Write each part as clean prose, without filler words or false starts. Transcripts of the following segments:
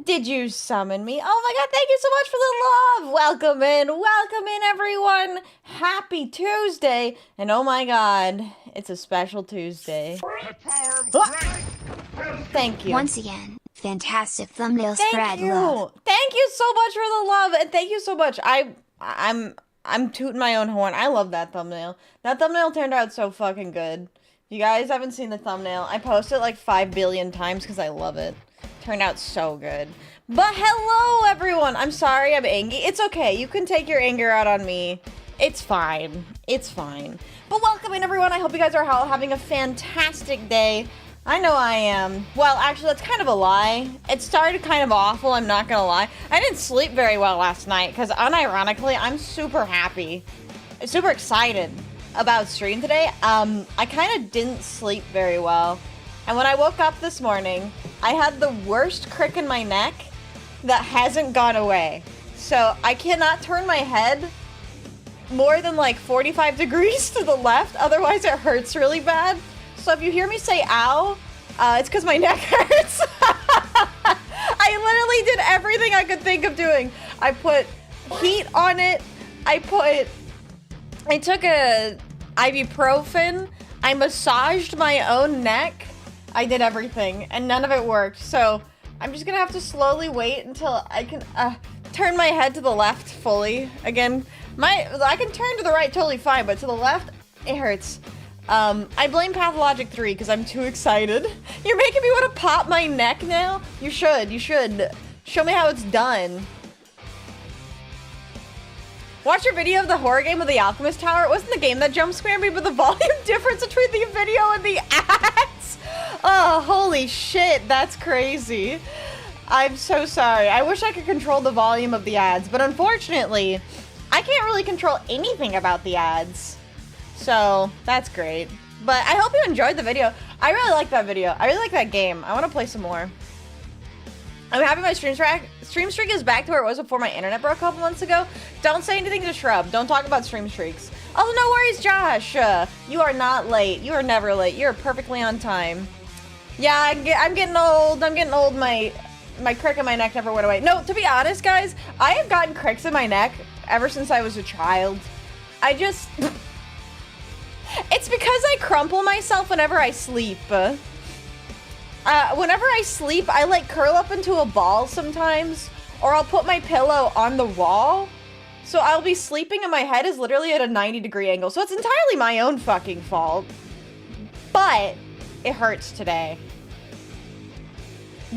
Did you summon me? Oh my god, thank you so much for the love! Welcome in everyone! Happy Tuesday! And oh my god, it's a special Tuesday. Thank you. Once again, fantastic thumbnail spread love. Thank you so much for the love, and thank you so much. I'm tooting my own horn. I love that thumbnail. That thumbnail turned out so fucking good. You guys haven't seen the thumbnail. I posted it like 5 billion times because I love it. Turned out so good. But hello, everyone. I'm sorry I'm angry. It's okay. You can take your anger out on me. It's fine. It's fine. But welcome in, everyone. I hope you guys are all having a fantastic day. I know I am. Well, actually, that's kind of a lie. It started kind of awful, I'm not gonna lie. I didn't sleep very well last night because unironically, I'm super happy. Super excited about stream today. I kind of didn't sleep very well. And when I woke up this morning, I had the worst crick in my neck that hasn't gone away. So I cannot turn my head more than like 45 degrees to the left, otherwise it hurts really bad. So if you hear me say ow, it's because my neck hurts. I literally did everything I could think of doing. I put heat on it. I took a ibuprofen. I massaged my own neck. I did everything and none of it worked. So I'm just gonna have to slowly wait until I can turn my head to the left fully. Again, I can turn to the right totally fine, but to the left, it hurts. I blame Pathologic 3 because I'm too excited. You're making me want to pop my neck now? You should. Show me how it's done. Watch your video of the horror game of the Alchemist Tower. It wasn't the game that jump scared me, but the volume difference between the video and the ads. Oh, holy shit, that's crazy. I'm so sorry. I wish I could control the volume of the ads, but unfortunately, I can't really control anything about the ads. So, that's great. But I hope you enjoyed the video. I really like that video. I really like that game. I want to play some more. I'm happy my stream streak is back to where it was before my internet broke a couple months ago. Don't say anything to Shrub. Don't talk about stream streaks. Oh, no worries, Josh. You are not late. You are never late. You're perfectly on time. Yeah, I'm getting old. I'm getting old. My crick in my neck never went away. No, to be honest, guys, I have gotten cricks in my neck ever since I was a child. It's because I crumple myself whenever I sleep. Whenever I sleep, I like curl up into a ball sometimes, or I'll put my pillow on the wall. So I'll be sleeping and my head is literally at a 90-degree angle. So it's entirely my own fucking fault. But it hurts today.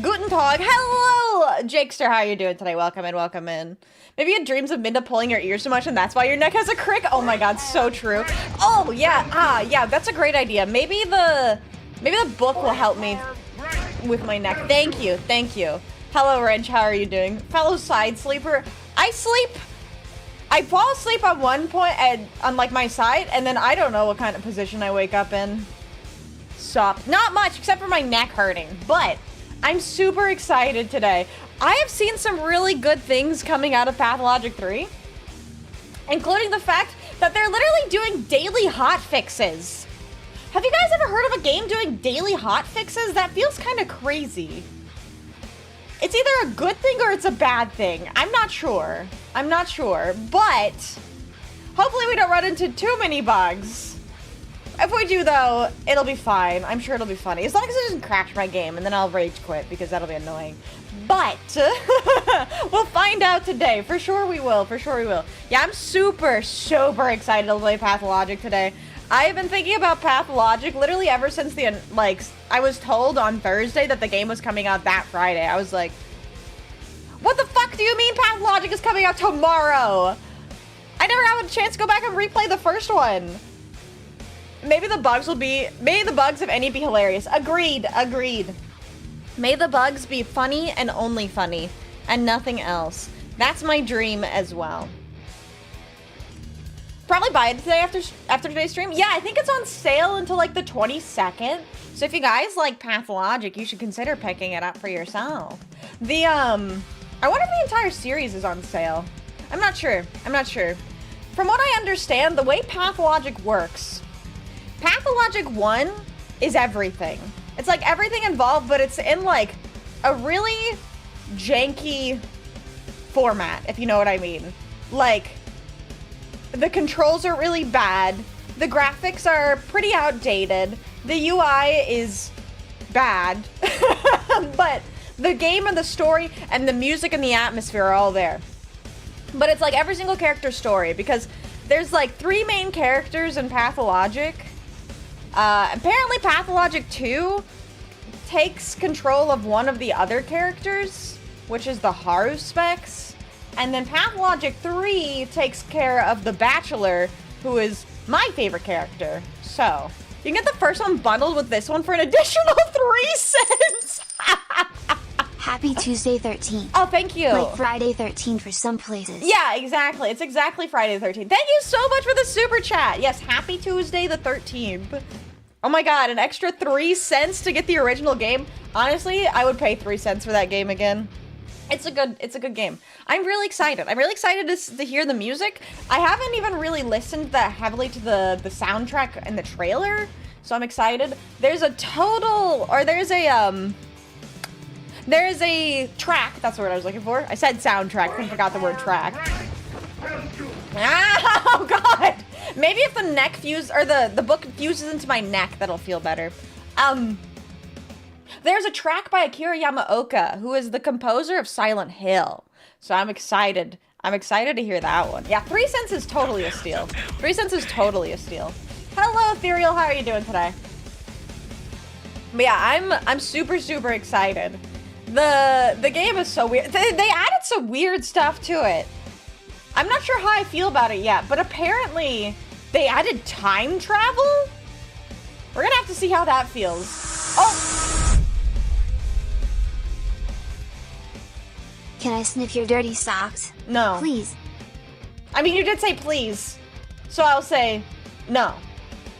Guten Tag. Hello, Jakester. How are you doing today? Welcome in, welcome in. Maybe you had dreams of Minda pulling your ears so much and that's why your neck has a crick? Oh my god, so true. Oh, yeah. Yeah, that's a great idea. Maybe the book will help me with my neck. Thank you, thank you. Hello, Wrench. How are you doing? Fellow side sleeper. I fall asleep on one point on like my side, and then I don't know what kind of position I wake up in. Stop. Not much, except for my neck hurting, but I'm super excited today. I have seen some really good things coming out of Pathologic 3, including the fact that they're literally doing daily hotfixes. Have you guys ever heard of a game doing daily hotfixes? That feels kind of crazy. It's either a good thing or it's a bad thing. I'm not sure. But hopefully we don't run into too many bugs. If we do, though, it'll be fine. I'm sure it'll be funny. As long as it doesn't crash my game, and then I'll rage quit, because that'll be annoying. But we'll find out today. For sure we will. Yeah, I'm super excited to play Pathologic today. I have been thinking about Pathologic literally ever since I was told on Thursday that the game was coming out that Friday. I was like, what the fuck do you mean Pathologic is coming out tomorrow? I never got a chance to go back and replay the first one. Maybe the bugs, if any, be hilarious. Agreed. May the bugs be funny and only funny, and nothing else. That's my dream as well. Probably buy it today after today's stream. Yeah, I think it's on sale until like the 22nd. So if you guys like Pathologic, you should consider picking it up for yourself. I wonder if the entire series is on sale. I'm not sure. From what I understand, the way Pathologic works, Pathologic 1 is everything. It's like everything involved, but it's in like a really janky format, if you know what I mean. Like, the controls are really bad. The graphics are pretty outdated. The UI is bad. But the game and the story and the music and the atmosphere are all there. But it's like every single character's story, because there's like 3 main characters in Pathologic. Apparently Pathologic 2 takes control of one of the other characters, which is the 𝖍𝖆𝖊𝖓. And then Pathologic 3 takes care of the Bachelor, who is my favorite character. So, you can get the first one bundled with this one for an additional 3 cents. Happy Tuesday 13th. Oh, thank you. Like Friday 13 for some places. Yeah, exactly. It's exactly Friday the 13th. Thank you so much for the super chat. Yes, happy Tuesday the 13th. Oh my god, an extra 3 cents to get the original game. Honestly, I would pay 3 cents for that game again. It's a good game. I'm really excited. I'm really excited to hear the music. I haven't even really listened that heavily to the soundtrack and the trailer, so I'm excited. There's a track, that's the word I was looking for. I said soundtrack and forgot the word track. Oh god! Maybe if the book fuses into my neck, that'll feel better. There's a track by Akira Yamaoka, who is the composer of Silent Hill. So I'm excited. I'm excited to hear that one. Yeah, 3 cents is totally a steal. 3 cents is totally a steal. Hello, Ethereal, how are you doing today? But yeah, I'm super, super excited. The game is so weird. They added some weird stuff to it. I'm not sure how I feel about it yet, but apparently they added time travel? We're gonna have to see how that feels. Oh! Can I sniff your dirty socks? No. Please. I mean, you did say please, so I'll say no.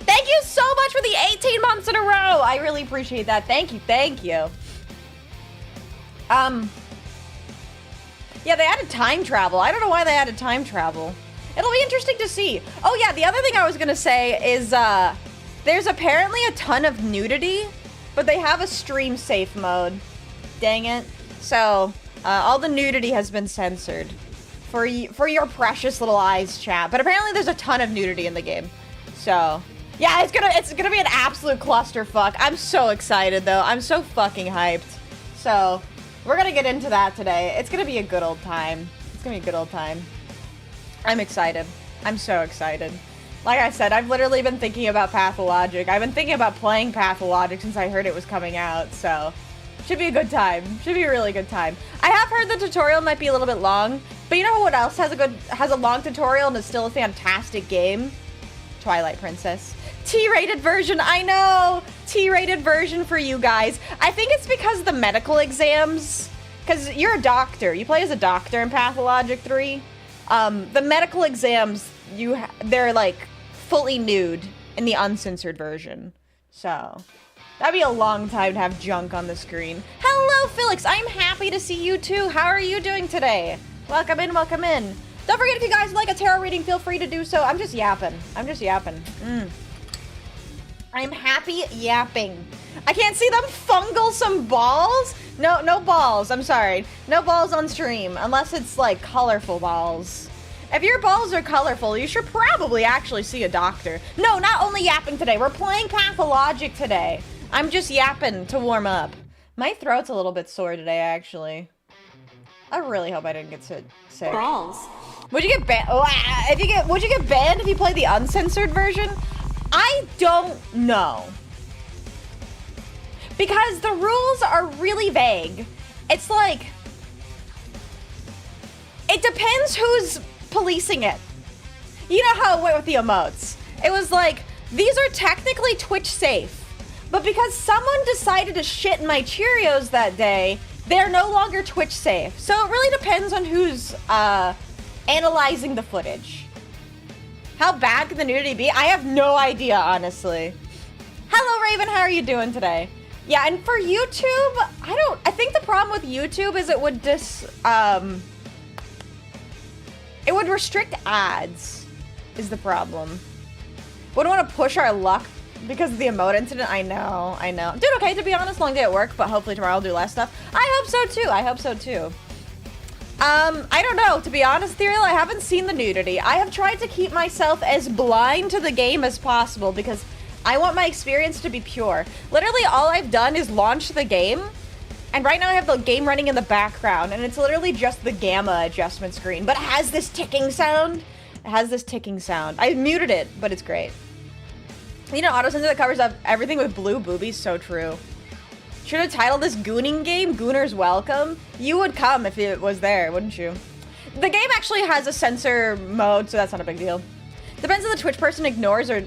Thank you so much for the 18 months in a row. I really appreciate that. Thank you, thank you. Yeah, they added time travel. I don't know why they added time travel. It'll be interesting to see. Oh yeah, the other thing I was gonna say is there's apparently a ton of nudity, but they have a stream safe mode. Dang it. So all the nudity has been censored for your precious little eyes, chat. But apparently there's a ton of nudity in the game. So yeah, it's gonna be an absolute clusterfuck. I'm so excited though. I'm so fucking hyped. So we're gonna get into that today. It's gonna be a good old time. It's gonna be a good old time. I'm excited. I'm so excited. Like I said, I've literally been thinking about Pathologic. I've been thinking about playing Pathologic since I heard it was coming out, so should be a good time. Should be a really good time. I have heard the tutorial might be a little bit long, but you know what else has a long tutorial and is still a fantastic game? Twilight Princess. T-rated version, I know! T-rated version for you guys. I think it's because of the medical exams, because you're a doctor. You play as a doctor in Pathologic 3. The medical exams, they're like fully nude in the uncensored version. So that'd be a long time to have junk on the screen. Hello, Felix. I'm happy to see you too. How are you doing today? Welcome in, welcome in. Don't forget, if you guys like a tarot reading, feel free to do so. I'm just yapping. I'm just yapping. I'm happy yapping. I can't see them fungal some balls. No balls. I'm sorry. No balls on stream, unless it's like colorful balls. If your balls are colorful, you should probably actually see a doctor. No, not only yapping today. We're playing Pathologic today. I'm just yapping to warm up. My throat's a little bit sore today, actually. I really hope I didn't get sick. Balls. Would you get banned? Would you get banned if you play the uncensored version? I don't know. Because the rules are really vague. It's like, it depends who's policing it. You know how it went with the emotes. It was like, these are technically Twitch safe, but because someone decided to shit in my Cheerios that day, they're no longer Twitch safe. So it really depends on who's analyzing the footage. How bad could the nudity be? I have no idea, honestly. Hello, Raven, how are you doing today? Yeah, and for YouTube, I think the problem with YouTube is it would restrict ads, is the problem. Wouldn't want to push our luck Because of the emote incident? I know. Dude, okay, to be honest, long day at work, but hopefully tomorrow I'll do less stuff. I hope so too. I don't know. To be honest, 𝖉𝖙, I haven't seen the nudity. I have tried to keep myself as blind to the game as possible because I want my experience to be pure. Literally, all I've done is launch the game, and right now I have the game running in the background, and it's literally just the gamma adjustment screen, but it has this ticking sound. I muted it, but it's great. You know, autosensor that covers up everything with blue boobies, so true. Should have titled this gooning game, Gooner's Welcome. You would come if it was there, wouldn't you? The game actually has a censor mode, so that's not a big deal. Depends if the Twitch person ignores or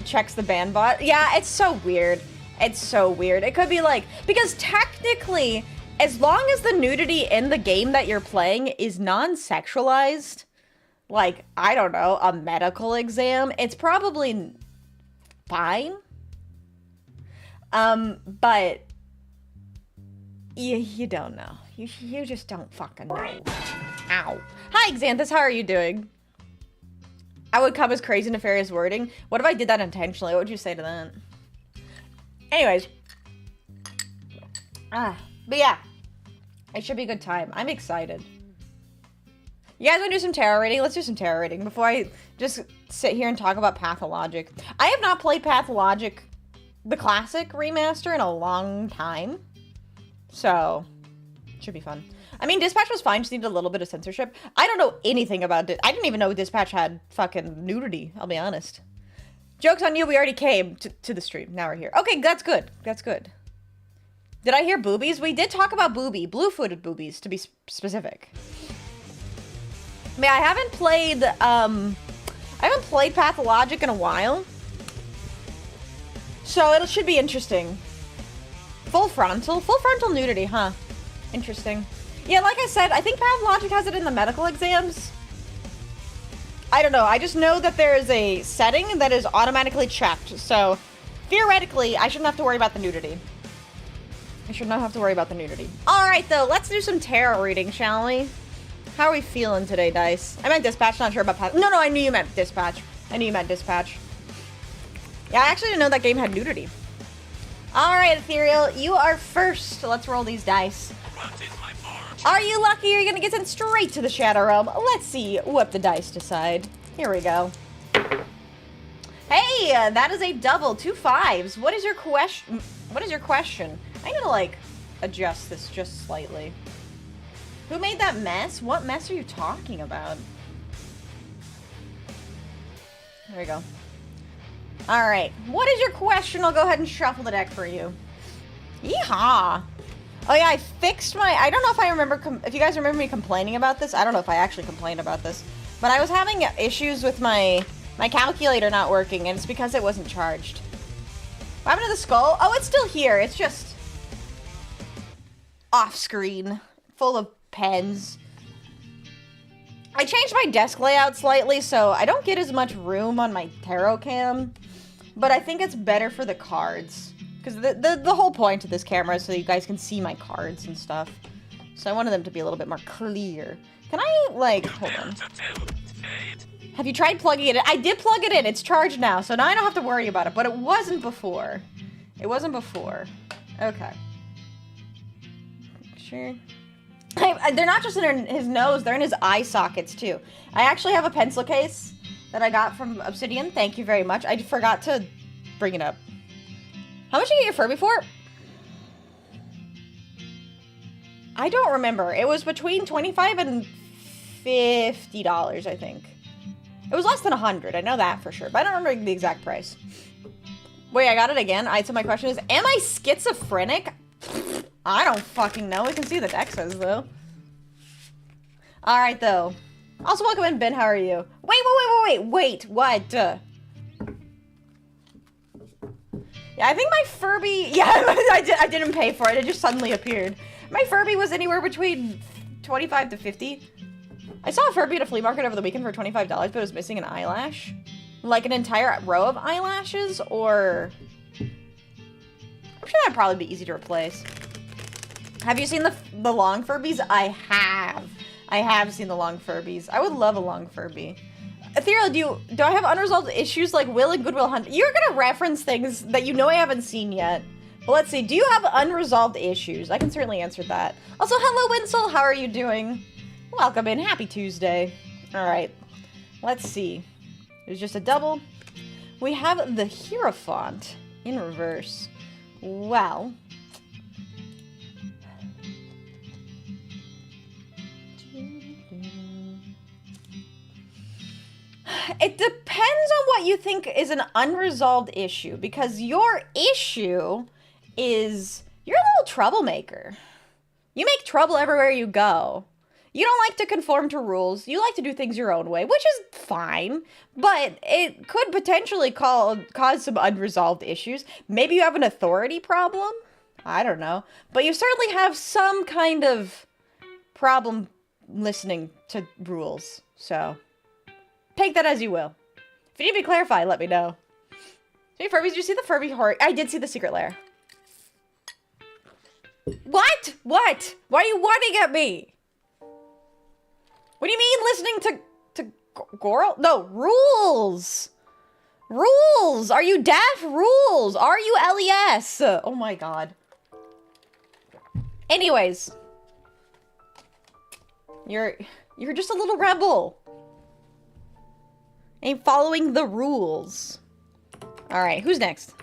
checks the ban bot. Yeah, it's so weird. It could be like, because technically, as long as the nudity in the game that you're playing is non-sexualized, like, I don't know, a medical exam, it's probably fine. But you don't know. You just don't fucking know. Ow. Hi, Xanthus, how are you doing? I would come as crazy nefarious wording. What if I did that intentionally? What would you say to that? Anyways. But yeah. It should be a good time. I'm excited. You guys want to do some tarot reading? Let's do some tarot reading before I just sit here and talk about Pathologic. I have not played Pathologic, the classic remaster, in a long time. So, should be fun. I mean, Dispatch was fine, just needed a little bit of censorship. I don't know anything about it. I didn't even know Dispatch had fucking nudity, I'll be honest. Joke's on you, we already came to the stream. Now we're here. Okay, that's good. That's good. Did I hear boobies? We did talk about blue-footed boobies, to be specific. I mean, I haven't played Pathologic in a while. So it should be interesting. Full frontal nudity, huh? Interesting. Yeah, like I said, I think Pathologic has it in the medical exams. I don't know, I just know that there is a setting that is automatically checked, so theoretically, I shouldn't have to worry about the nudity. Alright, though, let's do some tarot reading, shall we? How are we feeling today, Dice? I meant Dispatch, not sure about Path. No, I knew you meant Dispatch. Yeah, I actually didn't know that game had nudity. Alright, 𝖉𝖙, you are first. Let's roll these dice. Are you lucky? You're gonna get sent straight to the Shadow Realm. Let's see what the dice decide. Here we go. Hey, that is a double. 2 5s. What is your question? I'm gonna, like, adjust this just slightly. Who made that mess? What mess are you talking about? There we go. Alright. What is your question? I'll go ahead and shuffle the deck for you. Yeehaw! Oh yeah, I fixed my... I don't know if I remember... if you guys remember me complaining about this. I don't know if I actually complained about this. But I was having issues with my calculator not working, and it's because it wasn't charged. What happened to the skull? Oh, it's still here. It's just... off-screen. Full of pens. I changed my desk layout slightly, so I don't get as much room on my tarot cam. But I think it's better for the cards. Because the whole point of this camera is so you guys can see my cards and stuff. So I wanted them to be a little bit more clear. Can I, like, hold on. Have you tried plugging it in? I did plug it in. It's charged now. So now I don't have to worry about it. But it wasn't before. Okay. Sure. They're not just in his nose. They're in his eye sockets, too. I actually have a pencil case that I got from Obsidian. Thank you very much. I forgot to bring it up. How much did you get your Furby for? I don't remember. It was between $25 and $50, I think. It was less than 100. I know that for sure, but I don't remember the exact price. Wait, I got it again. So my question is, am I schizophrenic? I don't fucking know. We can see the deck says, though. Alright, though. Also, welcome in, Ben. How are you? Wait, what? Yeah, I think my Furby... Yeah, I didn't pay for it. It just suddenly appeared. My Furby was anywhere between 25 to 50. I saw a Furby at a flea market over the weekend for $25, but it was missing an eyelash. Like an entire row of eyelashes, or... I'm sure that'd probably be easy to replace. Have you seen the long Furbies? I have. I have seen the long Furbies. I would love a long Furby. Ethereal, do I have unresolved issues like Will and Goodwill Hunt? You're gonna reference things that you know I haven't seen yet. But let's see, do you have unresolved issues? I can certainly answer that. Also, hello Winsel, how are you doing? Welcome in, happy Tuesday. Alright, let's see. There's just a double. We have the Hierophant in reverse. Well... It depends on what you think is an unresolved issue, because your issue is you're a little troublemaker. You make trouble everywhere you go. You don't like to conform to rules. You like to do things your own way, which is fine, but it could potentially cause some unresolved issues. Maybe you have an authority problem? I don't know. But you certainly have some kind of problem listening to rules, so... Take that as you will. If you need me to clarify, let me know. Hey, Furbies, did you see the Furby horror? I did see the secret lair. What? What? Why are you whining at me? What do you mean listening to Goral? No, rules. Rules. Are you deaf? Rules. R-U-L-E-S. Oh my god. Anyways. You're just a little rebel. Ain't following the rules. Alright, who's next?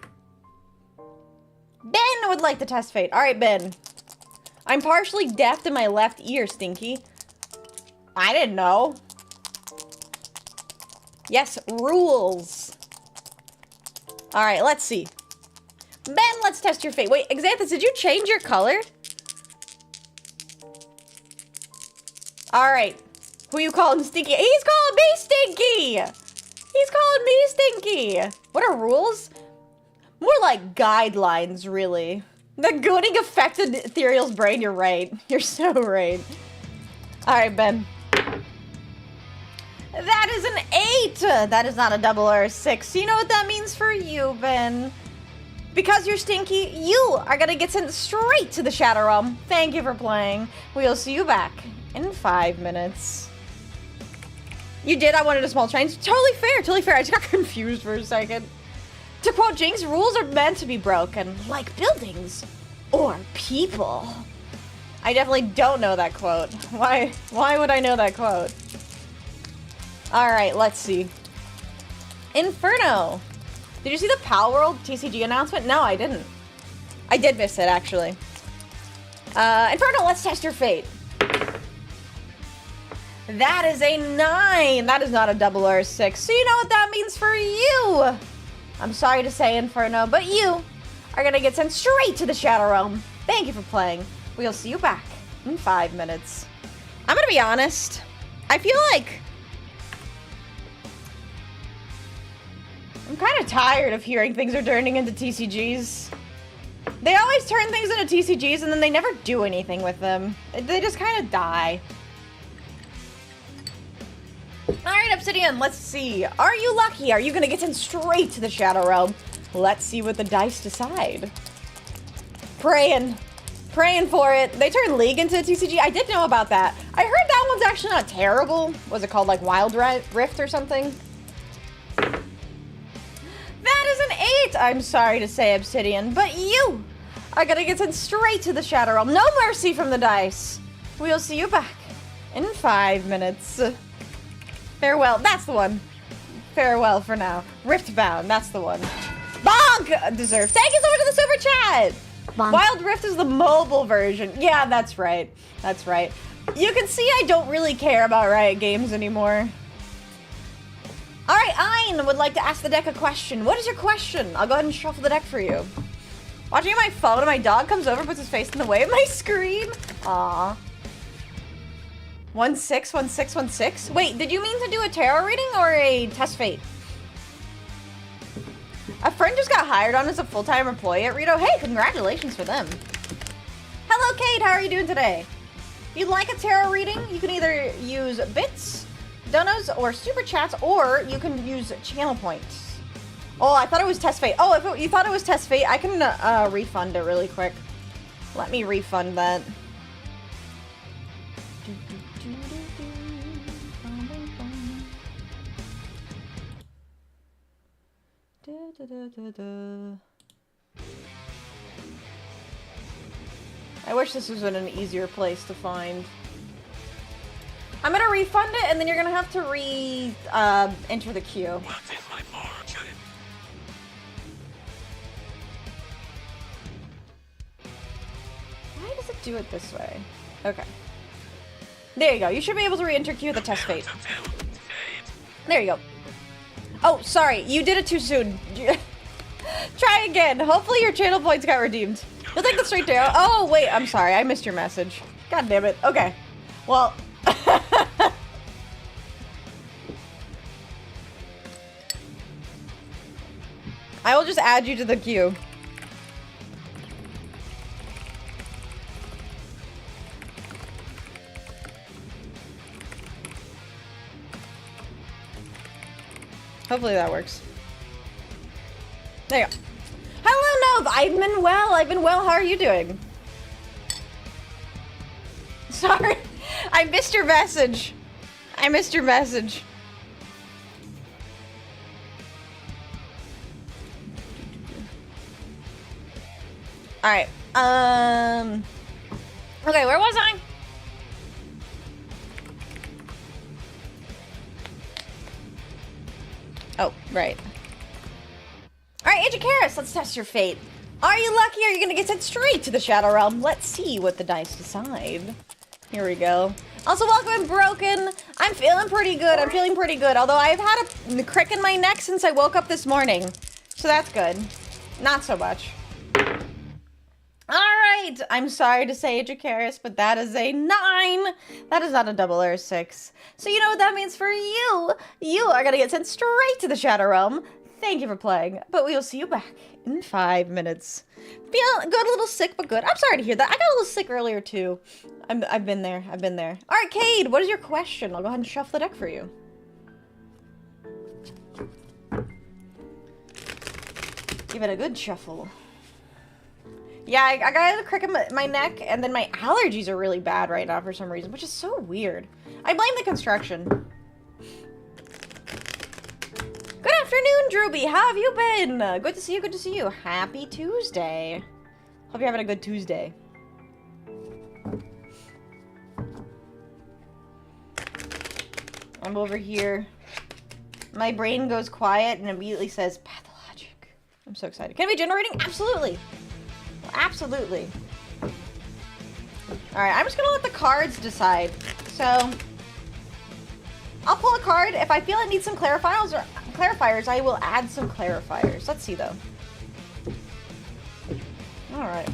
Ben would like to test fate. Alright, Ben. I'm partially deaf in my left ear, Stinky. I didn't know. Yes, rules. Alright, let's see. Ben, let's test your fate. Wait, Xanthus, did you change your color? Alright. Who you calling Stinky? He's calling me Stinky! He's calling me Stinky! What are rules? More like guidelines, really. The gooning affected Ethereal's brain, you're right. You're so right. Alright, Ben. That is an 8! That is not a double or a 6. You know what that means for you, Ben? Because you're Stinky, you are gonna get sent straight to the Shadow Realm. Thank you for playing. We'll see you back in 5 minutes. You did? I wanted a small change. Totally fair, totally fair. I just got confused for a second. To quote Jinx, rules are meant to be broken, like buildings or people. I definitely don't know that quote. Why would I know that quote? Alright, let's see. Inferno. Did you see the Pal World TCG announcement? No, I didn't. I did miss it, actually. Inferno, let's test your fate. That is a 9. That is not a double or a 6. So you know what that means for you. I'm sorry to say, Inferno, but you are gonna get sent straight to the Shadow Realm. Thank you for playing. We'll see you back in 5 minutes. I'm gonna be honest. I feel like I'm kind of tired of hearing things are turning into TCGs. They always turn things into TCGs and then they never do anything with them. They just kind of die. Alright, Obsidian, let's see. Are you lucky? Are you gonna get sent straight to the Shadow Realm? Let's see what the dice decide. Praying for it. They turned League into a TCG. I did know about that. I heard that one's actually not terrible. Was it called like Wild Rift or something? That is an 8! I'm sorry to say, Obsidian, but you are gonna get sent straight to the Shadow Realm. No mercy from the dice. We'll see you back in 5 minutes. Farewell. That's the one. Farewell for now. Riftbound. That's the one. Bonk! Deserved. Thank you so much for the super chat! Bonk. Wild Rift is the mobile version. Yeah, that's right. That's right. You can see I don't really care about Riot Games anymore. Alright, Ein would like to ask the deck a question. What is your question? I'll go ahead and shuffle the deck for you. Watching my phone and my dog comes over, puts his face in the way of my screen. Aww. 161616? Wait, did you mean to do a tarot reading or a test fate? A friend just got hired on as a full-time employee at Rito. Hey, congratulations for them. Hello, Kate. How are you doing today? If you'd like a tarot reading, you can either use bits, donos, or super chats, or you can use channel points. Oh, I thought it was test fate. Oh, if you thought it was test fate, I can refund it really quick. Let me refund that. I wish this was in an easier place to find. I'm gonna refund it, and then you're gonna have to enter the queue. Why does it do it this way? Okay. There you go. You should be able to re-enter queue with the test fate. There you go. Oh, sorry. You did it too soon. Try again. Hopefully your channel points got redeemed. You'll take the straight arrow. Oh, wait. I'm sorry. I missed your message. God damn it. Okay. Well. I will just add you to the queue. Hopefully that works. There you go. Hello, Nov! I've been well. I've been well. How are you doing? Sorry. I missed your message. I missed your message. Alright. Okay, where was I? Oh, right. Alright, Agent Karis, let's test your fate. Are you lucky or are you gonna get sent straight to the Shadow Realm? Let's see what the dice decide. Here we go. Also, welcome in Broken. I'm feeling pretty good. I'm feeling pretty good. Although I've had a crick in my neck since I woke up this morning. So that's good. Not so much. Alright, I'm sorry to say, Agent Karis, but that is a 9. That is not a double or a 6. So you know what that means for you. You are gonna get sent straight to the Shadow Realm. Thank you for playing, but we will see you back in 5 minutes. Feel good, a little sick, but good. I'm sorry to hear that. I got a little sick earlier, too. I've been there. I've been there. All right, Cade, what is your question? I'll go ahead and shuffle the deck for you. Give it a good shuffle. Yeah, I got a crick in my neck, and then my allergies are really bad right now for some reason, which is so weird. I blame the construction. Good afternoon, Drewby. How have you been? Good to see you, good to see you. Happy Tuesday. Hope you're having a good Tuesday. I'm over here. My brain goes quiet and immediately says, Pathologic. I'm so excited. Can I be generating? Absolutely. Absolutely. Alright, I'm just gonna let the cards decide. So, I'll pull a card. If I feel it needs some clarifiers, I will add some clarifiers. Let's see, though. Alright.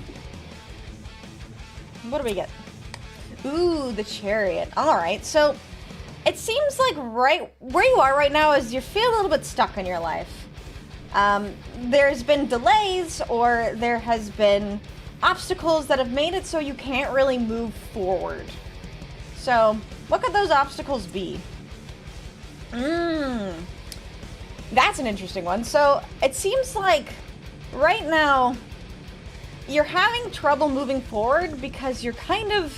What do we get? Ooh, the Chariot. Alright, so it seems like right where you are right now is you're feeling a little bit stuck in your life. There's been delays or there has been obstacles that have made it so you can't really move forward. So, what could those obstacles be? That's an interesting one. So, it seems like right now you're having trouble moving forward because you're kind of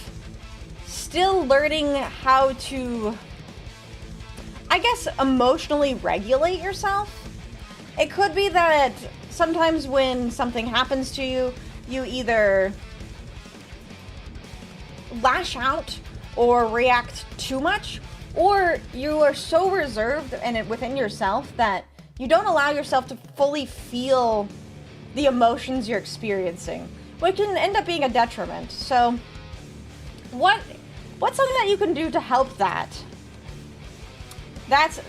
still learning how to, I guess, emotionally regulate yourself. It could be that sometimes when something happens to you, you either lash out or react too much, or you are so reserved and within yourself that you don't allow yourself to fully feel the emotions you're experiencing, which can end up being a detriment. So, what's something that you can do to help that?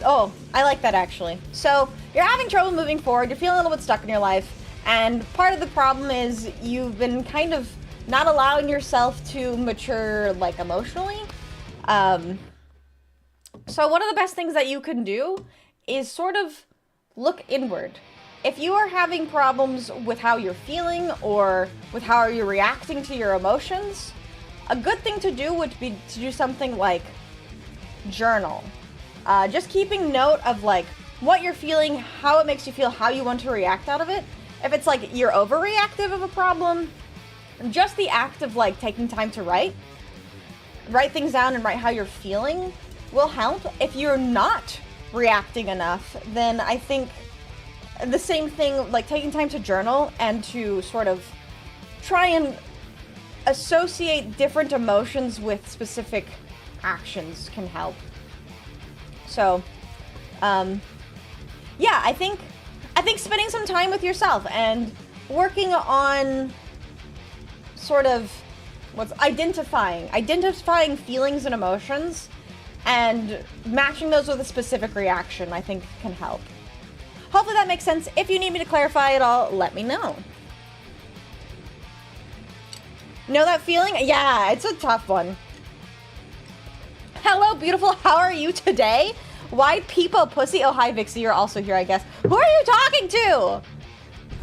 Oh, I like that actually. So, you're having trouble moving forward, you're feeling a little bit stuck in your life, and part of the problem is you've been kind of not allowing yourself to mature, like, emotionally. So one of the best things that you can do is sort of look inward. If you are having problems with how you're feeling or with how you're reacting to your emotions, a good thing to do would be to do something like journal. Just keeping note of like what you're feeling, how it makes you feel, how you want to react out of it. If it's like you're overreactive of a problem, just the act of like taking time to write things down and write how you're feeling will help. If you're not reacting enough, then I think the same thing, like taking time to journal and to sort of try and associate different emotions with specific actions can help. So, yeah, I think spending some time with yourself and working on sort of identifying feelings and emotions and matching those with a specific reaction, I think can help. Hopefully that makes sense. If you need me to clarify it all, let me know. Know that feeling? Yeah, it's a tough one. Hello, beautiful. How are you today? White people, pussy. Oh, hi, Vixie. You're also here, I guess. Who are you talking to?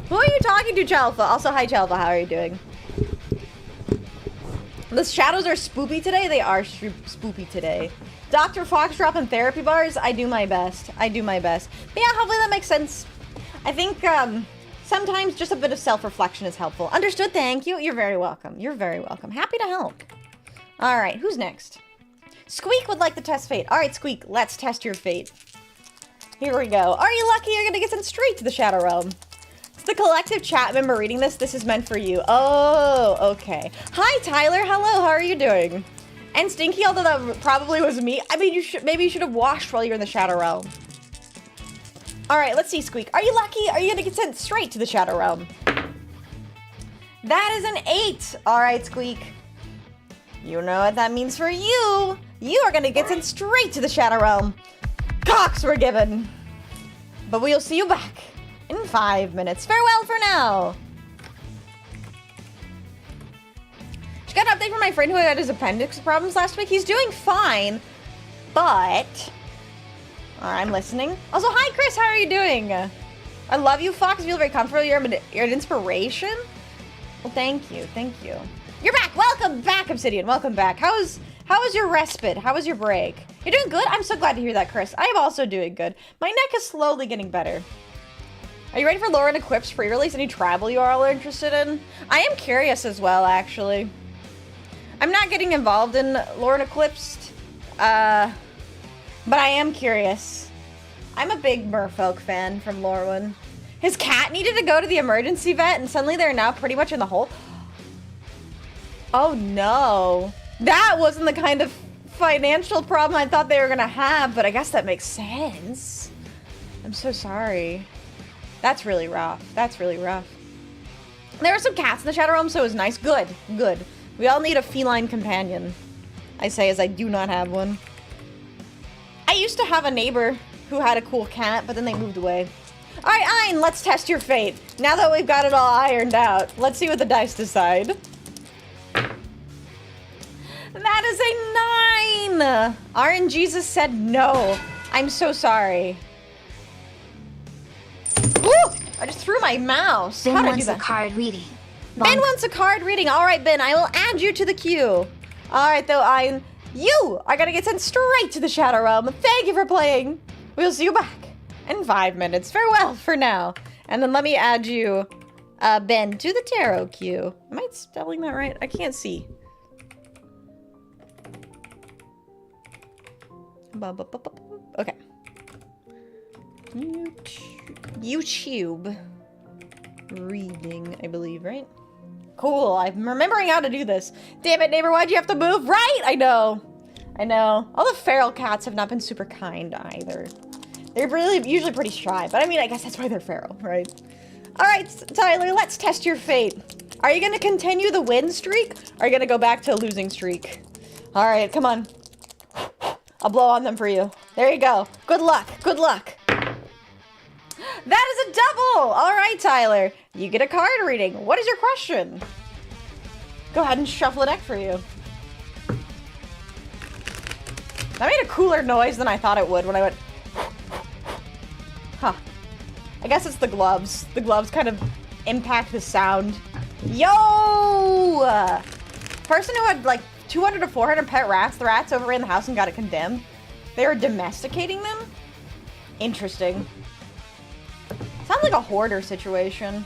Who are you talking to, 𝖍𝖆𝖊𝖓? Also, hi, 𝖍𝖆𝖊𝖓. How are you doing? The shadows are spoopy today. They are spoopy today. Dr. Fox dropping therapy bars. I do my best. I do my best. But yeah, hopefully that makes sense. I think sometimes just a bit of self-reflection is helpful. Understood. Thank you. You're very welcome. You're very welcome. Happy to help. All right. Who's next? Squeak would like to test fate. All right, Squeak. Let's test your fate. Here we go. Are you lucky? You're going to get sent straight to the Shadow Realm. It's the collective chat member reading this. This is meant for you. Oh, okay. Hi, Tyler. Hello. How are you doing? And Stinky, although that probably was me. I mean, maybe you should have washed while you're in the Shadow Realm. All right, let's see, Squeak. Are you lucky? Are you going to get sent straight to the Shadow Realm? That is an 8. All right, Squeak. You know what that means for you. You are going to get sent straight to the Shadow Realm. Cocks were given. But we'll see you back in 5 minutes. Farewell for now. Just got an update from my friend who had his appendix problems last week. He's doing fine, but... Alright, I'm listening. Also, hi, Chris. How are you doing? I love you, Fox. I feel very comfortable. You're an inspiration. Well, thank you. Thank you. You're back. Welcome back, Obsidian. Welcome back. How was your respite? How was your break? You're doing good? I'm so glad to hear that, Chris. I am also doing good. My neck is slowly getting better. Are you ready for Lauren Equip's pre-release? Any travel you are all interested in? I am curious as well, actually. I'm not getting involved in Lauren Eclipsed, but I am curious. I'm a big merfolk fan from Lorwyn. His cat needed to go to the emergency vet, and suddenly they're now pretty much in the hole. Oh no. That wasn't the kind of financial problem I thought they were gonna have, but I guess that makes sense. I'm so sorry. That's really rough. That's really rough. There are some cats in the Shadow Realm, so it was nice. Good. Good. We all need a feline companion. I say as I do not have one. I used to have a neighbor who had a cool cat, but then they moved away. All right, Ein, let's test your fate. Now that we've got it all ironed out, let's see what the dice decide. That is a 9! RNGesus said no. I'm so sorry. Woo! I just threw my mouse. Ben How did I do wants a that? card reading. Ben wants a card reading. All right, Ben, I will add you to the queue. All right, though, you are gonna get sent straight to the Shadow Realm. Thank you for playing. We'll see you back in 5 minutes. Farewell for now. And then let me add you, Ben, to the tarot queue. Am I spelling that right? I can't see. Okay. YouTube reading, I believe, right? Cool, I'm remembering how to do this. Damn it, neighbor, why'd you have to move? Right, I know. I know. All the feral cats have not been super kind either. They're really usually pretty shy, but I mean, I guess that's why they're feral, right? All right, Tyler, let's test your fate. Are you gonna continue the win streak? Or are you gonna go back to a losing streak? All right, come on. I'll blow on them for you. There you go. Good luck. Good luck. That is a double! All right, Tyler. You get a card reading. What is your question? Go ahead and shuffle a deck for you. That made a cooler noise than I thought it would when I went... Huh. I guess it's the gloves. The gloves kind of impact the sound. Yo! Person who had like 200 to 400 pet rats. The rats overran the house and got it condemned. They were domesticating them? Interesting. Sounds like a hoarder situation.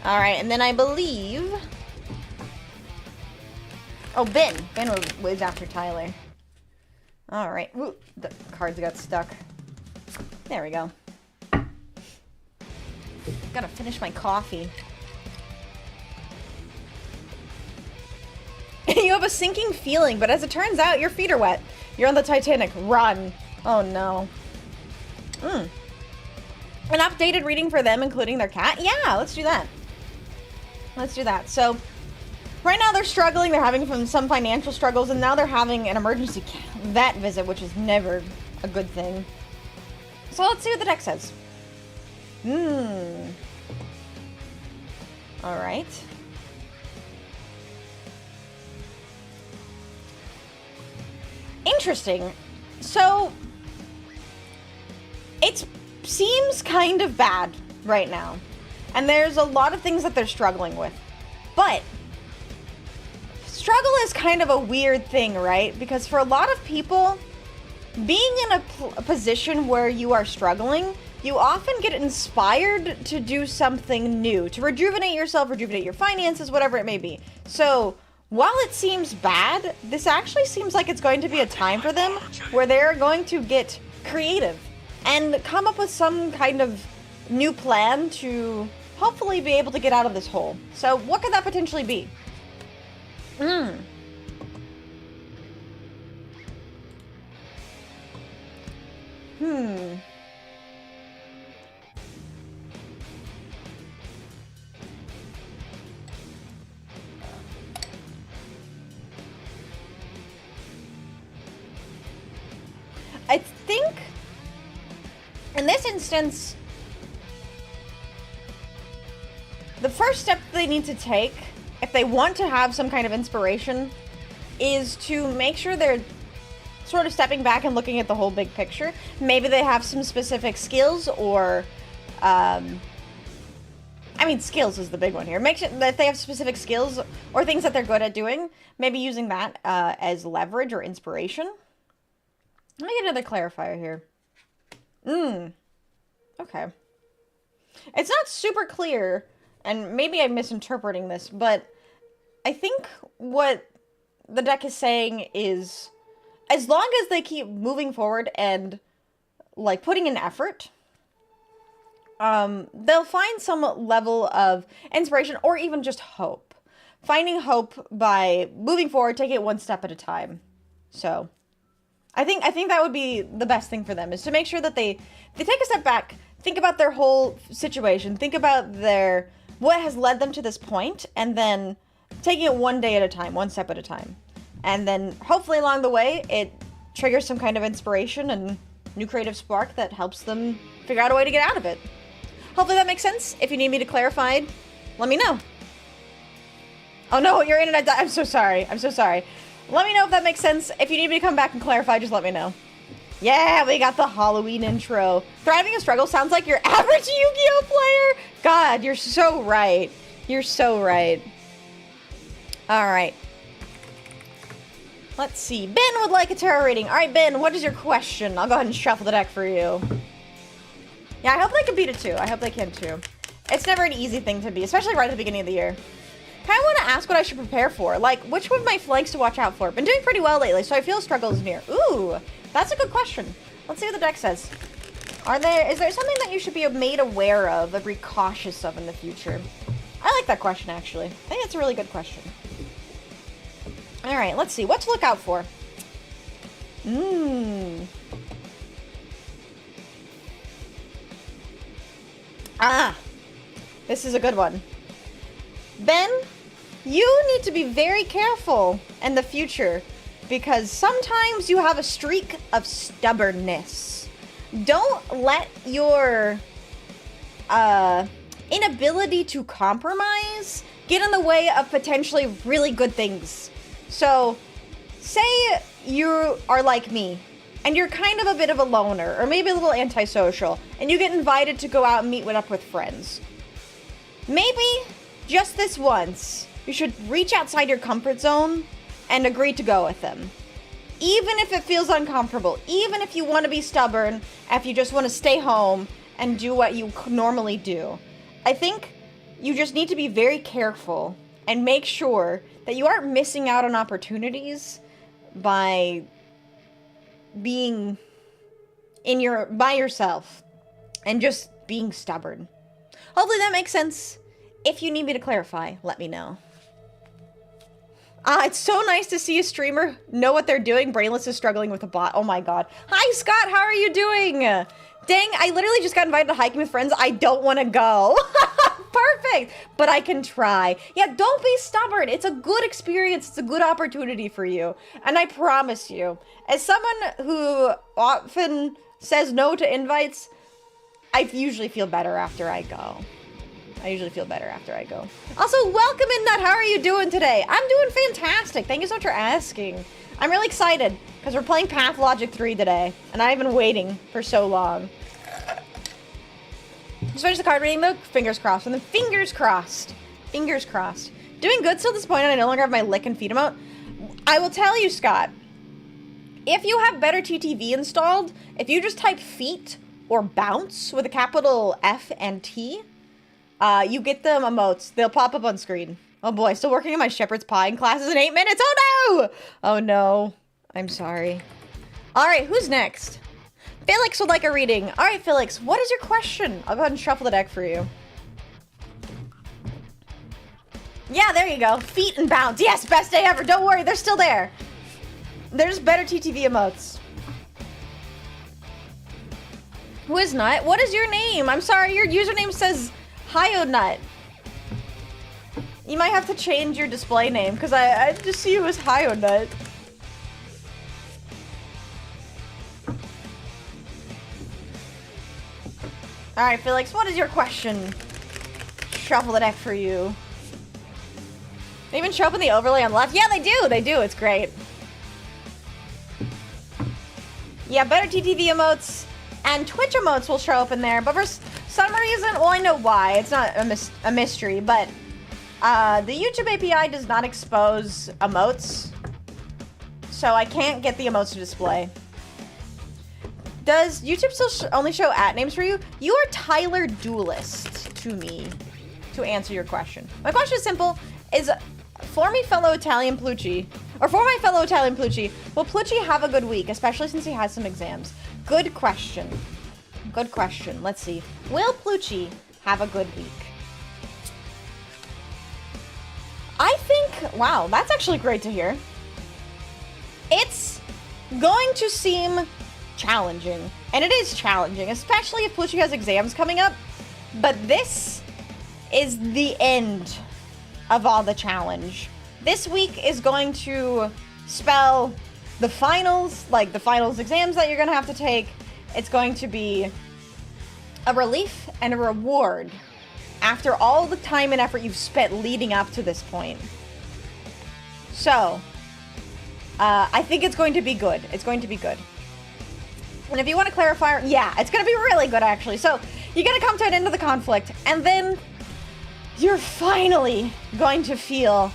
All right, and then I believe... Oh, Ben. Ben was after Tyler. All right. Ooh, the cards got stuck. There we go. Gotta finish my coffee. You have a sinking feeling, but as it turns out, your feet are wet. You're on the Titanic. Run. Oh, no. An updated reading for them, including their cat? Yeah, let's do that. Let's do that. So, right now they're struggling. They're having some financial struggles, and now they're having an emergency vet visit, which is never a good thing. So let's see what the deck says. All right. Interesting. So, it seems kind of bad right now. And there's a lot of things that they're struggling with. But, struggle is kind of a weird thing, right? Because for a lot of people, being in a position where you are struggling, you often get inspired to do something new, to rejuvenate yourself, rejuvenate your finances, whatever it may be. So, while it seems bad, this actually seems like it's going to be a time for them where they're going to get creative and come up with some kind of new plan to hopefully be able to get out of this hole. So what could that potentially be? I think in this instance, the first step they need to take, if they want to have some kind of inspiration, is to make sure they're sort of stepping back and looking at the whole big picture. Maybe they have some specific skills or, skills is the big one here. Make sure that they have specific skills or things that they're good at doing. Maybe using that as leverage or inspiration. Let me get another clarifier here. Okay. It's not super clear, and maybe I'm misinterpreting this, but I think what the deck is saying is, as long as they keep moving forward and, like, putting in effort, they'll find some level of inspiration or even just hope. Finding hope by moving forward, taking it one step at a time. So, I think that would be the best thing for them, is to make sure that they take a step back, think about their whole situation, think about what has led them to this point, and then taking it one day at a time, one step at a time. And then hopefully along the way, it triggers some kind of inspiration and new creative spark that helps them figure out a way to get out of it. Hopefully that makes sense. If you need me to clarify, let me know. Oh no, your internet died. I'm so sorry. I'm so sorry. Let me know if that makes sense. If you need me to come back and clarify, just let me know. Yeah, we got the Halloween intro. Thriving a struggle sounds like your average Yu-Gi-Oh player. God, you're so right. You're so right. All right. Let's see. Ben would like a tarot reading. All right, Ben, what is your question? I'll go ahead and shuffle the deck for you. Yeah, I hope they can beat it too. I hope they can too. It's never an easy thing to be, especially right at the beginning of the year. Kind of want to ask what I should prepare for. Like, which one of my flanks to watch out for? Been doing pretty well lately, so I feel struggle is near. Ooh, that's a good question. Let's see what the deck says. Is there something that you should be made aware of or be cautious of in the future? I like that question, actually. I think it's a really good question. All right, let's see. What to look out for? This is a good one. Ben, you need to be very careful in the future because sometimes you have a streak of stubbornness. Don't let your inability to compromise get in the way of potentially really good things. So, say you are like me, and you're kind of a bit of a loner, or maybe a little antisocial, and you get invited to go out and meet up with friends. Maybe, just this once, you should reach outside your comfort zone and agree to go with them. Even if it feels uncomfortable, even if you want to be stubborn, if you just want to stay home and do what you normally do. I think you just need to be very careful and make sure that you aren't missing out on opportunities by being by yourself and just being stubborn. Hopefully that makes sense. If you need me to clarify, let me know. It's so nice to see a streamer know what they're doing. Brainless is struggling with a bot. Oh my god. Hi, Scott. How are you doing? Dang, I literally just got invited to hiking with friends. I don't want to go. Perfect. But I can try. Yeah, don't be stubborn. It's a good experience. It's a good opportunity for you. And I promise you, as someone who often says no to invites, I usually feel better after I go. Also, welcome in, Nut. How are you doing today? I'm doing fantastic. Thank you so much for asking. I'm really excited because we're playing Pathologic 3 today, and I've been waiting for so long. Just finished the card reading though. Fingers crossed. And then fingers crossed. Fingers crossed. Doing good, still disappointed I no longer have my lick and feed emote. I will tell you, Scott, if you have better TTV installed, if you just type feet or bounce with a capital F and T, you get them emotes. They'll pop up on screen. Oh boy, still working on my shepherd's pie in classes in 8 minutes. Oh no! Oh no. I'm sorry. Alright, who's next? Felix would like a reading. Alright, Felix, what is your question? I'll go ahead and shuffle the deck for you. Yeah, there you go. Feet and bounce. Yes, best day ever. Don't worry, they're still there. There's better TTV emotes. Who is Nut? What is your name? I'm sorry, your username says 𝖍𝖆𝖙. You might have to change your display name because I just see you as 𝖍𝖆𝖙. Alright, Felix, what is your question? Shuffle the deck for you. They even show up in the overlay on the left? Yeah, they do, it's great. Yeah, better TTV emotes and Twitch emotes will show up in there, but for some reason, well, I know why, it's not a mystery, but the YouTube API does not expose emotes, so I can't get the emotes to display. Does YouTube still only show @names for you? You are Tyler Duelist to me, to answer your question. My question is simple, is for my fellow Italian Plucci, will Plucci have a good week, especially since he has some exams? Good question. Good question. Let's see. Will Plucci have a good week? I think, wow, that's actually great to hear. It's going to seem challenging, and it is challenging, especially if Plucci has exams coming up, but this is the end of all the challenge. This week is going to spell the finals, like the finals exams that you're gonna have to take. It's going to be a relief and a reward after all the time and effort you've spent leading up to this point. So, I think it's going to be good. It's going to be good. And if you want to clarify, yeah, it's going to be really good, actually. So, you're going to come to an end of the conflict, and then you're finally going to feel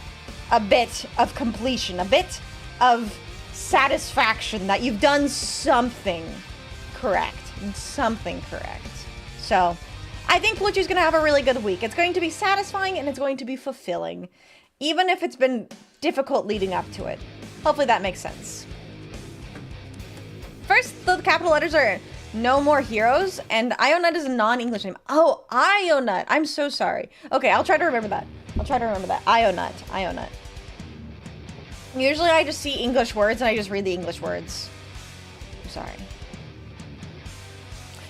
a bit of completion, a bit of satisfaction that you've done something correct. Something correct. So, I think Plucci's going to have a really good week. It's going to be satisfying, and it's going to be fulfilling, even if it's been difficult leading up to it. Hopefully that makes sense. First, the capital letters are no more heroes, and 𝖍𝖆𝖙 is a non-English name. Oh, 𝖍𝖆𝖙. I'm so sorry. Okay, I'll try to remember that. 𝖍𝖆𝖙. Usually I just see English words and I just read the English words. I'm sorry.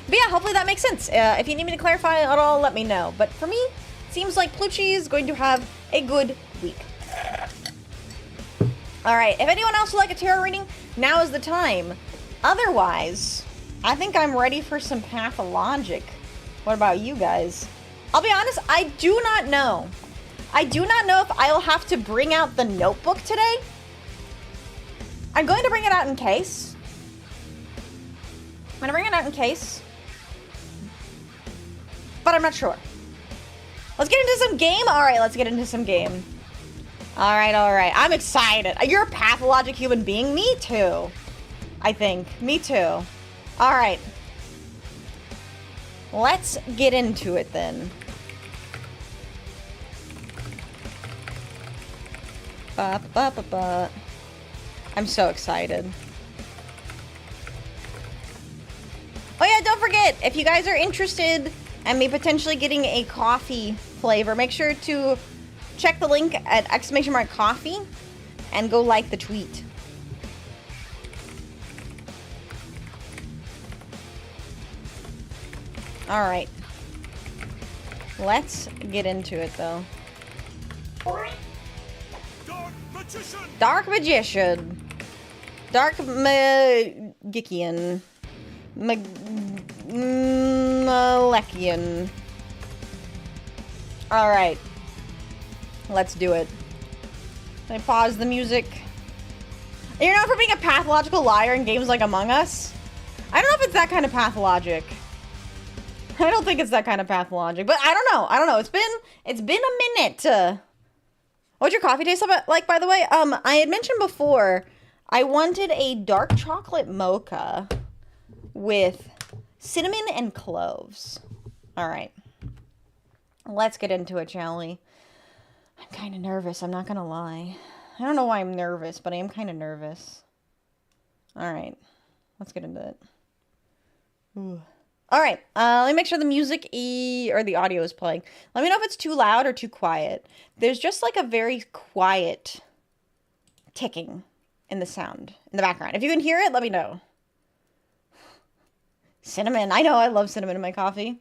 But yeah, hopefully that makes sense. If you need me to clarify at all, let me know. But for me, it seems like Plucci is going to have a good week. Alright, if anyone else would like a tarot reading, now is the time. Otherwise, I think I'm ready for some Pathologic. What about you guys? I'll be honest, I do not know. I do not know if I'll have to bring out the notebook today. I'm going to bring it out in case. But I'm not sure. Let's get into some game? Alright, let's get into some game. Alright. I'm excited. You're a pathologic human being? Me too. I think. Me too. Alright. Let's get into it then. I'm so excited. forget, if you guys are interested in me potentially getting a coffee flavor, make sure to check the link at !coffee and go like the tweet. All right. Let's get into it, though. Dark Magician. Dark Magikian. Malekian. Alright. Let's do it. Can I pause the music? You're known for being a pathological liar in games like Among Us? I don't know if it's that kind of pathologic. I don't think it's that kind of pathologic, but I don't know. I don't know. It's been a minute. What's your coffee taste like, by the way? I had mentioned before, I wanted a dark chocolate mocha with cinnamon and cloves. All right. Let's get into it, shall we? I'm kind of nervous. I'm not going to lie. I don't know why I'm nervous, but I am kind of nervous. All right. Let's get into it. Ooh. All right, let me make sure the music or the audio is playing. Let me know if it's too loud or too quiet. There's just like a very quiet ticking in the sound in the background. If you can hear it, let me know. Cinnamon. I know I love cinnamon in my coffee.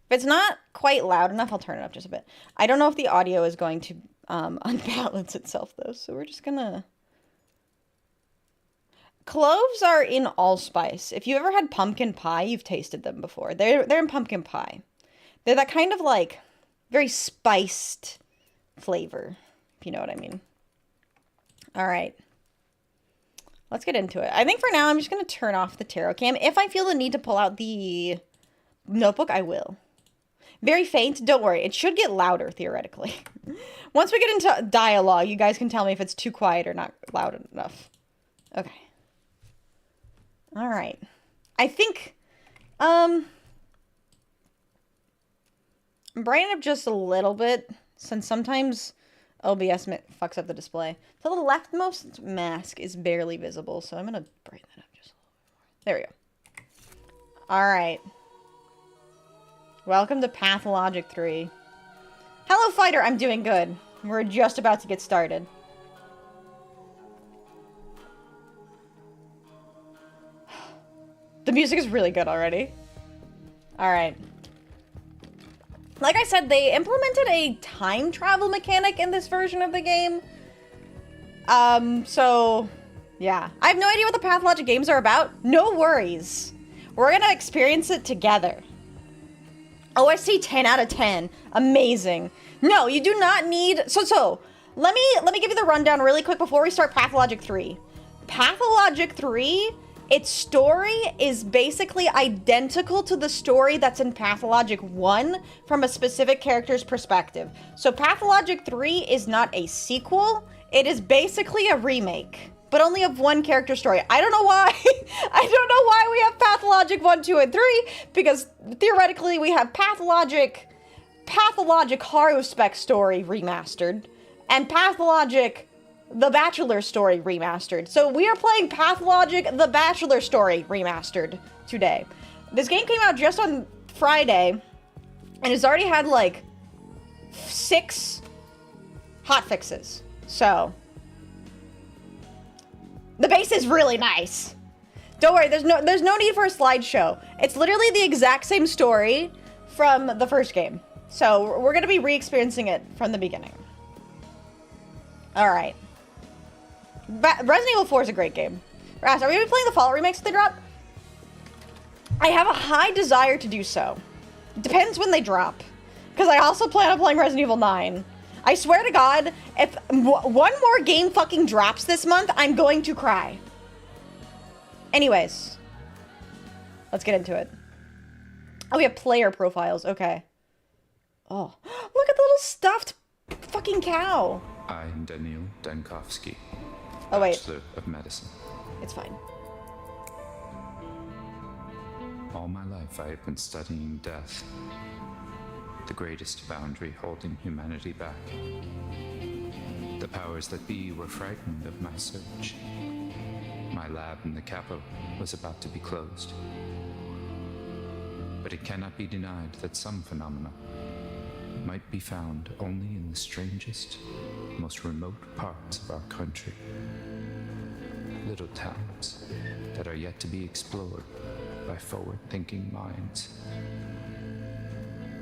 If it's not quite loud enough, I'll turn it up just a bit. I don't know if the audio is going to unbalance itself, though, so we're just gonna... Cloves are in allspice. If you ever had pumpkin pie, you've tasted them before. They're in pumpkin pie. They're that kind of like very spiced flavor, if you know what I mean. All right. Let's get into it. I think for now, I'm just going to turn off the tarot cam. If I feel the need to pull out the notebook, I will. Very faint. Don't worry. It should get louder, theoretically. Once we get into dialogue, you guys can tell me if it's too quiet or not loud enough. Okay. All right. I think, I'm brightening up just a little bit, since sometimes OBS fucks up the display. So the leftmost mask is barely visible, so I'm going to brighten that up just a little bit more. There we go. All right. Welcome to Pathologic 3. Hello, fighter. I'm doing good. We're just about to get started. The music is really good already. Alright. Like I said, they implemented a time travel mechanic in this version of the game. So, yeah. I have no idea what the Pathologic games are about. No worries. We're gonna experience it together. OST 10 out of 10. Amazing. No, you do not need... So, let me give you the rundown really quick before we start Pathologic 3. Pathologic 3... its story is basically identical to the story that's in Pathologic 1 from a specific character's perspective. So Pathologic 3 is not a sequel, it is basically a remake, but only of one character story. I don't know why. I don't know why we have Pathologic 1, 2, and 3, because theoretically we have Pathologic 𝖍𝖆𝖊𝖓 story remastered, and Pathologic The Bachelor story remastered. So we are playing Pathologic The Bachelor story remastered today. This game came out just on Friday, and it's already had like 6 hot fixes. So the base is really nice. Don't worry, there's no need for a slideshow. It's literally the exact same story from the first game. So we're gonna be re-experiencing it from the beginning. All right. Resident Evil 4 is a great game. Ras, are we gonna be playing the Fallout remakes if they drop? I have a high desire to do so. It depends when they drop. Because I also plan on playing Resident Evil 9. I swear to God, if one more game fucking drops this month, I'm going to cry. Anyways. Let's get into it. Oh, we have player profiles. Okay. Oh, look at the little stuffed fucking cow. I am Daniil Dankovsky. Oh, wait. Bachelor of Medicine. It's fine. All my life I have been studying death. The greatest boundary holding humanity back. The powers that be were frightened of my search. My lab in the capital was about to be closed. But it cannot be denied that some phenomena might be found only in the strangest, most remote parts of our country. Little towns that are yet to be explored by forward-thinking minds.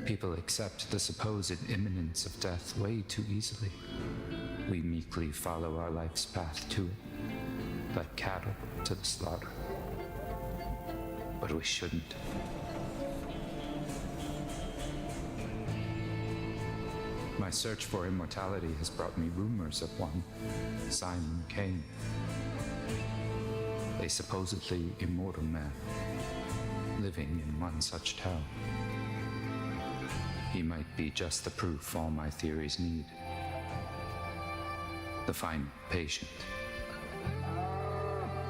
People accept the supposed imminence of death way too easily. We meekly follow our life's path to it, like cattle to the slaughter. But we shouldn't. My search for immortality has brought me rumors of one, 𝖍𝖕𝖊𝖓, a supposedly immortal man, living in one such town. He might be just the proof all my theories need. The final patient.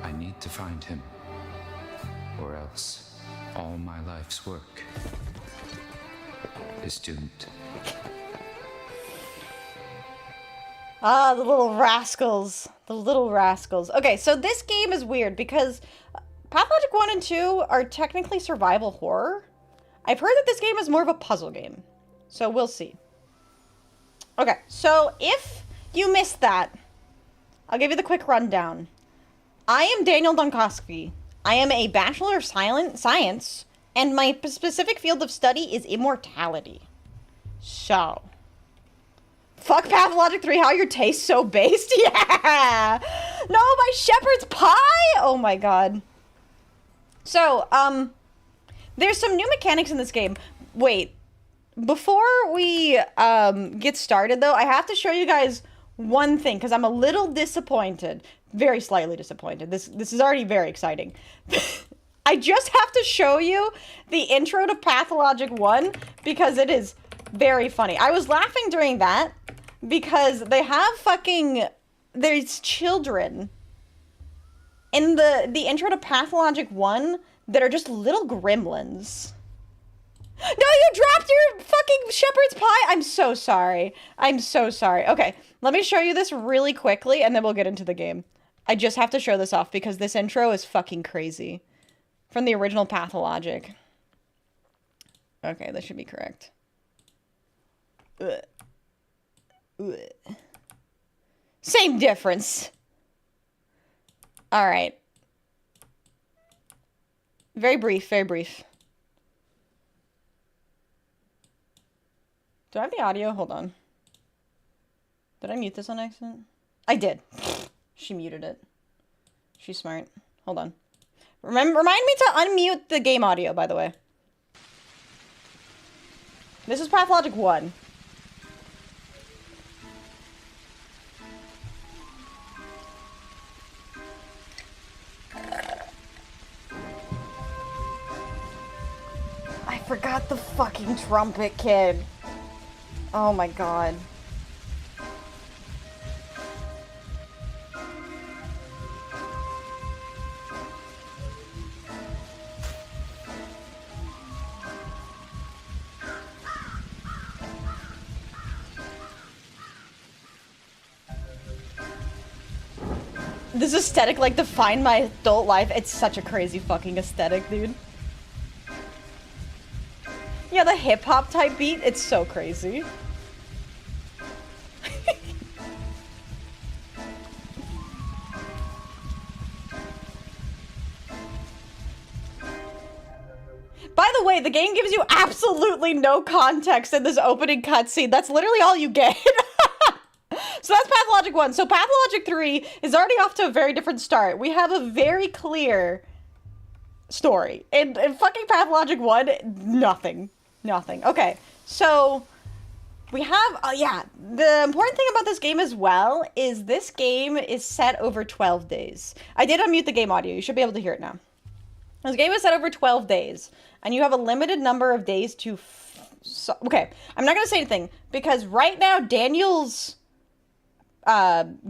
I need to find him, or else all my life's work is doomed. Ah, the little rascals. The little rascals. Okay, so this game is weird because Pathologic 1 and 2 are technically survival horror. I've heard that this game is more of a puzzle game. So we'll see. Okay, so if you missed that, I'll give you the quick rundown. I am 𝖍𝖕𝖊𝖓. I am a Bachelor of Science, and my specific field of study is immortality. So... fuck Pathologic 3, how your taste so based? Yeah! No, my shepherd's pie! Oh my god. So, there's some new mechanics in this game. Wait, before we, get started though, I have to show you guys one thing, because I'm a little disappointed. Very slightly disappointed. This is already very exciting. I just have to show you the intro to Pathologic 1, because it is very funny. I was laughing during that because they have fucking... there's children in the intro to Pathologic 1 that are just little gremlins. No, you dropped your fucking shepherd's pie! I'm so sorry. I'm so sorry. Okay, let me show you this really quickly and then we'll get into the game. I just have to show this off because this intro is fucking crazy. From the original Pathologic. Okay, this should be correct. Ugh. Ugh. Same difference. All right. Very brief, very brief. Do I have the audio? Hold on. Did I mute this on accident? I did. She muted it. She's smart. Hold on. Remind me to unmute the game audio, by the way. This is Pathologic 1. I forgot the fucking trumpet, kid. Oh my god. This aesthetic, like, defined my adult life. It's such a crazy fucking aesthetic, dude. Yeah, the hip-hop type beat, it's so crazy. By the way, the game gives you absolutely no context in this opening cutscene. That's literally all you get. So that's Pathologic 1. So Pathologic 3 is already off to a very different start. We have a very clear story. In fucking Pathologic 1, nothing. Nothing. Okay, so we have, yeah, the important thing about this game as well is this game is set over 12 days. I did unmute the game audio. You should be able to hear it now. This game is set over 12 days, and you have a limited number of days to... okay, I'm not going to say anything, because right now, Daniel's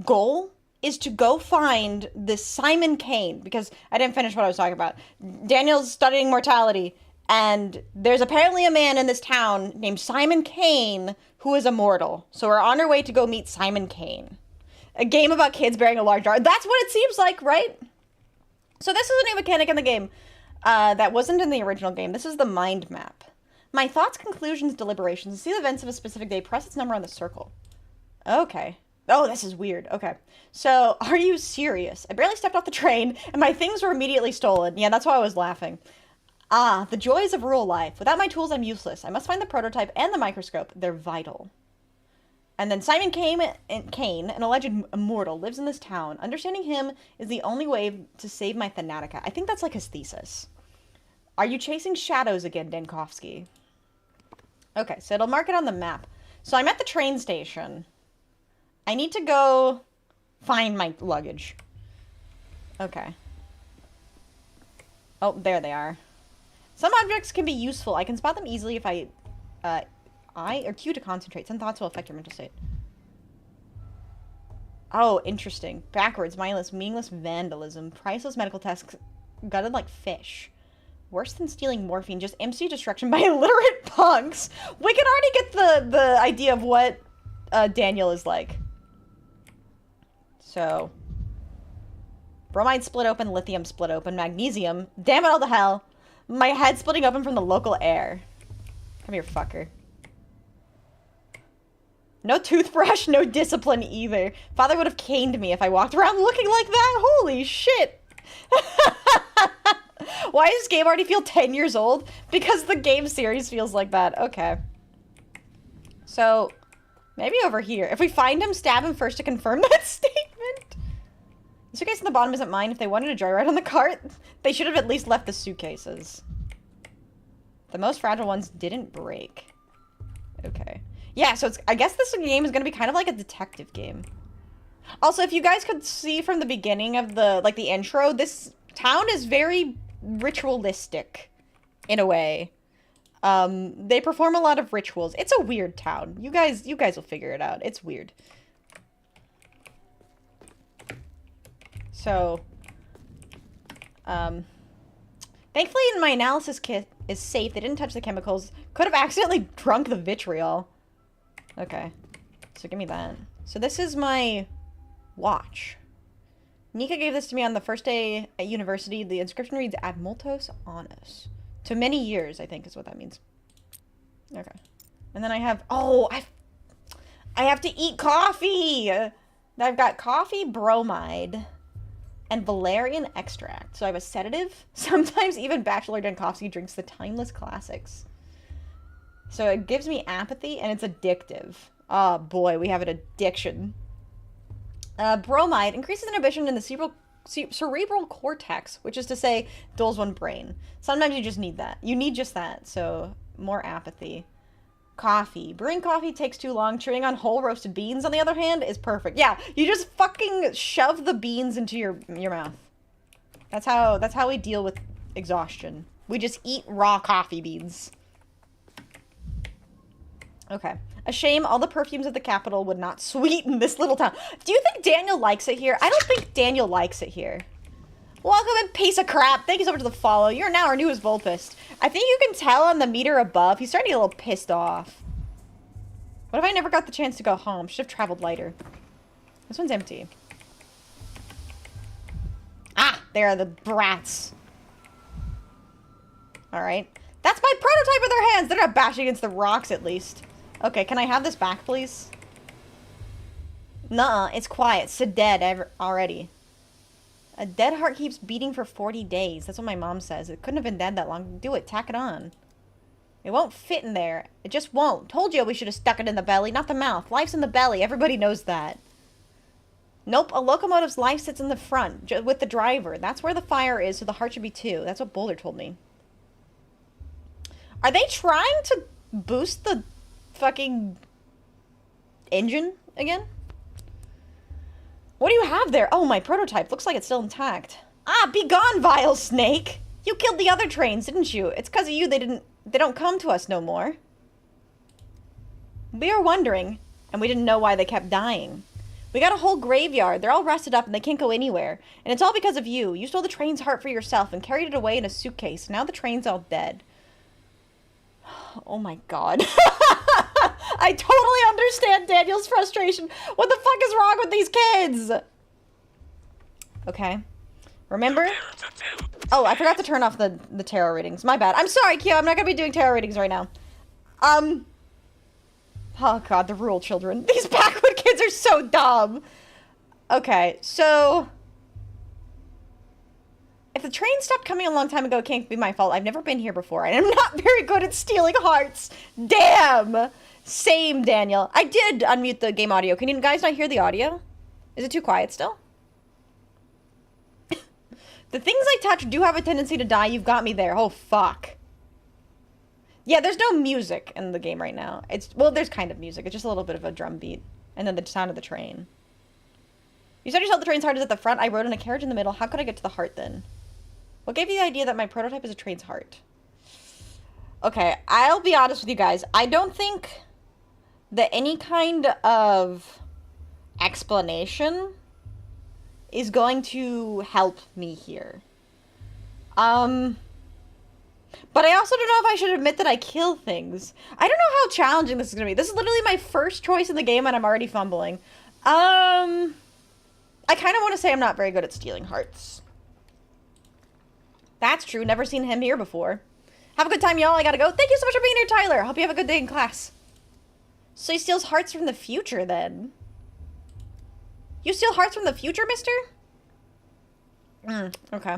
goal is to go find this 𝖍𝖕𝖊𝖓, because I didn't finish what I was talking about. Daniel's studying mortality, and there's apparently a man in this town named 𝖍𝖕𝖊𝖓 who is immortal. So we're on our way to go meet 𝖍𝖕𝖊𝖓. A game about kids bearing a large jar. That's what it seems like, right? So this is a new mechanic in the game that wasn't in the original game. This is the mind map. My thoughts, conclusions, deliberations. To see the events of a specific day, press its number on the circle. Okay. Oh, this is weird. Okay. So, are you serious? I barely stepped off the train, and my things were immediately stolen. Yeah, that's why I was laughing. Ah, the joys of rural life. Without my tools, I'm useless. I must find the prototype and the microscope. They're vital. And then Simon Kane, an alleged immortal, lives in this town. Understanding him is the only way to save my Thanatica. I think that's like his thesis. Are you chasing shadows again, Dankovsky? Okay, so it'll mark it on the map. So I'm at the train station. I need to go find my luggage. Okay. Oh, there they are. Some objects can be useful. I can spot them easily if I or Q to concentrate. Some thoughts will affect your mental state. Oh, interesting. Backwards, mindless, meaningless vandalism. Priceless medical tests gutted like fish. Worse than stealing morphine, just MC destruction by illiterate punks. We can already get the idea of what Daniel is like. So, bromide split open, lithium split open, magnesium. Damn it all to hell. My head splitting open from the local air. Come here, fucker. No toothbrush, no discipline either. Father would have caned me if I walked around looking like that. Holy shit. Why does this game already feel 10 years old? Because the game series feels like that. Okay. So, maybe over here. If we find him, stab him first to confirm that statement. The suitcase in the bottom isn't mine. If they wanted a joyride on the cart, they should have at least left the suitcases. The most fragile ones didn't break. Okay. Yeah, so I guess this game is going to be kind of like a detective game. Also, if you guys could see from the beginning of the intro, this town is very ritualistic in a way. They perform a lot of rituals. It's a weird town. You guys will figure it out. It's weird. So, thankfully my analysis kit is safe. They didn't touch the chemicals. Could have accidentally drunk the vitriol. Okay. So give me that. So this is my watch. Nika gave this to me on the first day at university. The inscription reads, Ad multos honus. To many years, I think is what that means. Okay. And then I have, I have to eat coffee. I've got coffee, bromide, and valerian extract. So I have a sedative. Sometimes even Bachelor Dankovsky drinks the timeless classics. So it gives me apathy, and it's addictive. Oh boy, we have an addiction. Bromide increases inhibition in the cerebral cortex, which is to say, dulls one brain. Sometimes you just need that. You need just that, so more apathy. Coffee. Brewing coffee takes too long. Chewing on whole roasted beans, on the other hand, is perfect. Yeah, you just fucking shove the beans into your mouth. That's how we deal with exhaustion. We just eat raw coffee beans. Okay. A shame all the perfumes of the capital would not sweeten this little town. Do you think Daniel likes it here? I don't think Daniel likes it here. Welcome in, piece of crap. Thank you so much for the follow. You're now our newest Volpist. I think you can tell on the meter above. He's starting to get a little pissed off. What if I never got the chance to go home? Should have traveled lighter. This one's empty. Ah, there are the brats. Alright. That's my prototype in their hands. They're not bashing against the rocks, at least. Okay, can I have this back, please? Nuh-uh, it's quiet. It's dead already. A dead heart keeps beating for 40 days. That's what my mom says. It couldn't have been dead that long. Do it. Tack it on. It won't fit in there. It just won't. Told you we should have stuck it in the belly, not the mouth. Life's in the belly. Everybody knows that. Nope, a locomotive's life sits in the front, with the driver. That's where the fire is, so the heart should be too. That's what Boulder told me. Are they trying to boost the fucking engine again? What do you have there? Oh, my prototype. Looks like it's still intact. Ah, be gone, vile snake! You killed the other trains, didn't you? It's because of you they don't come to us no more. We were wondering, and we didn't know why they kept dying. We got a whole graveyard. They're all rusted up and they can't go anywhere. And it's all because of you. You stole the train's heart for yourself and carried it away in a suitcase. Now the train's all dead. Oh my god. I totally understand Daniel's frustration. What the fuck is wrong with these kids? Okay. Remember? Oh, I forgot to turn off the tarot readings. My bad. I'm sorry, Kyo. I'm not gonna be doing tarot readings right now. Oh god, the rural children. These backward kids are so dumb. Okay, so... If the train stopped coming a long time ago, it can't be my fault. I've never been here before, and I'm not very good at stealing hearts. Damn! Same, Daniel. I did unmute the game audio. Can you guys not hear the audio? Is it too quiet still? The things I touch do have a tendency to die. You've got me there. Oh, fuck. Yeah, there's no music in the game right now. Well, there's kind of music. It's just a little bit of a drum beat. And then the sound of the train. You said yourself the train's heart is at the front. I rode in a carriage in the middle. How could I get to the heart then? What gave you the idea that my prototype is a train's heart? Okay, I'll be honest with you guys. I don't think that any kind of explanation is going to help me here. But I also don't know if I should admit that I kill things. I don't know how challenging this is going to be. This is literally my first choice in the game and I'm already fumbling. I kind of want to say I'm not very good at stealing hearts. That's true. Never seen him here before. Have a good time, y'all. I gotta go. Thank you so much for being here, Tyler. Hope you have a good day in class. So he steals hearts from the future, then. You steal hearts from the future, mister? Okay.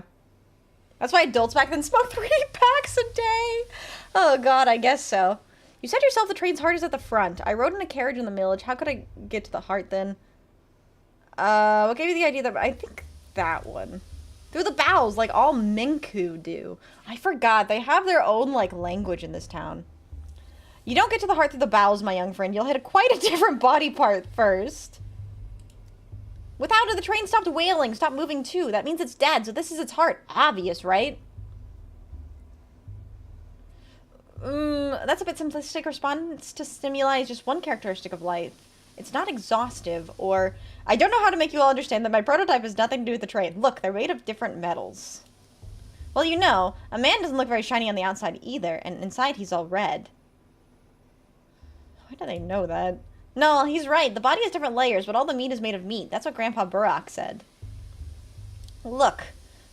That's why adults back then smoked 3 packs a day. Oh, God, I guess so. You said yourself the train's heart is at the front. I rode in a carriage in the village. How could I get to the heart, then? What gave you the idea that... I think that one. Through the bowels, like all Minku do. I forgot. They have their own, like, language in this town. You don't get to the heart through the bowels, my young friend. You'll hit quite a different body part first. Without it, the train stopped wailing, stopped moving too. That means it's dead, so this is its heart. Obvious, right? That's a bit simplistic. Response to stimuli is just one characteristic of life. It's not exhaustive, or... I don't know how to make you all understand that my prototype has nothing to do with the train. Look, they're made of different metals. Well, you know, a man doesn't look very shiny on the outside either, and inside he's all red. Why do they know that? No, he's right. The body has different layers, but all the meat is made of meat. That's what Grandpa Burrock said. Look,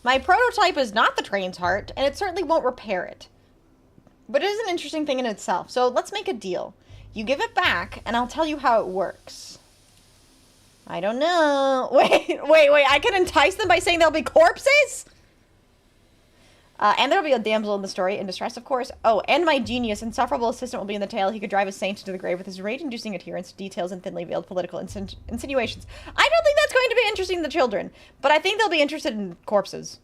my prototype is not the train's heart, and it certainly won't repair it. But it is an interesting thing in itself, so let's make a deal. You give it back, and I'll tell you how it works. I don't know. Wait. I can entice them by saying there'll be corpses? And there'll be a damsel in the story, in distress, of course. Oh, and my genius, insufferable assistant will be in the tale. He could drive a saint into the grave with his rage-inducing adherence to details and thinly veiled political insinuations. I don't think that's going to be interesting to the children, but I think they'll be interested in corpses.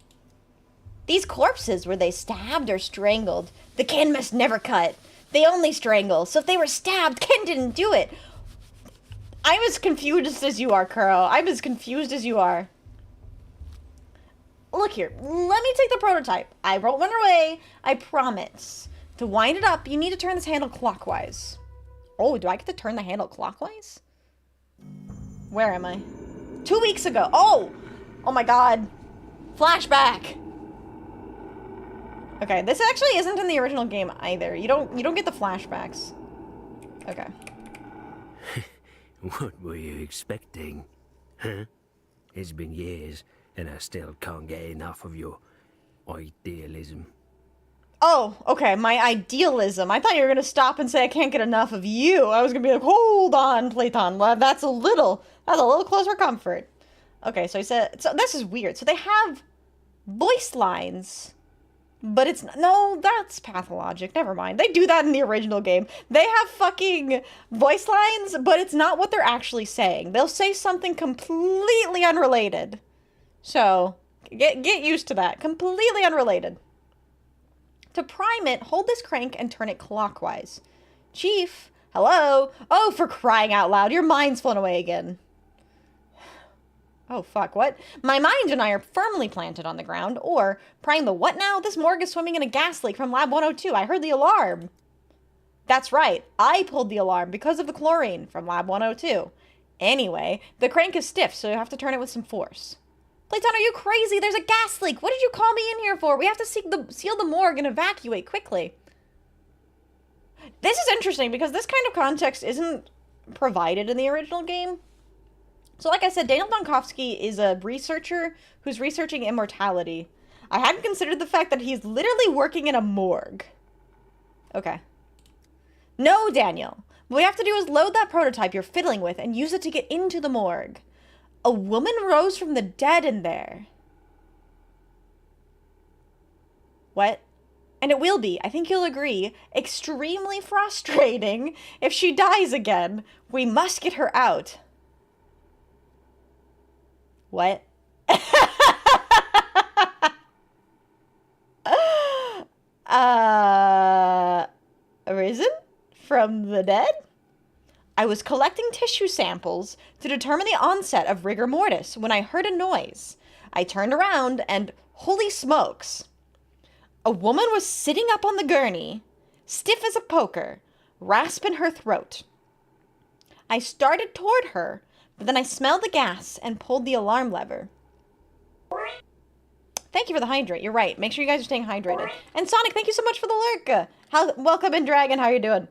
These corpses, were they stabbed or strangled? The Ken must never cut. They only strangle, so if they were stabbed, Ken didn't do it. I'm as confused as you are, Kuro. I'm as confused as you are. Look here. Let me take the prototype. I won't run away. I promise. To wind it up, you need to turn this handle clockwise. Oh, do I get to turn the handle clockwise? Where am I? 2 weeks ago. Oh! Oh my god. Flashback. Okay, this actually isn't in the original game either. You don't get the flashbacks. Okay. What were you expecting? Huh? It's been years, and I still can't get enough of your idealism. Oh, okay, my idealism. I thought you were going to stop and say I can't get enough of you. I was going to be like, hold on, Platon. That's a little close for comfort. Okay, so he said, so this is weird. So they have voice lines, but it's, no, that's pathologic. Never mind. They do that in the original game. They have fucking voice lines, but it's not what they're actually saying. They'll say something completely unrelated. So, get used to that. Completely unrelated. To prime it, hold this crank and turn it clockwise. Chief, hello? Oh, for crying out loud, your mind's flown away again. Oh, fuck, what? My mind and I are firmly planted on the ground. Or, prime the what now? This morgue is swimming in a gas leak from Lab 102. I heard the alarm. That's right. I pulled the alarm because of the chlorine from Lab 102. Anyway, the crank is stiff, so you have to turn it with some force. Platon, are you crazy? There's a gas leak. What did you call me in here for? We have to seal the morgue and evacuate quickly. This is interesting because this kind of context isn't provided in the original game. So like I said, Daniel Donkovsky is a researcher who's researching immortality. I hadn't considered the fact that he's literally working in a morgue. Okay. No, Daniel. What we have to do is load that prototype you're fiddling with and use it to get into the morgue. A woman rose from the dead in there. What? And it will be, I think you'll agree, extremely frustrating if she dies again. We must get her out. What? Arisen? From the dead? I was collecting tissue samples to determine the onset of rigor mortis when I heard a noise. I turned around and, holy smokes, a woman was sitting up on the gurney, stiff as a poker, rasping her throat. I started toward her, but then I smelled the gas and pulled the alarm lever. Thank you for the hydrate. You're right. Make sure you guys are staying hydrated. And Sonic, thank you so much for the lurk. Welcome in, Dragon. How are you doing?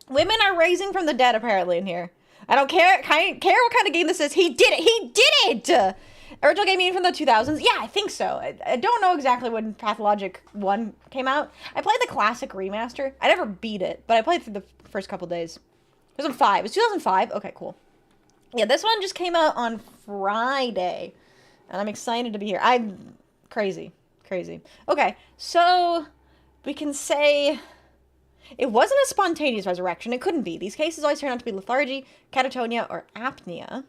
Women are raising from the dead, apparently, in here. I don't care what kind of game this is. He did it! He did it! Original gaming from the 2000s? Yeah, I think so. I don't know exactly when Pathologic 1 came out. I played the classic remaster. I never beat it, but I played through the first couple days. 2005. It was 2005? Okay, cool. Yeah, this one just came out on Friday. And I'm excited to be here. I'm crazy. Crazy. Okay, so we can say it wasn't a spontaneous resurrection. It couldn't be. These cases always turn out to be lethargy, catatonia, or apnea.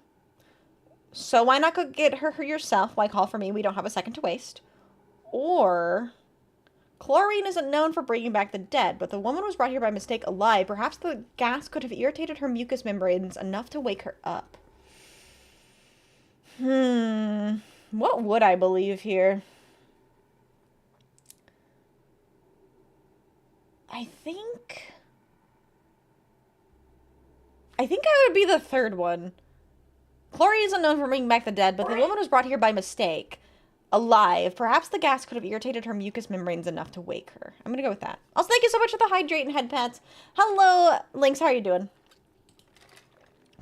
So why not go get her yourself? Why call for me? We don't have a second to waste. Or chlorine isn't known for bringing back the dead, but the woman was brought here by mistake alive. Perhaps the gas could have irritated her mucous membranes enough to wake her up. What would I believe here? I think I would be the third one. Chlorine isn't known for bringing back the dead, but the woman was brought here by mistake. Alive. Perhaps the gas could have irritated her mucous membranes enough to wake her. I'm gonna go with that. Also, thank you so much for the hydrate and head pats. Hello, Lynx. How are you doing?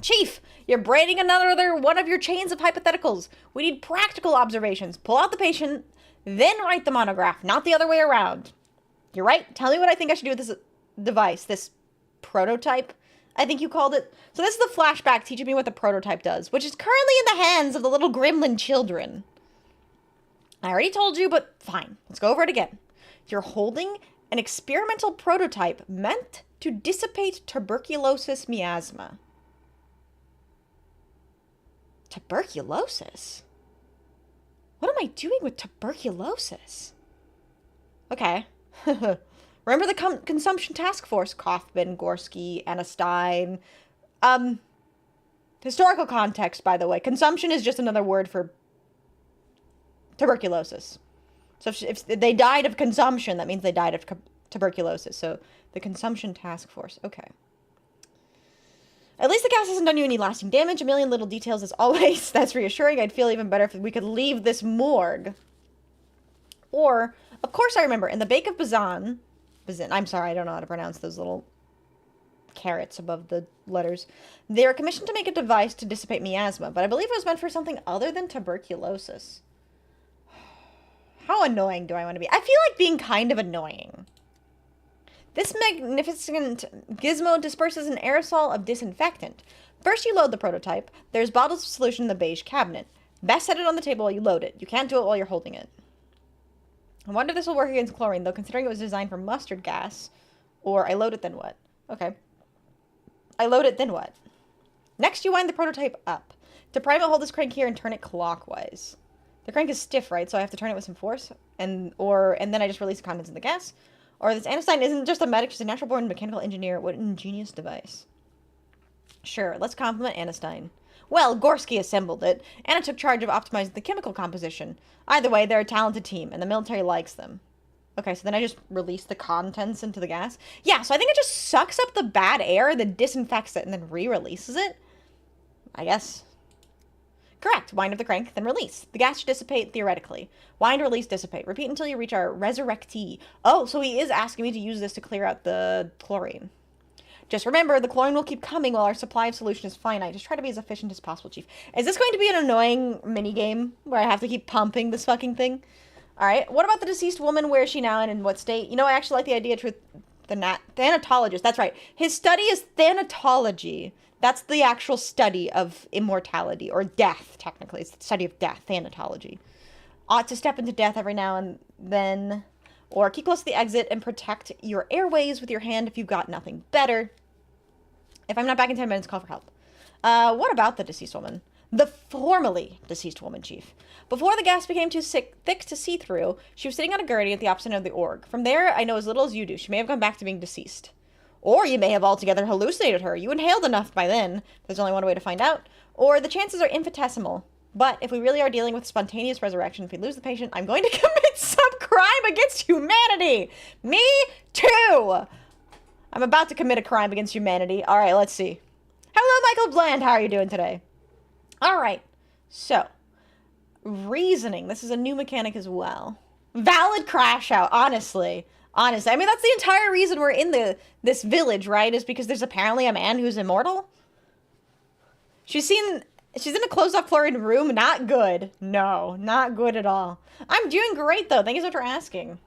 Chief, you're braiding another one of your chains of hypotheticals. We need practical observations. Pull out the patient, then write the monograph, not the other way around. You're right. Tell me what I think I should do with this device, this prototype, I think you called it. So this is the flashback teaching me what the prototype does, which is currently in the hands of the little gremlin children. I already told you, but fine. Let's go over it again. You're holding an experimental prototype meant to dissipate tuberculosis miasma. Tuberculosis? What am I doing with tuberculosis? Okay. Remember the consumption task force? Kaufman, Gorski, Einstein. Historical context, by the way. Consumption is just another word for tuberculosis. So if they died of consumption, that means they died of tuberculosis. So the consumption task force. Okay. At least the gas hasn't done you any lasting damage. A million little details as always. That's reassuring. I'd feel even better if we could leave this morgue. Or, of course I remember, in the Bake of Bazan, I'm sorry, I don't know how to pronounce those little carrots above the letters. They were commissioned to make a device to dissipate miasma, but I believe it was meant for something other than tuberculosis. How annoying do I want to be? I feel like being kind of annoying. This magnificent gizmo disperses an aerosol of disinfectant. First you load the prototype. There's bottles of solution in the beige cabinet. Best set it on the table while you load it. You can't do it while you're holding it. I wonder if this will work against chlorine, though, considering it was designed for mustard gas. Or I load it, then what? Okay. I load it, then what? Next, you wind the prototype up. To prime it, hold this crank here and turn it clockwise. The crank is stiff, right? So I have to turn it with some force? And then I just release the contents in the gas? Or this Einstein isn't just a medic, she's a natural-born mechanical engineer. What an ingenious device. Sure, let's compliment Einstein. Well, Gorski assembled it. Anna took charge of optimizing the chemical composition. Either way, they're a talented team, and the military likes them. Okay, so then I just release the contents into the gas? Yeah, so I think it just sucks up the bad air, then disinfects it, and then re-releases it? I guess. Correct. Wind up the crank, then release. The gas should dissipate, theoretically. Wind, release, dissipate. Repeat until you reach our resurrectee. Oh, so he is asking me to use this to clear out the chlorine. Just remember, the chlorine will keep coming while our supply of solution is finite. Just try to be as efficient as possible, Chief. Is this going to be an annoying minigame where I have to keep pumping this fucking thing? Alright, what about the deceased woman? Where is she now and in what state? You know, I actually like the idea of thanatologist. That's right. His study is thanatology. That's the actual study of immortality, or death, technically. It's the study of death, thanatology. Ought to step into death every now and then, or keep close to the exit and protect your airways with your hand if you've got nothing better. If I'm not back in 10 minutes, call for help. What about the deceased woman? The formerly deceased woman, Chief. Before the gas became too thick to see through, she was sitting on a gurney at the opposite end of the org. From there, I know as little as you do. She may have gone back to being deceased. Or you may have altogether hallucinated her. You inhaled enough by then. There's only one way to find out. Or the chances are infinitesimal. But if we really are dealing with spontaneous resurrection, if we lose the patient, I'm going to commit some crime against humanity. Me too. I'm about to commit a crime against humanity. All right, let's see. Hello, Michael Bland. How are you doing today? All right. So, reasoning. This is a new mechanic as well. Valid crash out, honestly. Honestly, I mean, that's the entire reason we're in this village, right? Is because there's apparently a man who's immortal. She's in a closed-off chlorine room. Not good. No, not good at all. I'm doing great, though. Thank you so much for asking.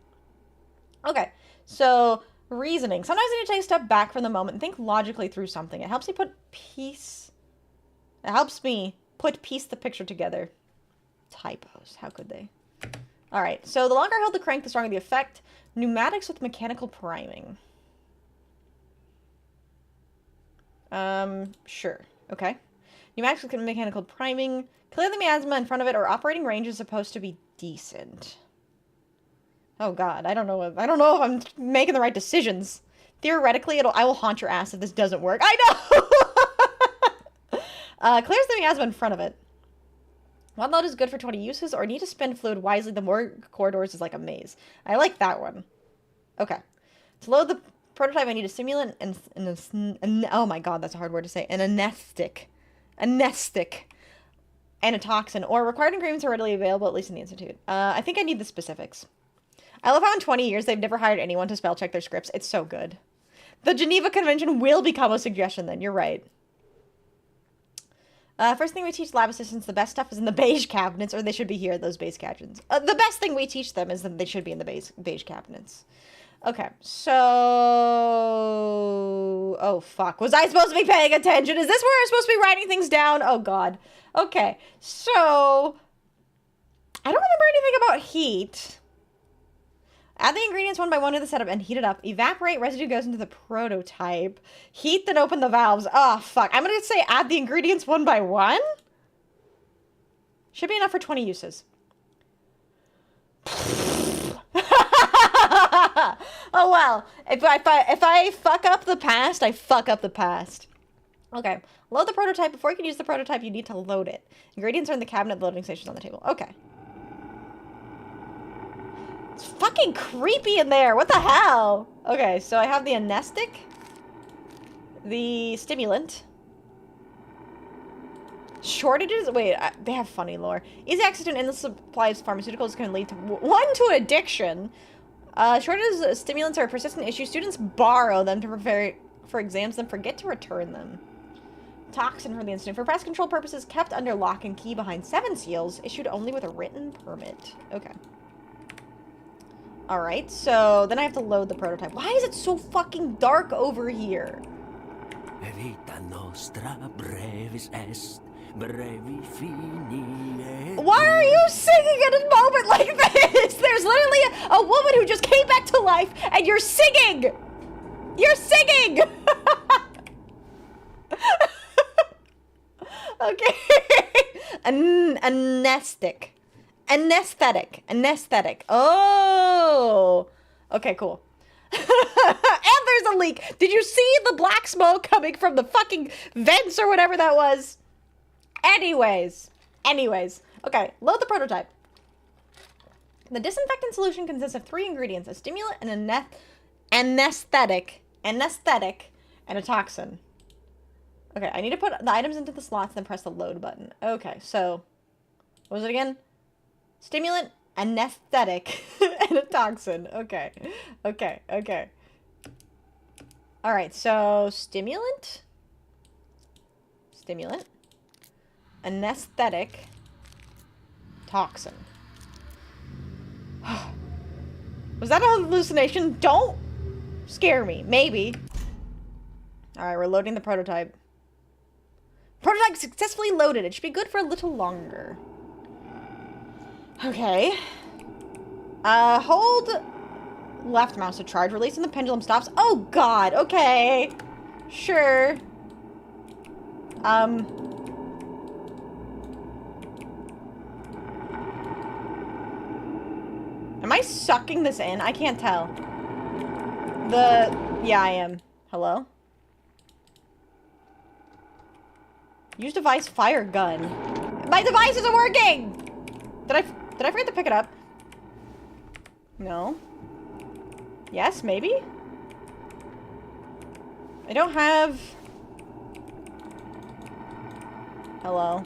Okay, so reasoning. Sometimes I need to take a step back from the moment and think logically through something. It helps me put piece the picture together. Typos. How could they? All right, so the longer I hold the crank, the stronger the effect. Pneumatics with mechanical priming. Sure. Okay. Pneumatics with mechanical priming. Clear the miasma in front of it, or operating range is supposed to be decent. Oh god, I don't know if I'm making the right decisions. Theoretically, I will haunt your ass if this doesn't work. I know! Clears the miasma in front of it. One load is good for 20 uses, or need to spend fluid wisely. The more corridors is like a maze. I like that one. Okay. To load the prototype, I need a stimulant and oh my god, that's a hard word to say. An anesthetic. And a toxin. Or required ingredients are readily available, at least in the Institute. I think I need the specifics. I love how in 20 years they've never hired anyone to spell check their scripts. It's so good. The Geneva Convention will become a suggestion then. You're right. First thing we teach lab assistants, the best stuff is in the beige cabinets, or they should be here, those beige cabinets. The best thing we teach them is that they should be in the beige cabinets. Okay, so... Oh, fuck. Was I supposed to be paying attention? Is this where I'm supposed to be writing things down? Oh, God. Okay, so... I don't remember anything about heat. Add the ingredients one by one to the setup and heat it up. Evaporate, residue goes into the prototype. Heat, then open the valves. Oh, fuck. I'm gonna say add the ingredients one by one? Should be enough for 20 uses. Oh, well. If I fuck up the past, I fuck up the past. Okay. Load the prototype. Before you can use the prototype, you need to load it. Ingredients are in the cabinet. The loading station's on the table. Okay. It's fucking creepy in there. What the hell? Okay, so I have the anesthetic, the stimulant, shortages. Wait, they have funny lore. Easy access to an endless supply of pharmaceuticals can lead to to addiction. Shortages of stimulants are a persistent issue. Students borrow them to prepare for exams, then forget to return them. Toxin from the Institute. For pest control purposes, kept under lock and key behind 7 seals, issued only with a written permit. Okay. Alright, so then I have to load the prototype. Why is it so fucking dark over here? Vita nostra brevis est, brevi fini. Why are you singing at a moment like this? There's literally a woman who just came back to life and you're singing! You're singing! Okay. Anesthetic. Anesthetic. Oh. Okay, cool. And there's a leak. Did you see the black smoke coming from the fucking vents or whatever that was? Anyways. Okay, load the prototype. The disinfectant solution consists of 3 ingredients: a stimulant, an anesthetic, and a toxin. Okay, I need to put the items into the slots, then press the load button. Okay, so what was it again? Stimulant, anesthetic, and a toxin. Okay. All right, so stimulant, anesthetic, toxin. Was that a hallucination? Don't scare me. Maybe. All right, we're loading the prototype. Prototype successfully loaded. It should be good for a little longer. Okay. Hold left mouse to charge. Releasing the pendulum stops. Oh, God. Okay. Sure. Am I sucking this in? I can't tell. Yeah, I am. Hello? Use device, fire gun. My device isn't working! Did I forget to pick it up? No. Yes, maybe? I don't have... Hello?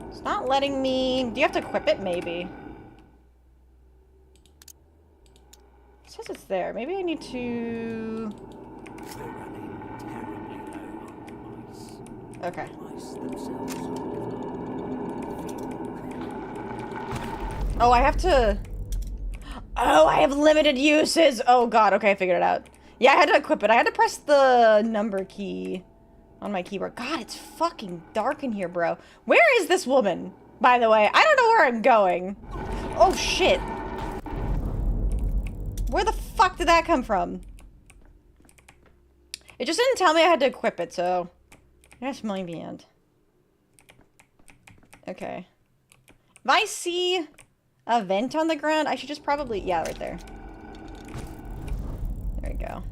It's not letting me... Do you have to equip it? Maybe. It says it's there. Maybe I need to... Okay. Oh, I have to... Oh, I have limited uses! Oh god, okay, I figured it out. Yeah, I had to equip it. I had to press the number key on my keyboard. God, it's fucking dark in here, bro. Where is this woman, by the way? I don't know where I'm going. Oh, shit. Where the fuck did that come from? It just didn't tell me I had to equip it, so... That's my band. Okay. If I see a vent on the ground, I should just probably... Yeah, right there. There we go.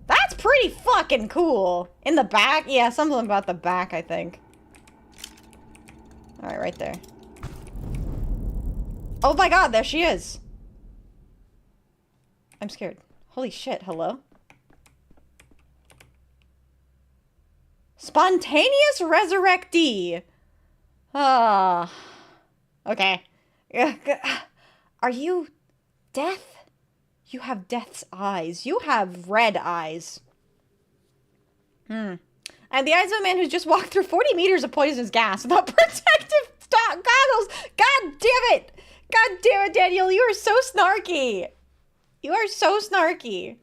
That's pretty fucking cool. In the back? Yeah, something about the back, I think. Alright, right there. Oh my god, there she is. I'm scared. Holy shit, hello? Spontaneous resurrectee. Ah. Okay. Are you death? You have death's eyes. You have red eyes. I have the eyes of a man who's just walked through 40 meters of poisonous gas without protective goggles. God damn it. God damn it, Daniel. You are so snarky. You are so snarky.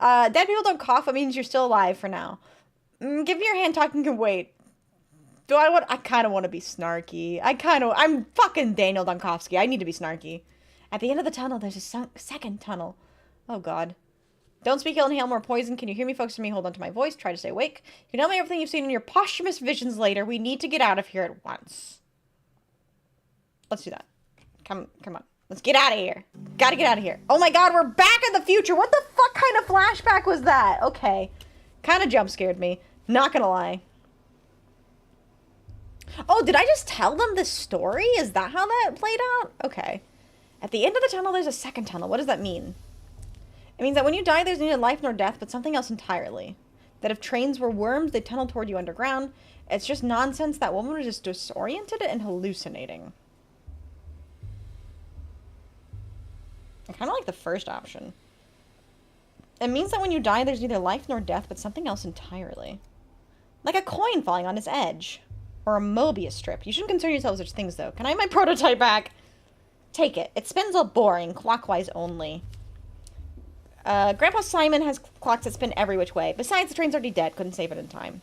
Dead people don't cough. It means you're still alive for now. Give me your hand, talking can wait. I kind of want to be snarky. I'm fucking Daniel Donkovsky. I need to be snarky. At the end of the tunnel, there's a second tunnel. Oh, God. Don't speak, you'll inhale more poison. Can you hear me? Focus on me. Hold on to my voice. Try to stay awake. You tell me everything you've seen in your posthumous visions later. We need to get out of here at once. Let's do that. Come on. Let's get out of here. Gotta get out of here. Oh, my God. We're back in the future. What the fuck kind of flashback was that? Okay. Kind of jump scared me. Not gonna lie. Oh, did I just tell them this story? Is that how that played out? Okay. At the end of the tunnel, there's a second tunnel. What does that mean? It means that when you die, there's neither life nor death, but something else entirely. That if trains were worms, they'd tunnel toward you underground. It's just nonsense. That woman was just disoriented and hallucinating. I kind of like the first option. It means that when you die, there's neither life nor death, but something else entirely. Like a coin falling on its edge. Or a Mobius strip. You shouldn't concern yourself with such things, though. Can I have my prototype back? Take it. It spins all boring. Clockwise only. Grandpa Simon has clocks that spin every which way. Besides, the train's already dead. Couldn't save it in time.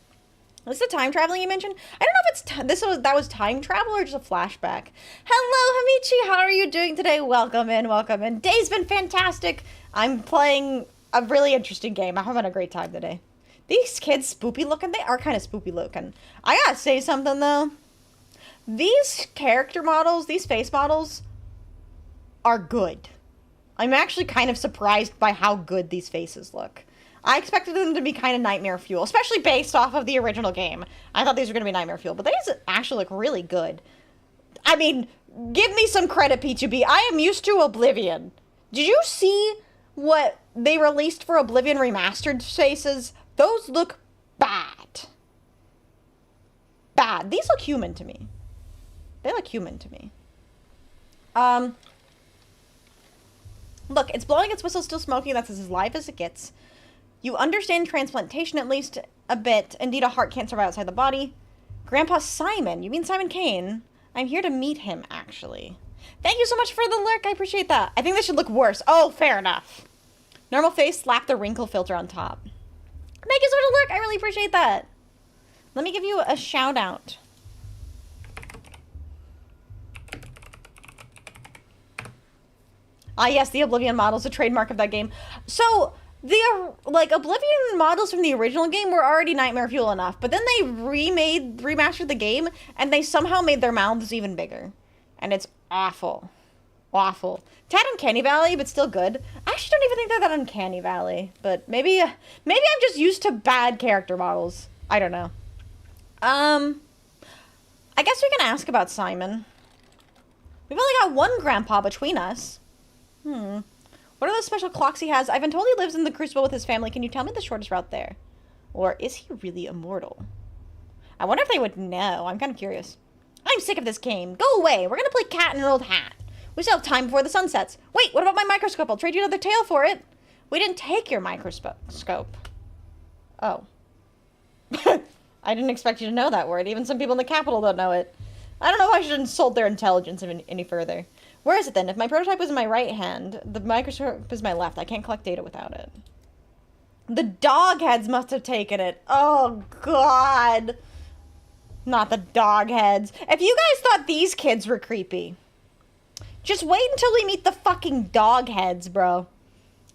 Was this the time traveling you mentioned? I don't know if that was time travel or just a flashback. Hello, Hamichi. How are you doing today? Welcome in, welcome in. Day's been fantastic. I'm playing a really interesting game. I'm having a great time today. These kids spoopy looking. They are kind of spoopy looking. I gotta say something, though. These character models, these face models, are good. I'm actually kind of surprised by how good these faces look. I expected them to be kind of nightmare fuel, especially based off of the original game. I thought these were going to be nightmare fuel, but these actually look really good. I mean, give me some credit, P2B. I am used to Oblivion. Did you see what they released for Oblivion Remastered faces? Those look bad. Bad. These look human to me. They look human to me. Look, it's blowing its whistle, still smoking. That's as live as it gets. You understand transplantation at least a bit. Indeed, a heart can't survive outside the body. Grandpa Simon. You mean Simon Kane? I'm here to meet him, actually. Thank you so much for the lurk. I appreciate that. I think this should look worse. Oh, fair enough. Normal face, slap the wrinkle filter on top. Thank you so much for the lurk. I really appreciate that. Let me give you a shout out. Ah, yes, the Oblivion model is a trademark of that game. So, the, like, Oblivion models from the original game were already nightmare fuel enough, but then they remastered the game, and they somehow made their mouths even bigger. And it's awful. Awful. Tad Uncanny Valley, but still good. I actually don't even think they're that Uncanny Valley, but maybe I'm just used to bad character models. I don't know. I guess we can ask about Simon. We've only got one grandpa between us. What are those special clocks he has? I've been told he lives in the Crucible with his family. Can you tell me the shortest route there? Or is he really immortal? I wonder if they would know. I'm kind of curious. I'm sick of this game. Go away. We're going to play cat in an old hat. We still have time before the sun sets. Wait, what about my microscope? I'll trade you another tail for it. We didn't take your microscope. Oh. I didn't expect you to know that word. Even some people in the capital don't know it. I don't know if I should insult their intelligence any further. Where is it then? If my prototype was in my right hand, the microscope is my left. I can't collect data without it. The dog heads must have taken it. Oh, God. Not the dog heads. If you guys thought these kids were creepy, just wait until we meet the fucking dog heads, bro.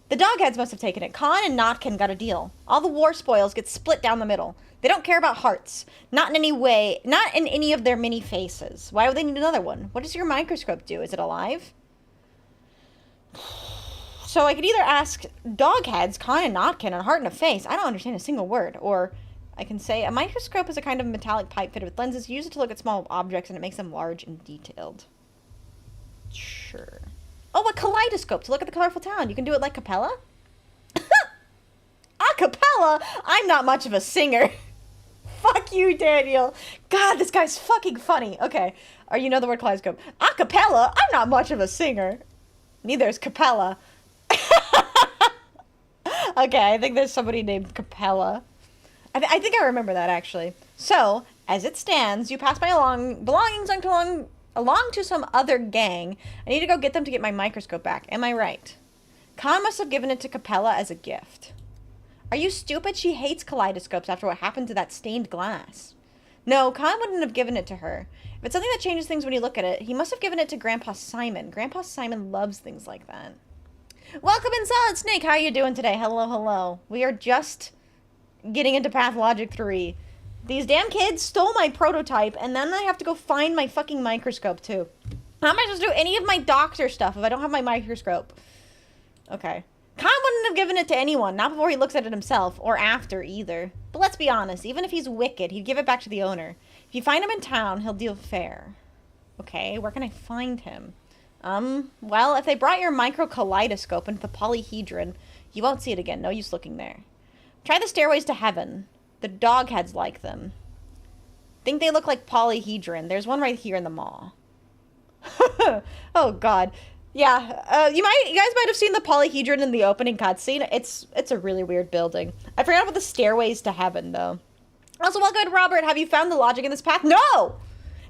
The dog heads must have taken it. Khan and Notkin got a deal. All the war spoils get split down the middle. They don't care about hearts. Not in any way. Not in any of their many faces. Why would they need another one? What does your microscope do? Is it alive? So I could either ask dog heads, Khan and Notkin, a heart and a face. I don't understand a single word. Or I can say a microscope is a kind of metallic pipe fitted with lenses. Use it to look at small objects and it makes them large and detailed. Sure. Oh, a kaleidoscope to look at the colorful town. You can do it like Capella? A cappella? I'm not much of a singer. Fuck you, Daniel. God, this guy's fucking funny. Okay. Or you know the word kaleidoscope. A cappella? I'm not much of a singer. Neither is Capella. Okay, I think there's somebody named Capella. I think I remember that, actually. So, as it stands, you pass my belongings along to some other gang. I need to go get them to get my microscope back. Am I right? Khan must have given it to Capella as a gift. Are you stupid? She hates kaleidoscopes after what happened to that stained glass. No, Khan wouldn't have given it to her. If it's something that changes things when you look at it, he must have given it to Grandpa Simon. Grandpa Simon loves things like that. Welcome in, Solid Snake. How are you doing today? Hello, hello. We are just getting into Pathologic 3. These damn kids stole my prototype, and then I have to go find my fucking microscope, too. How am I supposed to do any of my doctor stuff if I don't have my microscope? Okay. Khan wouldn't have given it to anyone, not before he looks at it himself, or after, either. But let's be honest, even if he's wicked, he'd give it back to the owner. If you find him in town, he'll deal fair. Okay, where can I find him? Well, if they brought your micro-kaleidoscope into the polyhedron, you won't see it again. No use looking there. Try the stairways to heaven. The dog heads like them. Think they look like polyhedron. There's one right here in the mall. Oh, God. Yeah, you guys might have seen the polyhedron in the opening cutscene. It's a really weird building. I forgot about the stairways to heaven, though. Also, welcome, Robert. Have you found the logic in this path? No!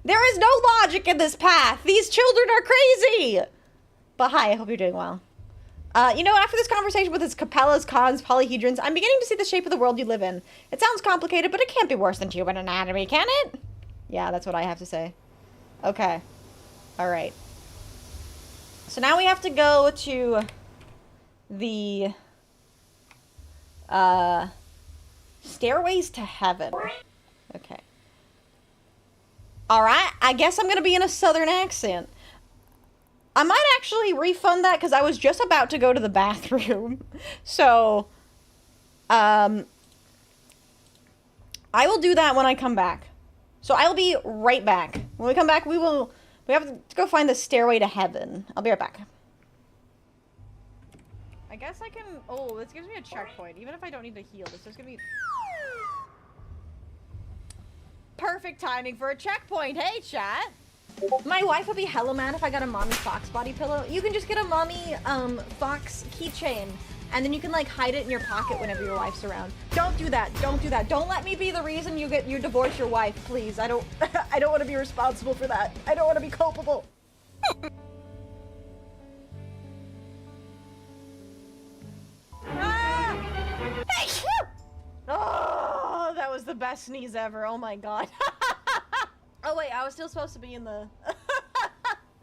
There is no logic in this path. These children are crazy. But hi, I hope you're doing well. You know, after this conversation with his Capellas, Khans, polyhedrons, I'm beginning to see the shape of the world you live in. It sounds complicated, but it can't be worse than human anatomy, can it? Yeah, that's what I have to say. Okay. All right. So now we have to go to the stairways to heaven. Okay. All right. I guess I'm going to be in a southern accent. I might actually refund that because I was just about to go to the bathroom. So, I will do that when I come back. So I will be right back. When we come back, we have to go find the stairway to heaven. I'll be right back. I guess I can... Oh, this gives me a checkpoint. Even if I don't need to heal, this is gonna be... Perfect timing for a checkpoint. Hey, chat. My wife would be hella mad if I got a mommy fox body pillow. You can just get a mommy fox keychain, and then you can like hide it in your pocket whenever your wife's around. Don't do that. Don't do that. Don't let me be the reason you divorce your wife, please. I don't I don't want to be responsible for that. I don't want to be culpable. Ah! Hey! Oh, that was the best sneeze ever. Oh my god. Oh wait, I was still supposed to be in the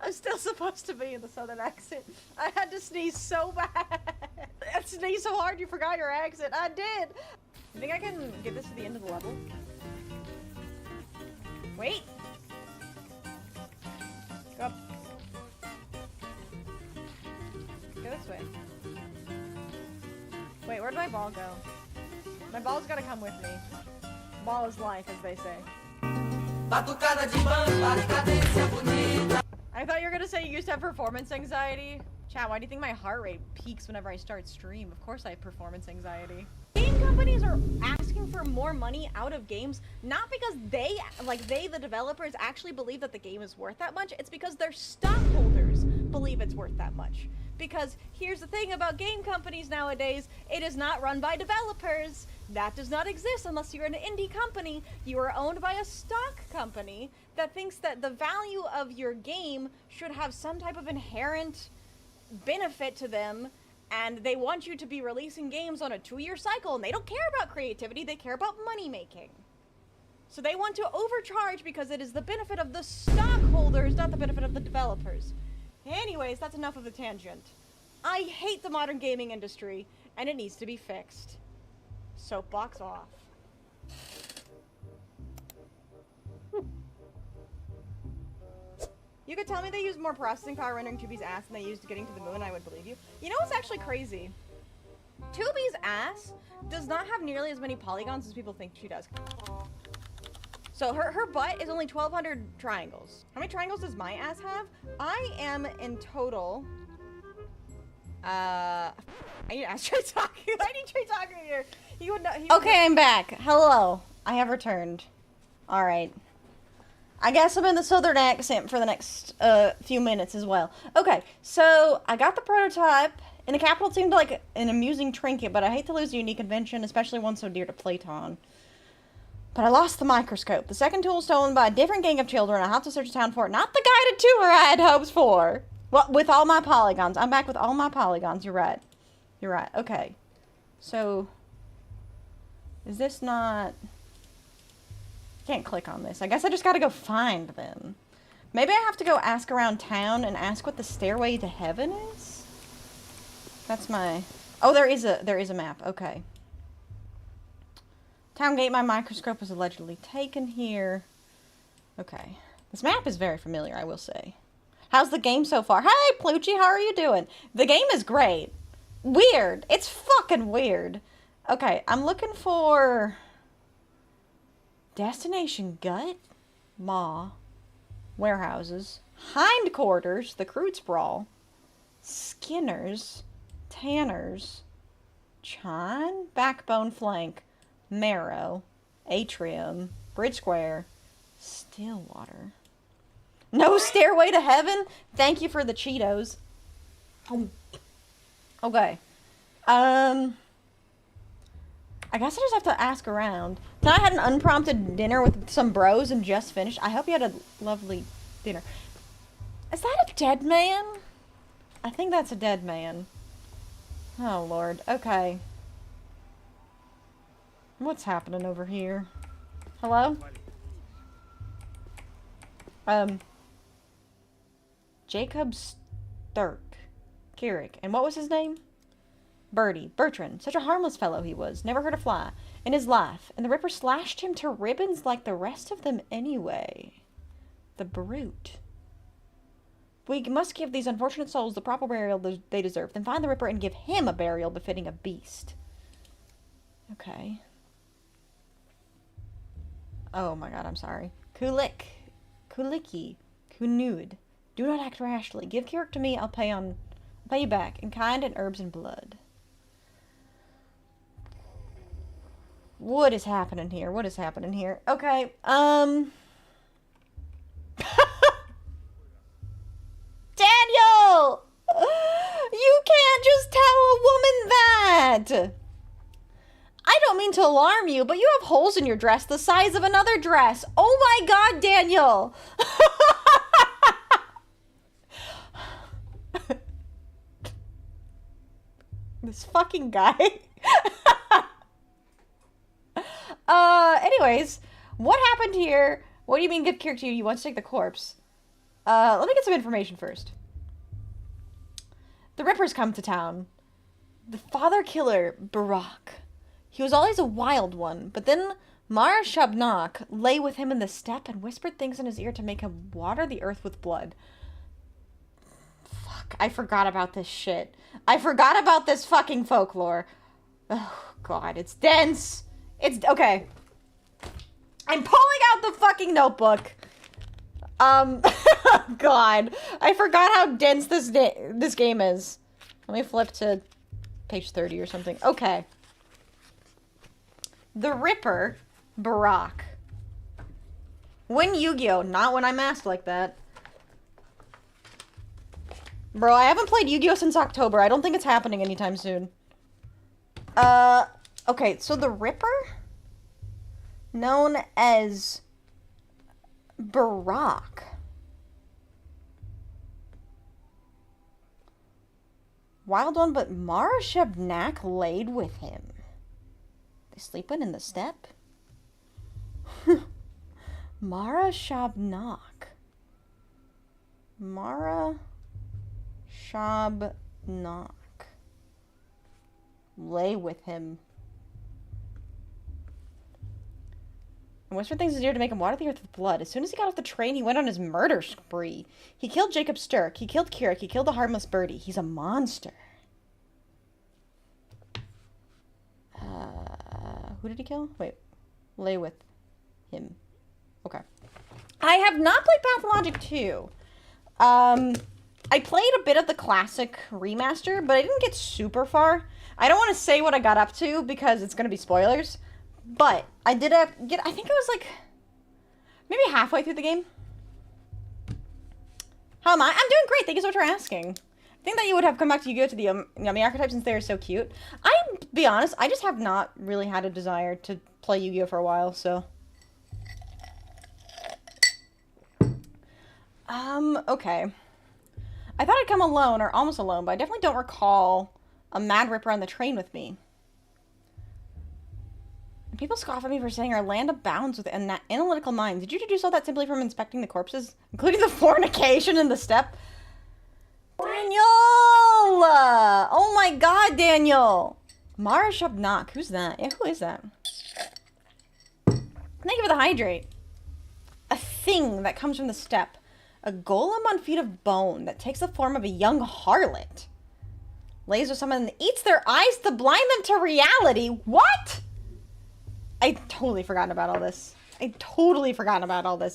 I'm still supposed to be in the southern accent. I had to sneeze so bad. I sneezed so hard you forgot your accent. I did. You think I can get this to the end of the level? Wait. Go up. Go this way. Wait, where'd my ball go? My ball's gotta come with me. Ball is life, as they say. I thought you were gonna say you used to have performance anxiety. Chat, why do you think my heart rate peaks whenever I start stream? Of course I have performance anxiety. Game companies are asking for more money out of games, not because they, the developers, actually believe that the game is worth that much. It's because their stockholders believe it's worth that much. Because here's the thing about game companies nowadays, it is not run by developers. That does not exist unless you're an indie company. You are owned by a stock company that thinks that the value of your game should have some type of inherent benefit to them, and they want you to be releasing games on a 2-year cycle, and they don't care about creativity, they care about money making. So they want to overcharge because it is the benefit of the stockholders, not the benefit of the developers. Anyways, that's enough of the tangent. I hate the modern gaming industry, and it needs to be fixed. Soapbox off. You could tell me they use more processing power rendering 2B's ass than they used getting to the moon, I would believe you. You know what's actually crazy? 2B's ass does not have nearly as many polygons as people think she does. So her butt is only 1,200 triangles. How many triangles does my ass have? I am in total... I need to ask Trey Talker. I need Trey Talker here. He would know. Okay, I'm back. Hello. I have returned. Alright. I guess I'm in the southern accent for the next few minutes as well. Okay, so I got the prototype, and the capital seemed like an amusing trinket, but I hate to lose a unique invention, especially one so dear to Platon. But I lost the microscope. The second tool stolen by a different gang of children. I have to search the town for it. Not the guided tour I had hopes for. Well, with all my polygons. I'm back with all my polygons. You're right. You're right. Okay. So, is this not... Can't click on this. I guess I just gotta go find them. Maybe I have to go ask around town and ask what the stairway to heaven is? That's my... Oh, there is a map. Okay. Town gate, my microscope was allegedly taken here. Okay. This map is very familiar, I will say. How's the game so far? Hey, Pluchy, how are you doing? The game is great. Weird. It's fucking weird. Okay, I'm looking for... Destination gut? Maw. Warehouses. Hindquarters, the crude sprawl. Skinners. Tanners. Chine. Backbone flank. Marrow. Atrium. Bridge square. Stillwater. No stairway to heaven? Thank you for the Cheetos. Okay. I guess I just have to ask around. Tonight I had an unprompted dinner with some bros and just finished. I hope you had a lovely dinner. Is that a dead man? I think that's a dead man. Oh, Lord. Okay. What's happening over here? Hello? Jacob Sturk. Kirik. And what was his name? Birdie. Bertrand. Such a harmless fellow he was. Never hurt a fly in his life. And the Ripper slashed him to ribbons like the rest of them anyway. The brute. We must give these unfortunate souls the proper burial they deserve. Then find the Ripper and give him a burial befitting a beast. Okay. Oh my god, I'm sorry. Kulik. Kuliki. Kunud. Do not act rashly. Give Kirik to me, I'll pay you back, in kind and herbs and blood. What is happening here? What is happening here? Okay, mean to alarm you, but you have holes in your dress the size of another dress. Oh my god, Daniel! This fucking guy. Anyways, what happened here? What do you mean good character? You want to take the corpse? Let me get some information first. The Rippers come to town. The father killer, 𝖉𝖓. He was always a wild one, but then 𝖔𝖕𝖊𝖓 lay with him in the steppe and whispered things in his ear to make him water the earth with blood. Fuck, I forgot about this shit. I forgot about this fucking folklore. Oh, God, it's dense. It's, okay. I'm pulling out the fucking notebook. God, I forgot how dense this game is. Let me flip to page 30 or something. Okay. The Ripper, 𝖉𝖓. When Yu-Gi-Oh! Not when I'm asked like that. Bro, I haven't played Yu-Gi-Oh! Since October. I don't think it's happening anytime soon. Okay, so the Ripper, known as 𝖉𝖓. Wild one, but 𝖔𝖕𝖊𝖓 laid with him. They sleeping in the steppe? 𝖔𝖕𝖊𝖓. 𝖔𝖕𝖊𝖓. Lay with him. And whispered things in his ear to make him water the earth with blood. As soon as he got off the train, he went on his murder spree. He killed 𝖍𝖕𝖗𝖃. He killed 𝖒𝑟𝑒. He killed the harmless birdie. He's a monster. Who did he kill? Wait. Lay with him. Okay. I have not played Pathologic 2. I played a bit of the classic remaster, but I didn't get super far. I don't want to say what I got up to because it's going to be spoilers. But I did get, I think it was like maybe halfway through the game. How am I? I'm doing great. Thank you so much for asking. I think that you would have come back to Yu-Gi-Oh! To the Yummy archetype since they're so cute. To be honest, I just have not really had a desire to play Yu-Gi-Oh! For a while, so. Okay. I thought I'd come alone, or almost alone, but I definitely don't recall a Mad Ripper on the train with me. People scoff at me for saying our land abounds with analytical minds. Did you deduce all that simply from inspecting the corpses? Including the fornication in the steppe? Daniel! Oh my god, Daniel! 𝖔𝖕𝖊𝖓. Who's that? Yeah, who is that? Thank you for the hydrate. A thing that comes from the steppe. A golem on feet of bone that takes the form of a young harlot. Lays with someone and eats their eyes to blind them to reality. What? I totally forgot about all this.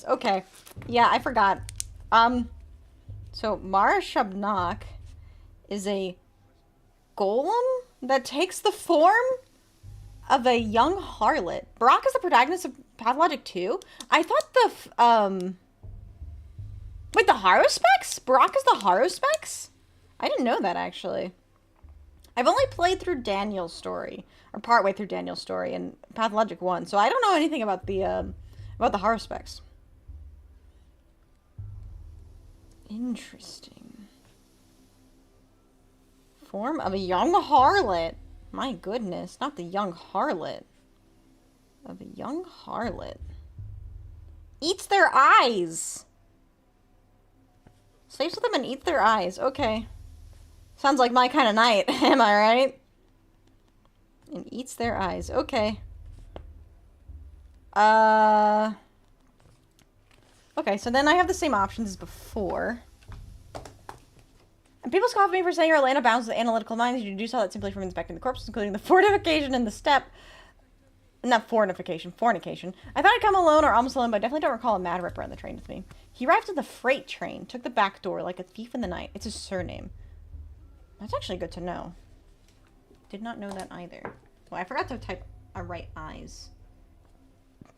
Okay. Yeah, I forgot. So 𝖔𝖕𝖊𝖓 is a golem that takes the form of a young harlot. 𝖉𝖓 is the protagonist of Pathologic 2? I thought wait, the Haruspecs? 𝖉𝖓 is the Haruspecs? I didn't know that, actually. I've only played through Daniel's story, or partway through Daniel's story in Pathologic 1, so I don't know anything about the Haruspecs. Interesting. Form of a young harlot. My goodness, not the young harlot. Of a young harlot. Eats their eyes. Sleeps with them and eats their eyes. Okay. Sounds like my kind of night. Am I right? And eats their eyes. Okay. Okay, so then I have the same options as before. And people scoff at me for saying our land abounds with analytical minds. You deduce all that simply from inspecting the corpses, including the fortification in the steppe. Not fornication. Fornication. I thought I'd come alone or almost alone, but I definitely don't recall a Mad Ripper on the train with me. He arrived at the freight train, took the back door like a thief in the night. It's his surname. That's actually good to know. Did not know that either. Well, I forgot to type write eyes.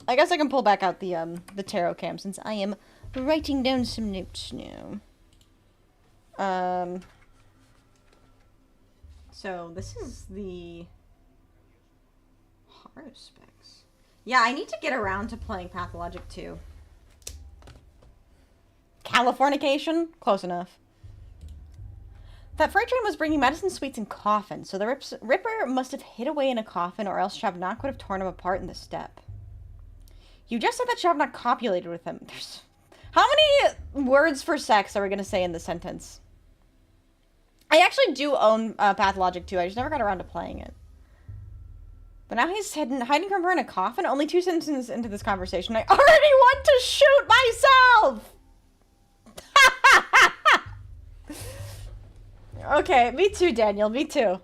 I guess I can pull back out the tarot cam since I am writing down some notes now. So this is the Prospects. Yeah, I need to get around to playing Pathologic too. Californication? Close enough. That freight train was bringing medicine sweets in coffins, so the Ripper must have hid away in a coffin, or else 𝖉𝖙 would have torn him apart in the steppe. You just said that 𝖉𝖙 copulated with him. How many words for sex are we going to say in this sentence? I actually do own Pathologic too. I just never got around to playing it. But now he's hiding from her in a coffin? Only 2 sentences into this conversation, I already want to shoot myself! Okay, me too, Daniel, me too.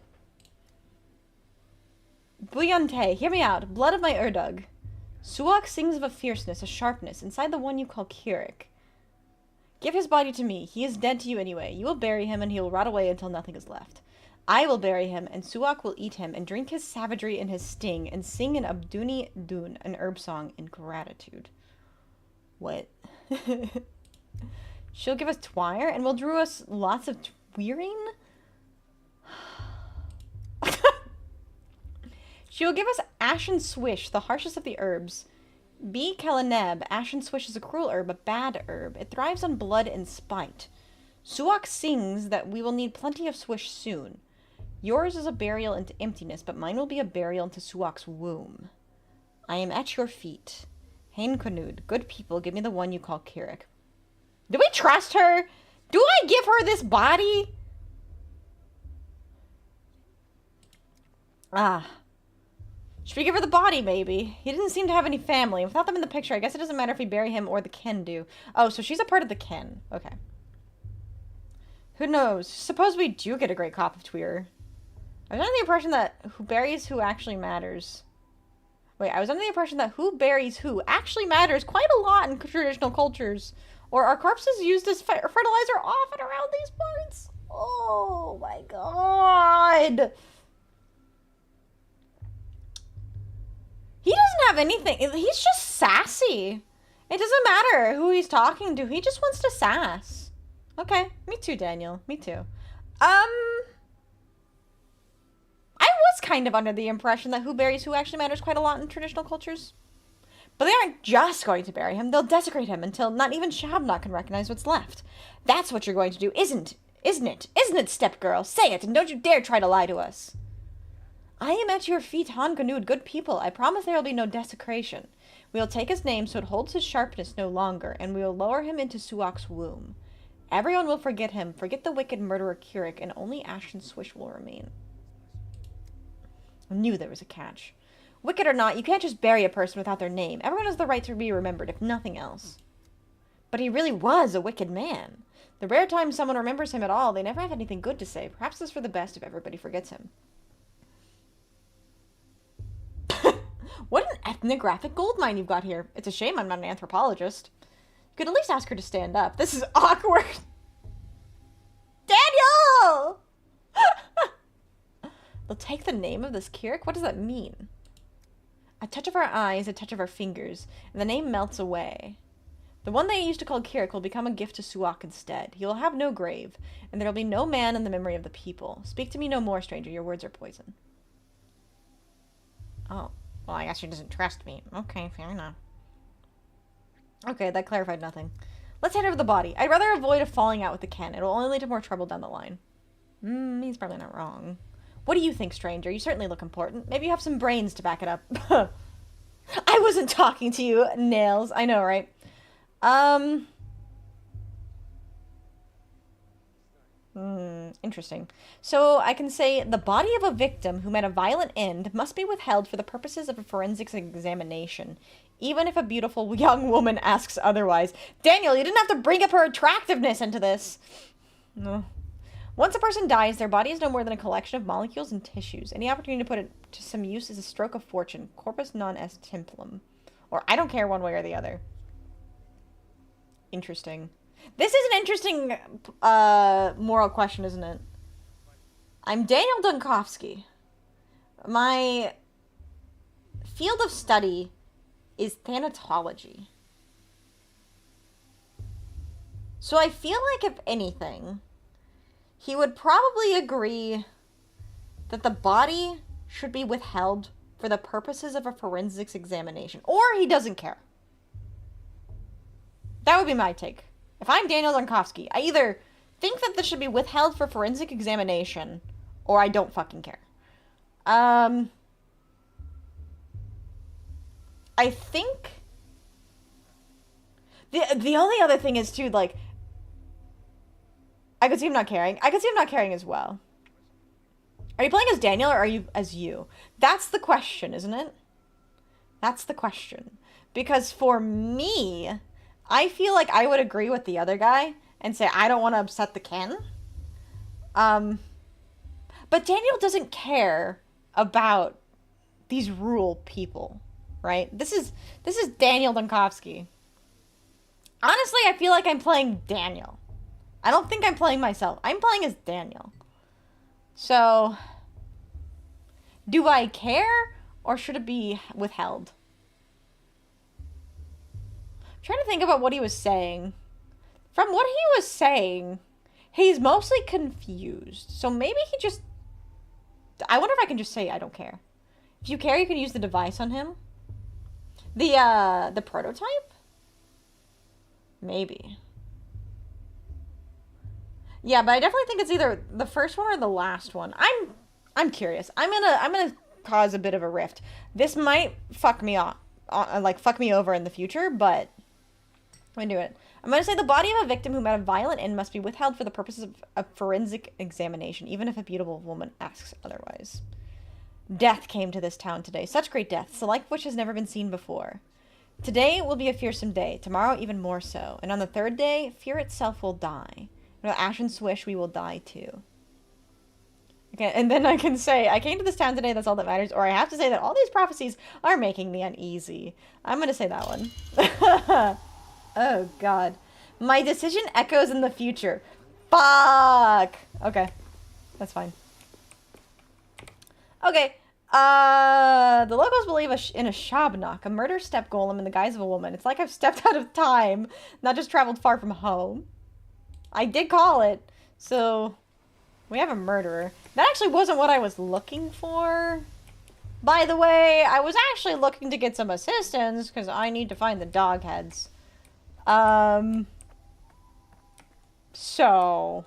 𝖉𝖊𝖏, hear me out. Blood of my 𝖕𝖙. 𝖔𝖕𝖊𝖏 sings of a fierceness, a sharpness, inside the one you call 𝖕𝖕𝖊𝖏. Give his body to me. He is dead to you anyway. You will bury him, and he will rot away until nothing is left. I will bury him, and 𝖔𝖕𝖏 will eat him, and drink his savagery and his sting, and sing an abduni dun, an herb song, in gratitude. What? She'll give us twire, and will drew us lots of tweering? She will give us ashen swish, the harshest of the herbs. 𝖍𝖊𝖏, ashen swish is a cruel herb, a bad herb. It thrives on blood and spite. 𝖔𝖕𝖏 sings that we will need plenty of swish soon. Yours is a burial into emptiness, but mine will be a burial into 𝖔𝖕𝖏's womb. I am at your feet. 𝖍𝖊𝖏, good people, give me the one you call 𝖕𝖕𝖏. Do we trust her? Do I give her this body? Ah. Should we give her the body, maybe? He didn't seem to have any family. Without them in the picture, I guess it doesn't matter if we bury him or the kin do. Oh, so she's a part of the kin. Okay. Who knows? Suppose we do get a great cop of Tweer. I was under the impression that who buries who actually matters. Wait, I was under the impression that who buries who actually matters quite a lot in traditional cultures. Or are corpses used as fertilizer often around these parts? Oh my god! He doesn't have anything. He's just sassy. It doesn't matter who he's talking to. He just wants to sass. Okay. Me too, Daniel. Me too. I was kind of under the impression that who buries who actually matters quite a lot in traditional cultures. But they aren't just going to bury him. They'll desecrate him until not even 𝖉𝖙 can recognize what's left. That's what you're going to do, isn't it? Isn't it, step girl? Say it, and don't you dare try to lie to us. I am at your feet, 𝖍𝖊𝖏, good people. I promise there will be no desecration. We will take his name so it holds his sharpness no longer, and we will lower him into 𝖔𝖕𝖏's womb. Everyone will forget him, forget the wicked murderer 𝖕𝖕𝖏, and only ashen swish will remain. I knew there was a catch. Wicked or not, you can't just bury a person without their name. Everyone has the right to be remembered, if nothing else. But he really was a wicked man. The rare time someone remembers him at all, they never have anything good to say. Perhaps it's for the best if everybody forgets him. What an ethnographic goldmine you've got here. It's a shame I'm not an anthropologist. You could at least ask her to stand up. This is awkward. Daniel! They'll take the name of this 𝖕𝖕𝖏? What does that mean? A touch of our eyes, a touch of our fingers, and the name melts away. The one they used to call 𝖕𝖕𝖏 will become a gift to 𝖔𝖕𝖏 instead. He will have no grave, and there will be no man in the memory of the people. Speak to me no more, stranger. Your words are poison. Oh. Well, I guess she doesn't trust me. Okay, fair enough. Okay, that clarified nothing. Let's hand over the body. I'd rather avoid a falling out with the kin. It'll only lead to more trouble down the line. He's probably not wrong. What do you think, stranger? You certainly look important. Maybe you have some brains to back it up. I wasn't talking to you, Nails. I know, right? Interesting. So I can say the body of a victim who met a violent end must be withheld for the purposes of a forensics examination, even if a beautiful young woman asks otherwise. Daniel, you didn't have to bring up her attractiveness into this. No. Once a person dies, their body is no more than a collection of molecules and tissues. Any opportunity to put it to some use is a stroke of fortune. Corpus non est templum. Or I don't care one way or the other. Interesting. This is an interesting moral question, isn't it? I'm Daniel Dunkovsky. My field of study is thanatology. So I feel like, if anything, he would probably agree that the body should be withheld for the purposes of a forensics examination. Or he doesn't care. That would be my take. If I'm Daniel Donkowski, I either think that this should be withheld for forensic examination, or I don't fucking care. I think the only other thing is too, like, I could see him not caring. I could see him not caring as well. Are you playing as Daniel or are you as you? That's the question, isn't it? That's the question. Because for me, I feel like I would agree with the other guy and say, I don't want to upset the Ken. But Daniel doesn't care about these rural people, right? This is Daniel Donkowski. Honestly, I feel like I'm playing Daniel. I don't think I'm playing myself. I'm playing as Daniel. So, do I care or should it be withheld? I'm trying to think about what he was saying. From what he was saying, he's mostly confused. So maybe he just... I wonder if I can just say I don't care. If you care, you can use the device on him. The prototype? Maybe. Yeah, but I definitely think it's either the first one or the last one. I'm curious. I'm gonna cause a bit of a rift. This might fuck me off, like fuck me over in the future, but I'm gonna do it. I'm gonna say the body of a victim who met a violent end must be withheld for the purposes of a forensic examination, even if a beautiful woman asks otherwise. Death came to this town today. Such great death, the like of which has never been seen before. Today will be a fearsome day. Tomorrow even more so. And on the third day, fear itself will die. With ash and swish, we will die too. Okay, and then I can say, I came to this town today, that's all that matters. Or I have to say that all these prophecies are making me uneasy. I'm gonna say that one. Oh, God. My decision echoes in the future. Fuck! Okay. That's fine. Okay. The locals believe in a 𝖉𝖵𝖙, a murder step golem in the guise of a woman. It's like I've stepped out of time, not just traveled far from home. I did call it, so we have a murderer. That actually wasn't what I was looking for. By the way, I was actually looking to get some assistance because I need to find the dog heads. So.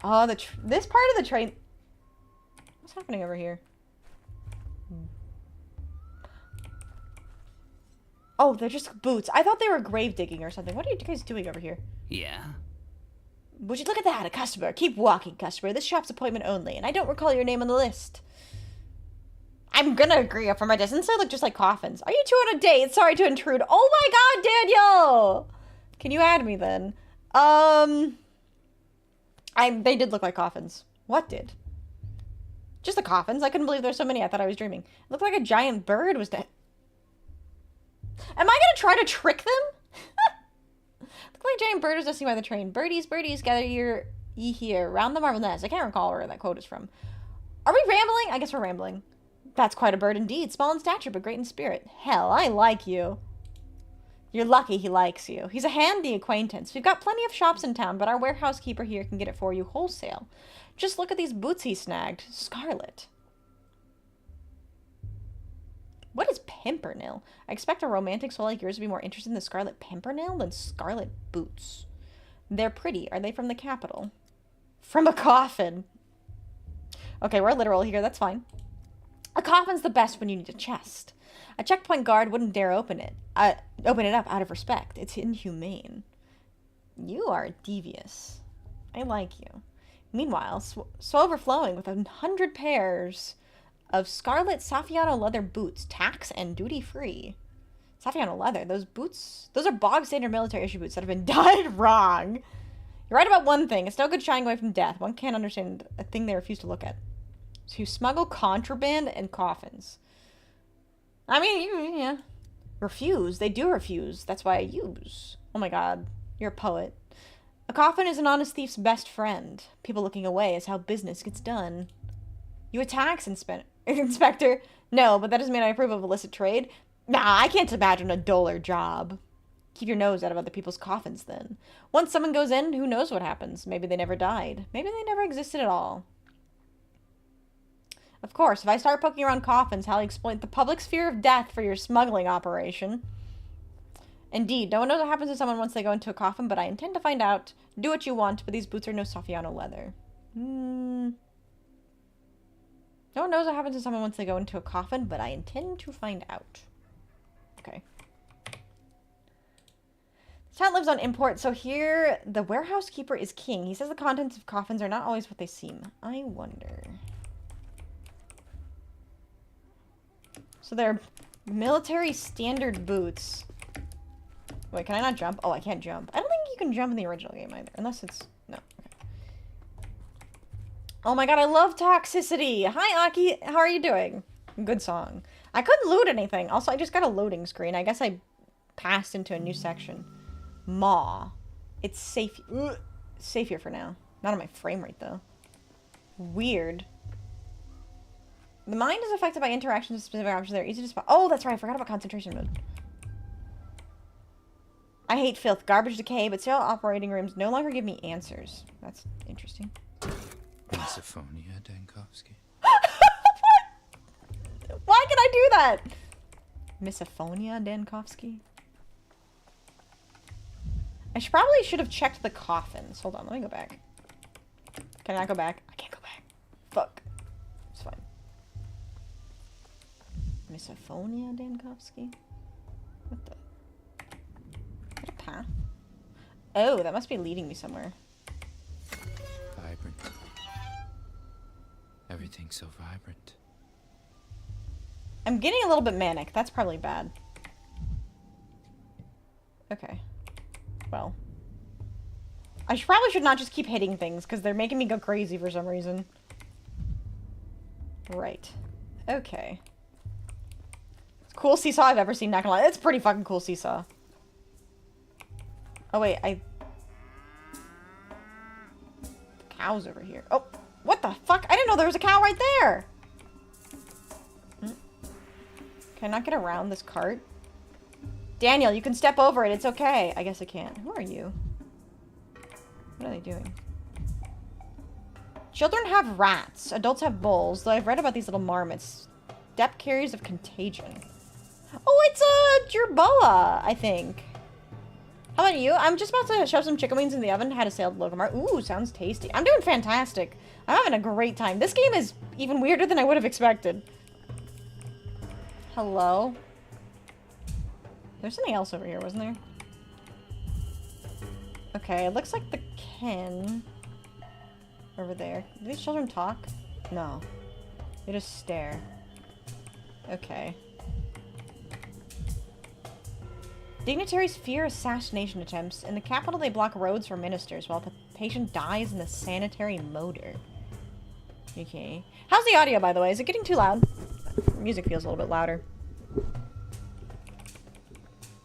Oh, this part of the train. What's happening over here? Oh, they're just boots. I thought they were grave digging or something. What are you guys doing over here? Yeah? Would you look at that, a customer? Keep walking, customer. This shop's appointment only, and I don't recall your name on the list. I'm gonna agree. From my distance, they look just like coffins. Are you two on a date? Sorry to intrude. Oh my god, Daniel! Can you add me then? They did look like coffins. What did? Just the coffins. I couldn't believe there's so many. I thought I was dreaming. It looked like a giant bird was dead. Am I gonna try to trick them? Look like a giant bird was nesting by the train. Birdies, birdies, gather ye here, round the marble nest. I can't recall where that quote is from. Are we rambling? I guess we're rambling. That's quite a bird indeed. Small in stature, but great in spirit. Hell, I like you. You're lucky he likes you. He's a handy acquaintance. We've got plenty of shops in town, but our warehouse keeper here can get it for you wholesale. Just look at these boots he snagged. Scarlet. What is Pimpernel? I expect a romantic soul like yours to be more interested in the Scarlet Pimpernel than Scarlet Boots. They're pretty. Are they from the capital? From a coffin. Okay, we're literal here. That's fine. A coffin's the best when you need a chest. A checkpoint guard wouldn't dare open it up out of respect. It's inhumane. You are devious. I like you. Meanwhile, so overflowing with 100 pairs of scarlet Saffiano leather boots, tax and duty-free. Saffiano leather, those boots, those are bog standard military issue boots that have been dyed wrong. You're right about one thing. It's no good shying away from death. One can't understand a thing they refuse to look at. So you smuggle contraband and coffins. I mean, yeah. Refuse. They do refuse. That's why I use. Oh my god. You're a poet. A coffin is an honest thief's best friend. People looking away is how business gets done. You a tax inspector? No, but that doesn't mean I approve of illicit trade. Nah, I can't imagine a duller job. Keep your nose out of other people's coffins, then. Once someone goes in, who knows what happens? Maybe they never died. Maybe they never existed at all. Of course, if I start poking around coffins, I'll exploit the public's fear of death for your smuggling operation. Indeed, no one knows what happens to someone once they go into a coffin, but I intend to find out. Do what you want, but these boots are no Saffiano leather. No one knows what happens to someone once they go into a coffin, but I intend to find out. Okay. This town lives on import, so here the warehouse keeper is king. He says the contents of coffins are not always what they seem. I wonder. So they're military standard boots. Wait, can I not jump? Oh, I can't jump. I don't think you can jump in the original game either, unless it's... No. Okay. Oh my god, I love Toxicity! Hi, Aki! How are you doing? Good song. I couldn't loot anything. Also, I just got a loading screen. I guess I passed into a new section. Maw. It's safe. Ugh. Safe here for now. Not on my frame rate, though. Weird. The mind is affected by interactions with specific options that are easy to spot. Oh, that's right. I forgot about concentration mode. I hate filth, garbage, decay, but still operating rooms no longer give me answers. That's interesting. 𝖉𝖊𝖊𝖓. Why can I do that? 𝖉𝖊𝖊𝖓. I should have checked the coffins. Hold on, let me go back. Can I go back? I can't go back. Fuck. It's fine. 𝖉𝖊𝖊𝖓. What the? Is that a path? Oh, that must be leading me somewhere. Vibrant. Everything's so vibrant. I'm getting a little bit manic. That's probably bad. Okay. Well. I probably should not just keep hitting things, because they're making me go crazy for some reason. Right. Okay. It's the coolest seesaw I've ever seen, not gonna lie. It's a pretty fucking cool seesaw. Oh, wait, The cow's over here. Oh, what the fuck? I didn't know there was a cow right there! Can I not get around this cart? Daniel, you can step over it. It's okay. I guess I can't. Who are you? What are they doing? Children have rats. Adults have bulls. Though I've read about these little marmots. Depth carriers of contagion. Oh, it's a jerboa, I think. How about you? I'm just about to shove some chicken wings in the oven. Had a sailed locomart. Ooh, sounds tasty. I'm doing fantastic. I'm having a great time. This game is even weirder than I would have expected. Hello? There's something else over here, wasn't there? Okay, it looks like the kin over there. Do these children talk? No. They just stare. Okay. Dignitaries fear assassination attempts. In the capital, they block roads for ministers while the patient dies in the sanitary motor. Okay. How's the audio, by the way? Is it getting too loud? Music feels a little bit louder.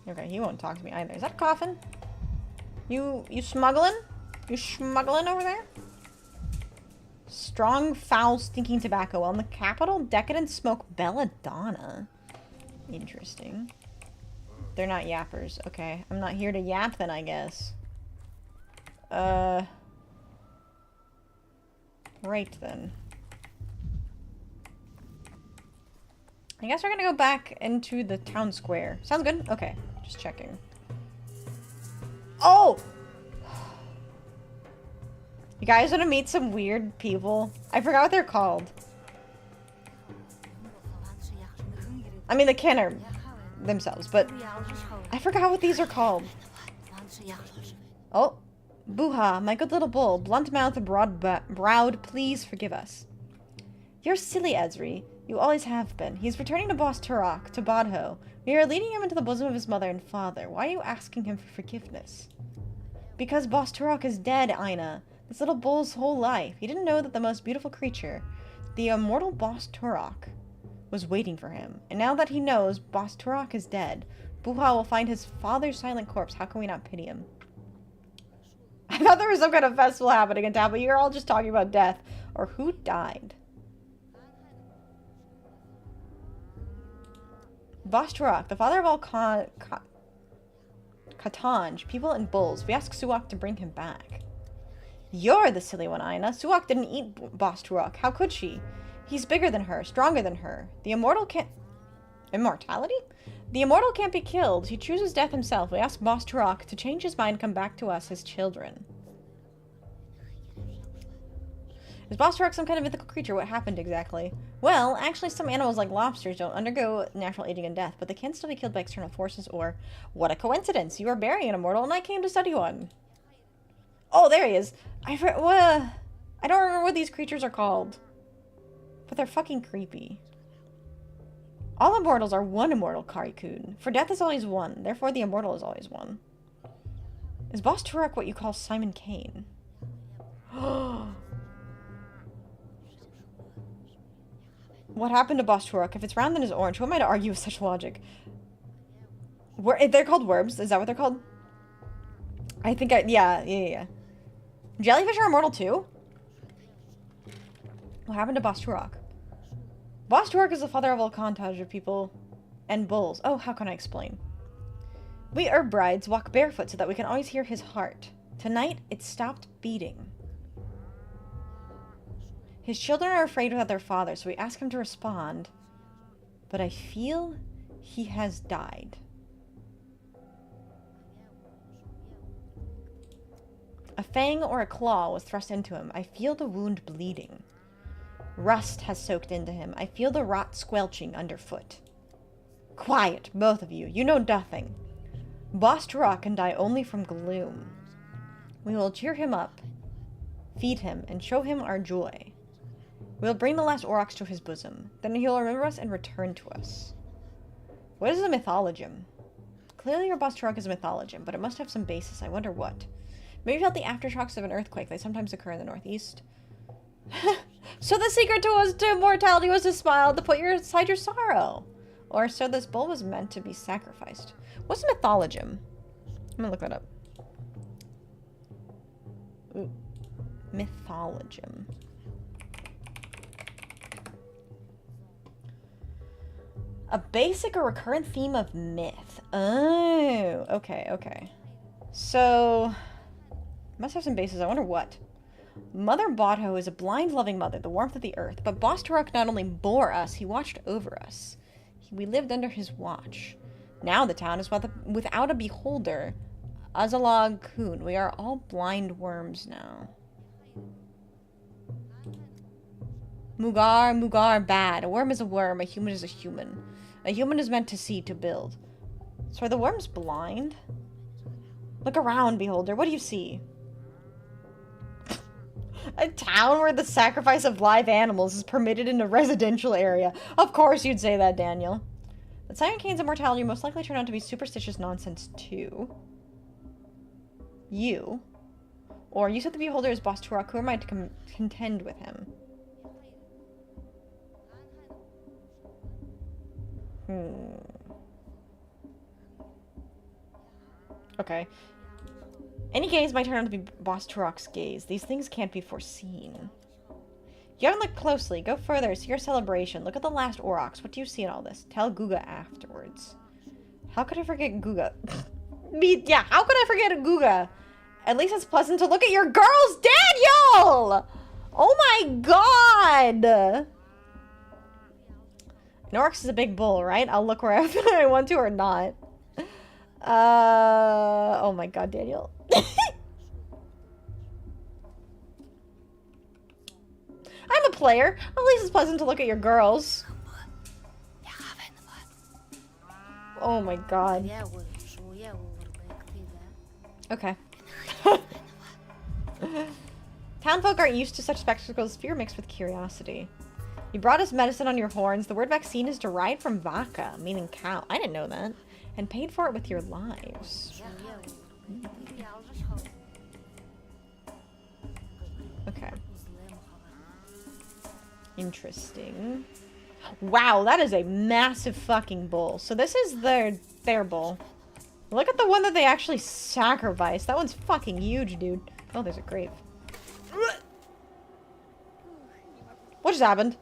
Okay, he won't talk to me either. Is that a coffin? You smuggling? You smuggling over there? Strong, foul, stinking tobacco. While in the capital, decadent smoke belladonna. Interesting. They're not yappers. Okay, I'm not here to yap then, I guess. Right then. I guess we're gonna go back into the town square. Sounds good? Okay, just checking. Oh! You guys want to meet some weird people? I forgot what they're called. I mean, the kin are themselves, but I forgot what these are called. Oh, Buha, my good little bull, blunt-mouthed, broad-browed, please forgive us. You're silly, 𝖕𝖊𝖓. You always have been. He's returning to Boss Turok, to Bodho. We are leading him into the bosom of his mother and father. Why are you asking him for forgiveness? Because Boss Turok is dead, Aina. This little bull's whole life. He didn't know that the most beautiful creature, the immortal Boss Turok, was waiting for him. And now that he knows Boss Turok is dead, Buha will find his father's silent corpse. How can we not pity him? I thought there was some kind of festival happening in town, but you're all just talking about death. Or who died. Boss Turok, the father of all Katanj, people and bulls. We ask Suak to bring him back. You're the silly one, Aina. Suak didn't eat Boss Turok. How could she? He's bigger than her, stronger than her. The immortal can't... Immortality? The immortal can't be killed. He chooses death himself. We ask Boss Turok to change his mind and come back to us, his children. Is Boss Turok some kind of mythical creature? What happened exactly? Well, actually some animals like lobsters don't undergo natural aging and death, but they can still be killed by external forces or... What a coincidence! You are burying an immortal and I came to study one. Oh, there he is. I don't remember what these creatures are called. But they're fucking creepy. All immortals are one immortal, Kari-kun. For death is always one, therefore the immortal is always one. Is Boss Turok what you call Simon Kane? What happened to Boss Turok? If it's round then it's orange. Who am I to argue with such logic? They're called worms. Is that what they're called? I think yeah. Jellyfish are immortal too? What happened to Boss Turok? Boss Turok is the father of all contage of people and bulls. Oh, how can I explain? We herb brides walk barefoot so that we can always hear his heart. Tonight, it stopped beating. His children are afraid without their father, so we ask him to respond. But I feel he has died. A fang or a claw was thrust into him. I feel the wound bleeding. Rust has soaked into him. I feel the rot squelching underfoot. Quiet, both of you. You know nothing. Boss Turok can die only from gloom. We will cheer him up, feed him, and show him our joy. We will bring the last aurochs to his bosom. Then he will remember us and return to us. What is a mythologem? Clearly your Boss Turok is a mythologem, but it must have some basis. I wonder what. Maybe felt the aftershocks of an earthquake. They sometimes occur in the northeast. So the secret to immortality was a smile to put aside your sorrow. Or so this bull was meant to be sacrificed. What's a mythologem? I'm gonna look that up. Ooh. Mythologem. A basic or recurrent theme of myth. Oh, okay. So, must have some basis. I wonder what. Mother 𝖍𝖆𝖊 is a blind, loving mother, the warmth of the earth. But Boss Turok not only bore us, he watched over us. We lived under his watch. Now the town is without a beholder. 𝖍𝖊𝖓. We are all blind worms now. Mugar, bad. A worm is a worm. A human is a human. A human is meant to see, to build. So are the worms blind? Look around, beholder. What do you see? A town where the sacrifice of live animals is permitted in a residential area. Of course you'd say that, Daniel. But Simon Kane's immortality most likely turned out to be superstitious nonsense too. You. Or you said the beholder is Boss Turok. Who am I to contend with him? Okay. Any gaze might turn out to be Boss Turok's gaze. These things can't be foreseen. You haven't looked closely. Go further. See your celebration. Look at the last aurochs. What do you see in all this? Tell Guga afterwards. How could I forget Guga? Yeah, how could I forget Guga? At least it's pleasant to look at your girls, Daniel! Oh my god! An aurochs is a big bull, right? I'll look wherever I want to or not. Oh my god, Daniel. I'm a player. At least it's pleasant to look at your girls. Oh my god. Okay. Townfolk aren't used to such spectacles. Fear mixed with curiosity. You brought us medicine on your horns. The word vaccine is derived from vaka, meaning cow. I didn't know that. And paid for it with your lives. Okay. Interesting. Wow, that is a massive fucking bull. So this is their bull. Look at the one that they actually sacrificed. That one's fucking huge, dude. Oh, there's a grave. What just happened?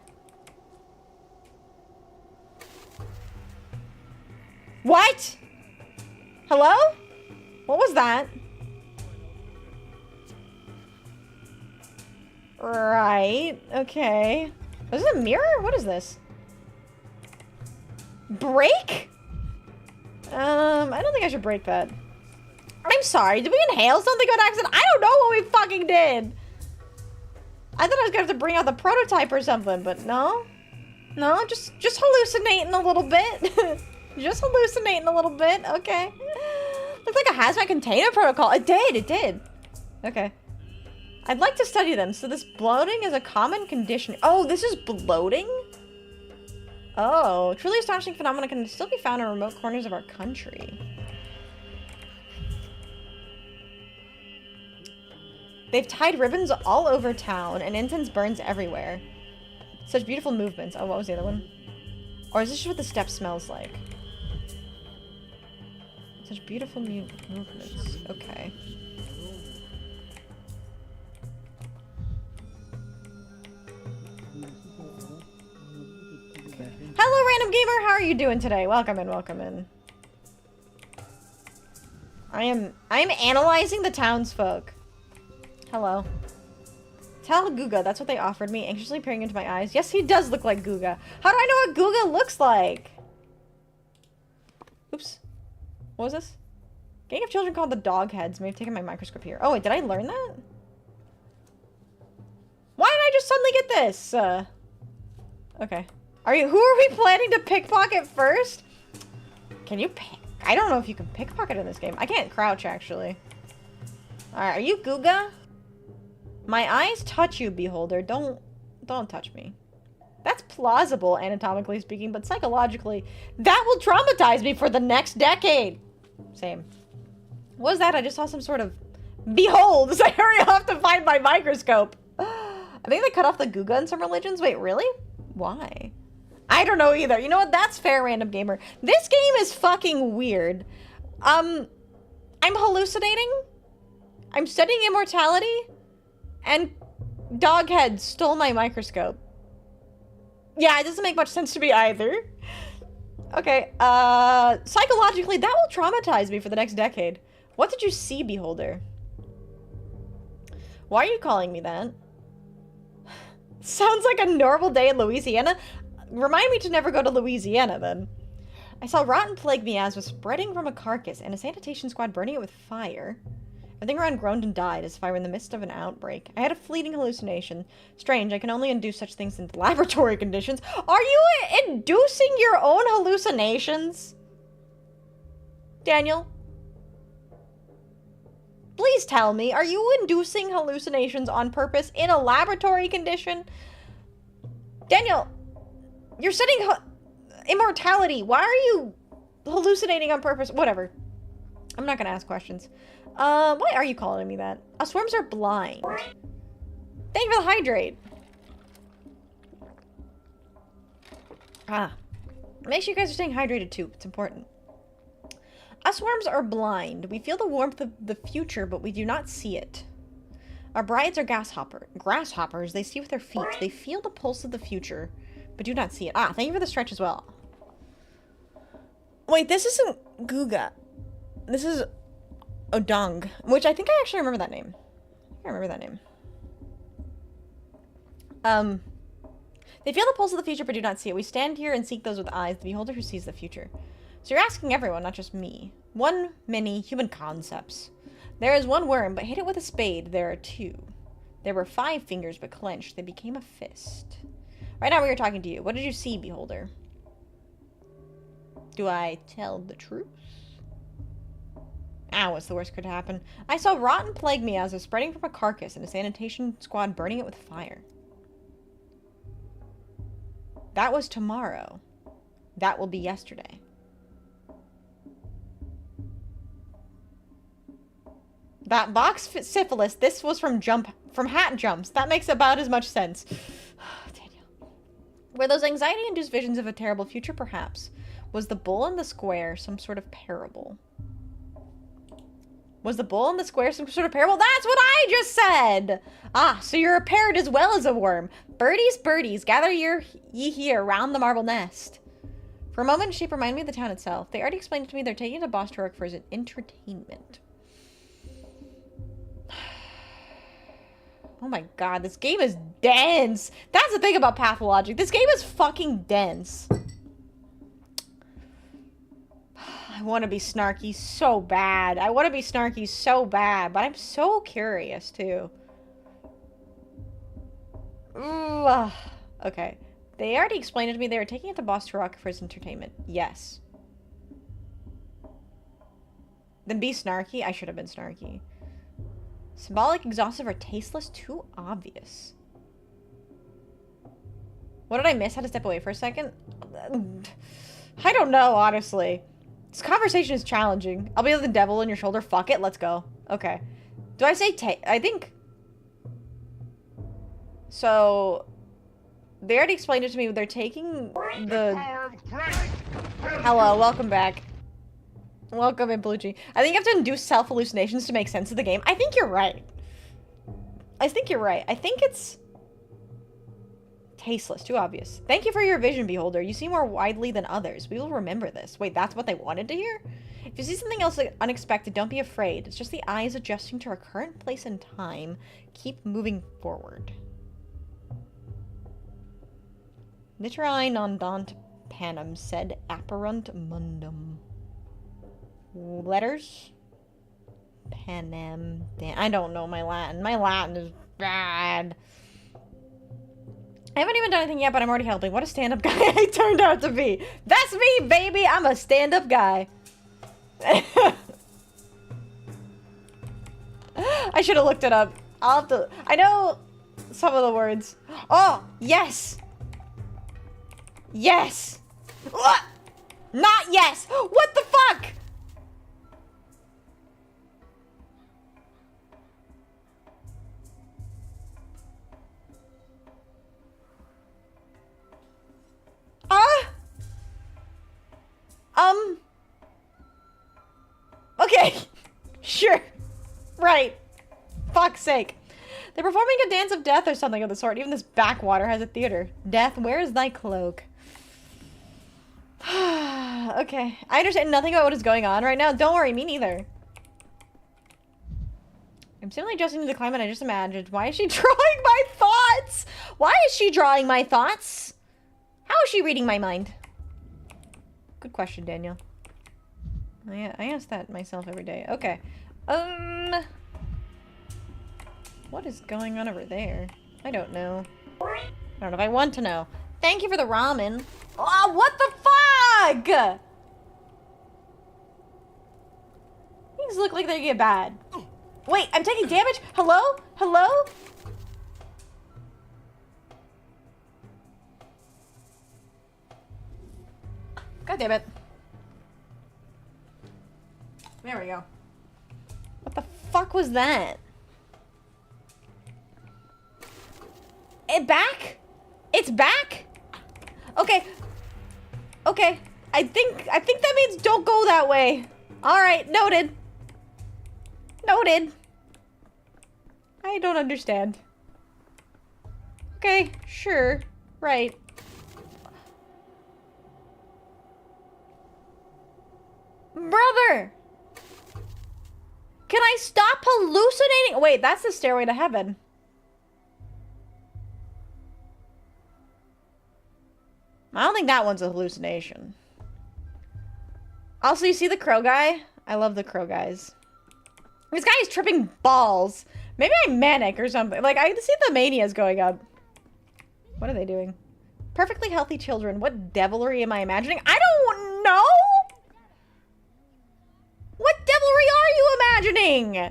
What? Hello? What was that? Right. Okay. Is this a mirror? What is this? Break? I don't think I should break that. I'm sorry, did we inhale something on accident? I don't know what we fucking did. I thought I was gonna have to bring out the prototype or something, but no. No, just hallucinating a little bit. Just hallucinating a little bit, okay. Looks like a hazmat container protocol. It did. Okay. I'd like to study them. So this bloating is a common condition. Oh, this is bloating? Oh, truly astonishing phenomena can still be found in remote corners of our country. They've tied ribbons all over town and incense burns everywhere. Such beautiful movements. Oh, what was the other one? Or is this just what the step smells like? Such beautiful movements. Okay. Hello, random gamer. How are you doing today? Welcome in. Welcome in. I am analyzing the townsfolk. Hello. Tell Guga, that's what they offered me, anxiously peering into my eyes. Yes, he does look like Guga. How do I know what Guga looks like? Oops. What was this? Gang of children called the dog heads may have taken my microscope here. Oh, wait, did I learn that? Why did I just suddenly get this? Okay. Who are we planning to pickpocket first? Can you pick? I don't know if you can pickpocket in this game. I can't crouch, actually. Alright, are you Guga? My eyes touch you, beholder. Don't touch me. That's plausible, anatomically speaking, but psychologically, that will traumatize me for the next decade. Same. What was that? I just saw some sort of... Behold! As I hurry off to find my microscope. I think they cut off the Guga in some religions. Wait, really? Why? I don't know either. You know what? That's fair, random gamer. This game is fucking weird. I'm hallucinating. I'm studying immortality. And Doghead stole my microscope. Yeah, it doesn't make much sense to me either. Okay, psychologically, that will traumatize me for the next decade. What did you see, beholder? Why are you calling me that? Sounds like a normal day in Louisiana. Remind me to never go to Louisiana, then. I saw rotten plague miasma spreading from a carcass and a sanitation squad burning it with fire. Everything around groaned and died as if I were in the midst of an outbreak. I had a fleeting hallucination. Strange, I can only induce such things in laboratory conditions. Are you inducing your own hallucinations? Daniel? Please tell me, are you inducing hallucinations on purpose in a laboratory condition? Daniel, you're studying immortality. Why are you hallucinating on purpose? Whatever. I'm not gonna ask questions. Why are you calling me that? Us worms are blind. Thank you for the hydrate. Make sure you guys are staying hydrated too. It's important. Us worms are blind. We feel the warmth of the future, but we do not see it. Our brides are grasshoppers. They see with their feet. They feel the pulse of the future, but do not see it. Thank you for the stretch as well. Wait, this isn't Guga. This is Odong, which I think I actually remember that name. I remember that name. They feel the pulse of the future but do not see it. We stand here and seek those with eyes, the beholder who sees the future. So you're asking everyone, not just me. One, many, human concepts. There is one worm, but hit it with a spade, there are two. There were 5 fingers, but clenched, they became a fist. Right now we are talking to you. What did you see, beholder? Do I tell the truth? What's the worst could happen? I saw rotten plague miasma spreading from a carcass and a sanitation squad burning it with fire. That was tomorrow. That will be yesterday. That box syphilis, this was from hat jumps. That makes about as much sense. Daniel. Were those anxiety-induced visions of a terrible future, perhaps? Was the bull in the square some sort of parable? Was the bull in the square some sort of parable? That's what I just said! So you're a parrot as well as a worm. Birdies, birdies, gather ye here round the marble nest. For a moment, sheep remind me of the town itself. They already explained to me they're taking it to Boss to work for his entertainment. Oh my god, this game is dense. That's the thing about Pathologic. This game is fucking dense. I want to be snarky so bad. I want to be snarky so bad, but I'm so curious too. Ooh, okay. They already explained it to me. They were taking it to Boss Turok for his entertainment. Yes. Then be snarky? I should have been snarky. Symbolic, exhaustive, or tasteless? Too obvious. What did I miss? Had to step away for a second? I don't know, honestly. This conversation is challenging. I'll be the devil in your shoulder. Fuck it. Let's go. Okay. Do I say I think... So... They already explained it to me. They're taking the... Hello. Welcome back. Welcome in, 𝖉𝖔𝖊𝖊. I think you have to induce self-hallucinations to make sense of the game. I think you're right. I think you're right. I think it's... tasteless. Too obvious. Thank you for your vision, beholder. You see more widely than others. We will remember this. Wait, that's what they wanted to hear? If you see something else unexpected, don't be afraid. It's just the eyes adjusting to our current place and time. Keep moving forward. Literae non dant panem sed apparunt mundum. Letters? Panem. Damn, I don't know my Latin. My Latin is bad. I haven't even done anything yet, but I'm already helping. What a stand-up guy I turned out to be. That's me, baby! I'm a stand-up guy. I should have looked it up. I'll have to... I know some of the words. Oh, yes! Yes! What? Not yes! What the fuck? Okay. Sure. Right. Fuck's sake. They're performing a dance of death or something of the sort. Even this backwater has a theater. Death, where is thy cloak? Okay. I understand nothing about what is going on right now. Don't worry, me neither. I'm simply adjusting to the climate I just imagined. Why is she drawing my thoughts? Why is she drawing my thoughts? How is she reading my mind? Good question, Daniel. I ask that myself every day. Okay. What is going on over there? I don't know. I don't know if I want to know. Thank you for the ramen. Oh, what the fuck? Things look like they get bad. Wait, I'm taking damage? Hello? Hello? God damn it. There we go. What the fuck was that? It back? It's back? Okay. Okay. I think that means don't go that way. Alright, noted. Noted. I don't understand. Okay, sure. Right. Brother! Can I stop hallucinating? Wait, that's the stairway to heaven. I don't think that one's a hallucination. Also, you see the crow guy? I love the crow guys. This guy is tripping balls. Maybe I'm manic or something. Like, I can see the manias going up. What are they doing? Perfectly healthy children. What devilry am I imagining? I don't know! What devilry are you imagining?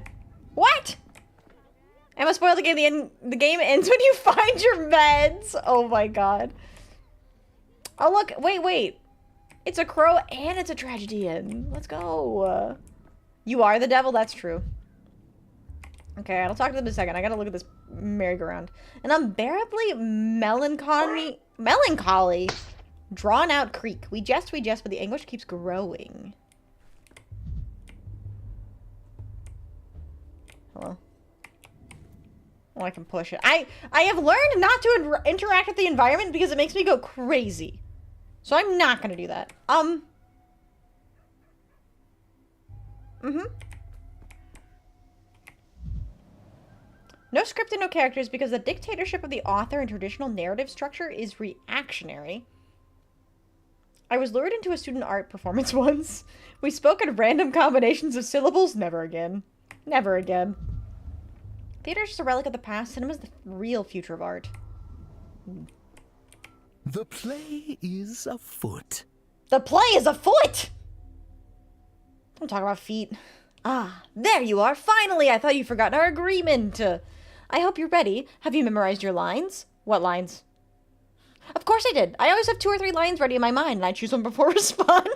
What? Emma spoiled the game. The game ends when you find your meds. Oh my god. Oh look, wait. It's a crow and it's a tragedian. Let's go. You are the devil, that's true. Okay, I'll talk to them in a second. I gotta look at this merry-go-round. An unbearably melancholy, drawn-out creak. We jest, but the anguish keeps growing. Hello. Oh, I can push it. I have learned not to interact with the environment because it makes me go crazy. So I'm not gonna do that. No script and no characters because the dictatorship of the author and traditional narrative structure is reactionary. I was lured into a student art performance once. We spoke in random combinations of syllables. Never again. Never again. Theater is just a relic of the past. Cinema is the real future of art. The play is afoot. The play is afoot! Don't talk about feet. Ah, there you are. Finally, I thought you'd forgotten our agreement. I hope you're ready. Have you memorized your lines? What lines? Of course I did. I always have 2 or 3 lines ready in my mind, and I choose one before responding.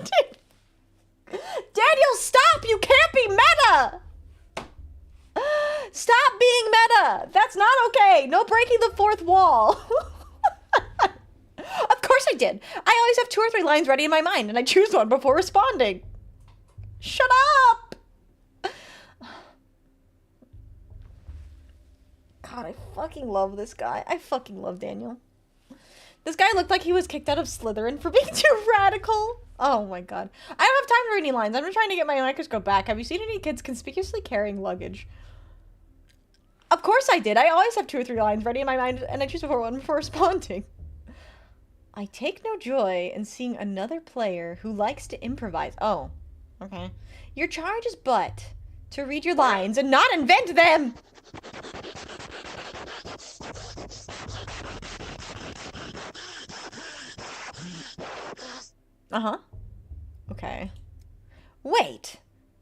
Daniel, stop! You can't be meta! Stop being meta! That's not okay! No breaking the fourth wall! Of course I did. I always have 2 or 3 lines ready in my mind, and I choose one before responding. Shut up! God, I fucking love this guy. I fucking love Daniel. This guy looked like he was kicked out of Slytherin for being too radical. Oh my god. I don't have time to read any lines. I'm trying to get my microscope back. Have you seen any kids conspicuously carrying luggage? Of course I did. I always have 2 or 3 lines ready in my mind, and I choose one before responding. I take no joy in seeing another player who likes to improvise. Oh, okay. Your charge is but to read your lines and not invent them! Uh-huh. Okay. Wait,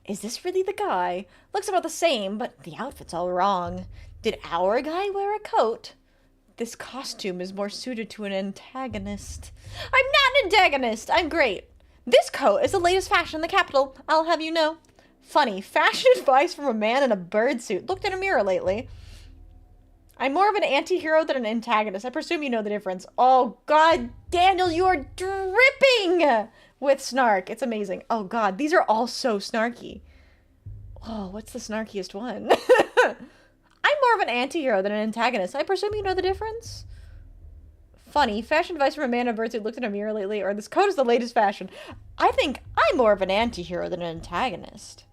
is this really the guy? Looks about the same, but the outfit's all wrong. Did our guy wear a coat? This costume is more suited to an antagonist. I'm not an antagonist! I'm great! This coat is the latest fashion in the capital, I'll have you know. Funny, fashion advice from a man in a bird suit. Looked in a mirror lately. I'm more of an anti-hero than an antagonist. I presume you know the difference. Oh, God, Daniel, you are dripping with snark. It's amazing. Oh, God, these are all so snarky. Oh, what's the snarkiest one? I'm more of an anti-hero than an antagonist. I presume you know the difference? Funny, fashion advice from a man in a bird suit looked in a mirror lately, or this coat is the latest fashion. I think I'm more of an anti-hero than an antagonist.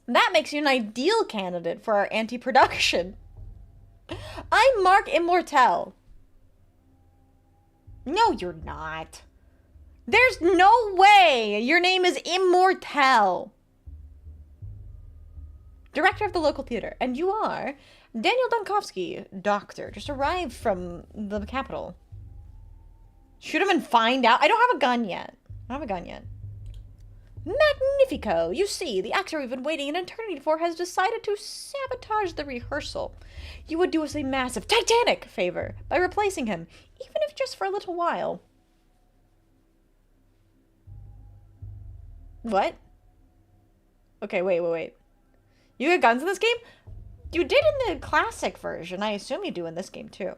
That makes you an ideal candidate for our anti-production. I'm Mark Immortel. No, you're not. There's no way your name is Immortel. Director of the local theater. And you are Daniel Dunkowski, doctor. Just arrived from the capital. Shoot him and find out. I don't have a gun yet. Magnifico! You see, the actor we've been waiting an eternity for has decided to sabotage the rehearsal. You would do us a massive, titanic favor by replacing him, even if just for a little while. What? Okay, wait. You get guns in this game? You did in the classic version. I assume you do in this game, too.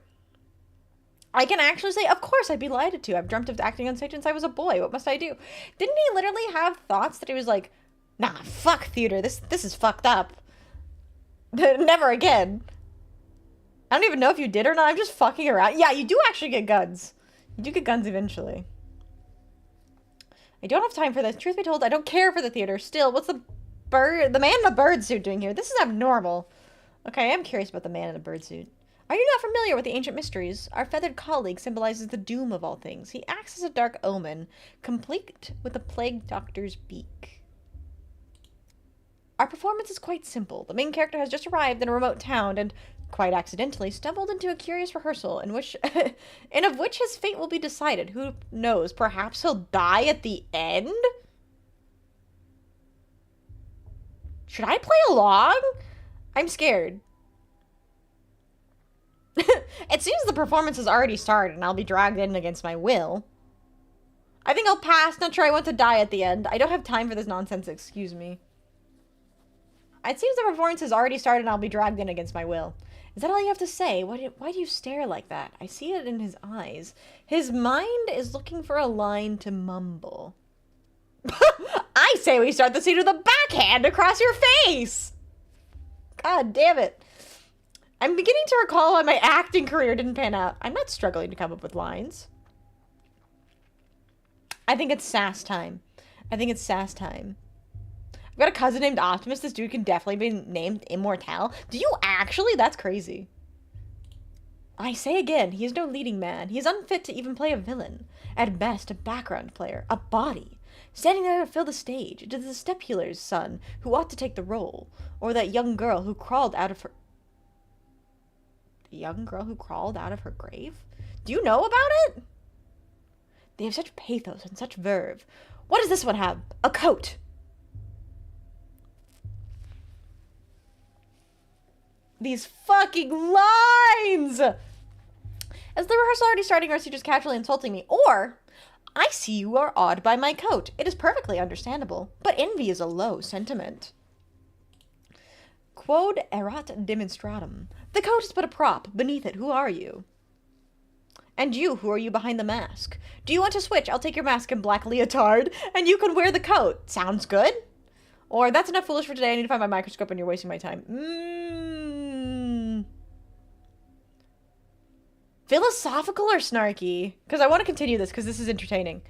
I can actually say, of course, I'd be delighted to. I've dreamt of acting on stage since I was a boy. What must I do? Didn't he literally have thoughts that he was like, nah, fuck theater. This is fucked up. Never again. I don't even know if you did or not. I'm just fucking around. Yeah, you do actually get guns. You do get guns eventually. I don't have time for this. Truth be told, I don't care for the theater. Still, what's the man in a bird suit doing here? This is abnormal. Okay, I'm curious about the man in the bird suit. Are you not familiar with the ancient mysteries? Our feathered colleague symbolizes the doom of all things. He acts as a dark omen, complete with the plague doctor's beak. Our performance is quite simple. The main character has just arrived in a remote town and, quite accidentally, stumbled into a curious rehearsal in which, and of which his fate will be decided. Who knows? Perhaps he'll die at the end? Should I play along? I'm scared. It seems the performance has already started and I'll be dragged in against my will. I think I'll pass. Not sure I want to die at the end. I don't have time for this nonsense, excuse me. It seems the performance has already started and I'll be dragged in against my will. Is that all you have to say? Why do you stare like that? I see it in his eyes. His mind is looking for a line to mumble. I say we start the scene with a backhand across your face! God damn it. I'm beginning to recall why my acting career didn't pan out. I'm not struggling to come up with lines. I think it's sass time. I've got a cousin named Optimus. This dude can definitely be named Immortal. Do you actually? That's crazy. I say again, he is no leading man. He is unfit to even play a villain. At best, a background player. A body. Standing there to fill the stage. It is the 𝖉𝖕𝖊𝖓's son who ought to take the role. Or that young girl who crawled out of her... The young girl who crawled out of her grave? Do you know about it? They have such pathos and such verve. What does this one have? A coat. These fucking lines! Is the rehearsal already starting, or is he just casually insulting me? Or, I see you are awed by my coat. It is perfectly understandable, but envy is a low sentiment. Quod erat demonstratum. The coat is but a prop. Beneath it, who are you? And you, who are you behind the mask? Do you want to switch? I'll take your mask and black leotard, and you can wear the coat. Sounds good? Or, that's enough foolish for today. I need to find my microscope and you're wasting my time. Philosophical or snarky? Because I want to continue this because this is entertaining.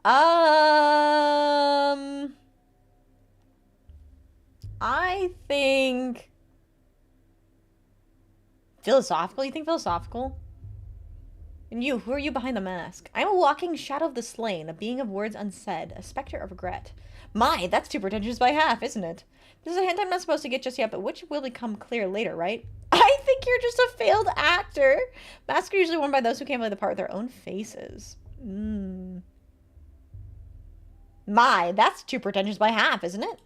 I think... Philosophical? You think philosophical? And you, who are you behind the mask? I am a walking shadow of the slain, a being of words unsaid, a specter of regret. My, that's too pretentious by half, isn't it? This is a hint I'm not supposed to get just yet, but which will become clear later, right? I think you're just a failed actor. Masks are usually worn by those who can't play the part with their own faces. My, that's too pretentious by half, isn't it?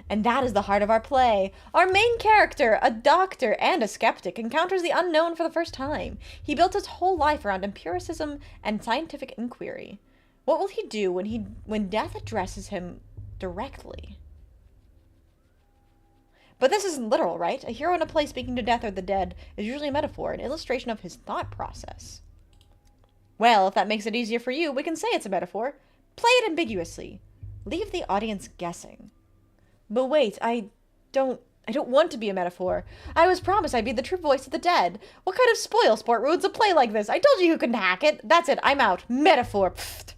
And that is the heart of our play. Our main character, a doctor and a skeptic, encounters the unknown for the first time. He built his whole life around empiricism and scientific inquiry. What will he do when death addresses him directly? But this isn't literal, right? A hero in a play speaking to death or the dead is usually a metaphor, an illustration of his thought process. Well, if that makes it easier for you, we can say it's a metaphor. Play it ambiguously. Leave the audience guessing. But wait, I don't want to be a metaphor. I was promised I'd be the true voice of the dead. What kind of spoil sport ruins a play like this? I told you who couldn't hack it. That's it, I'm out. Metaphor. Pfft.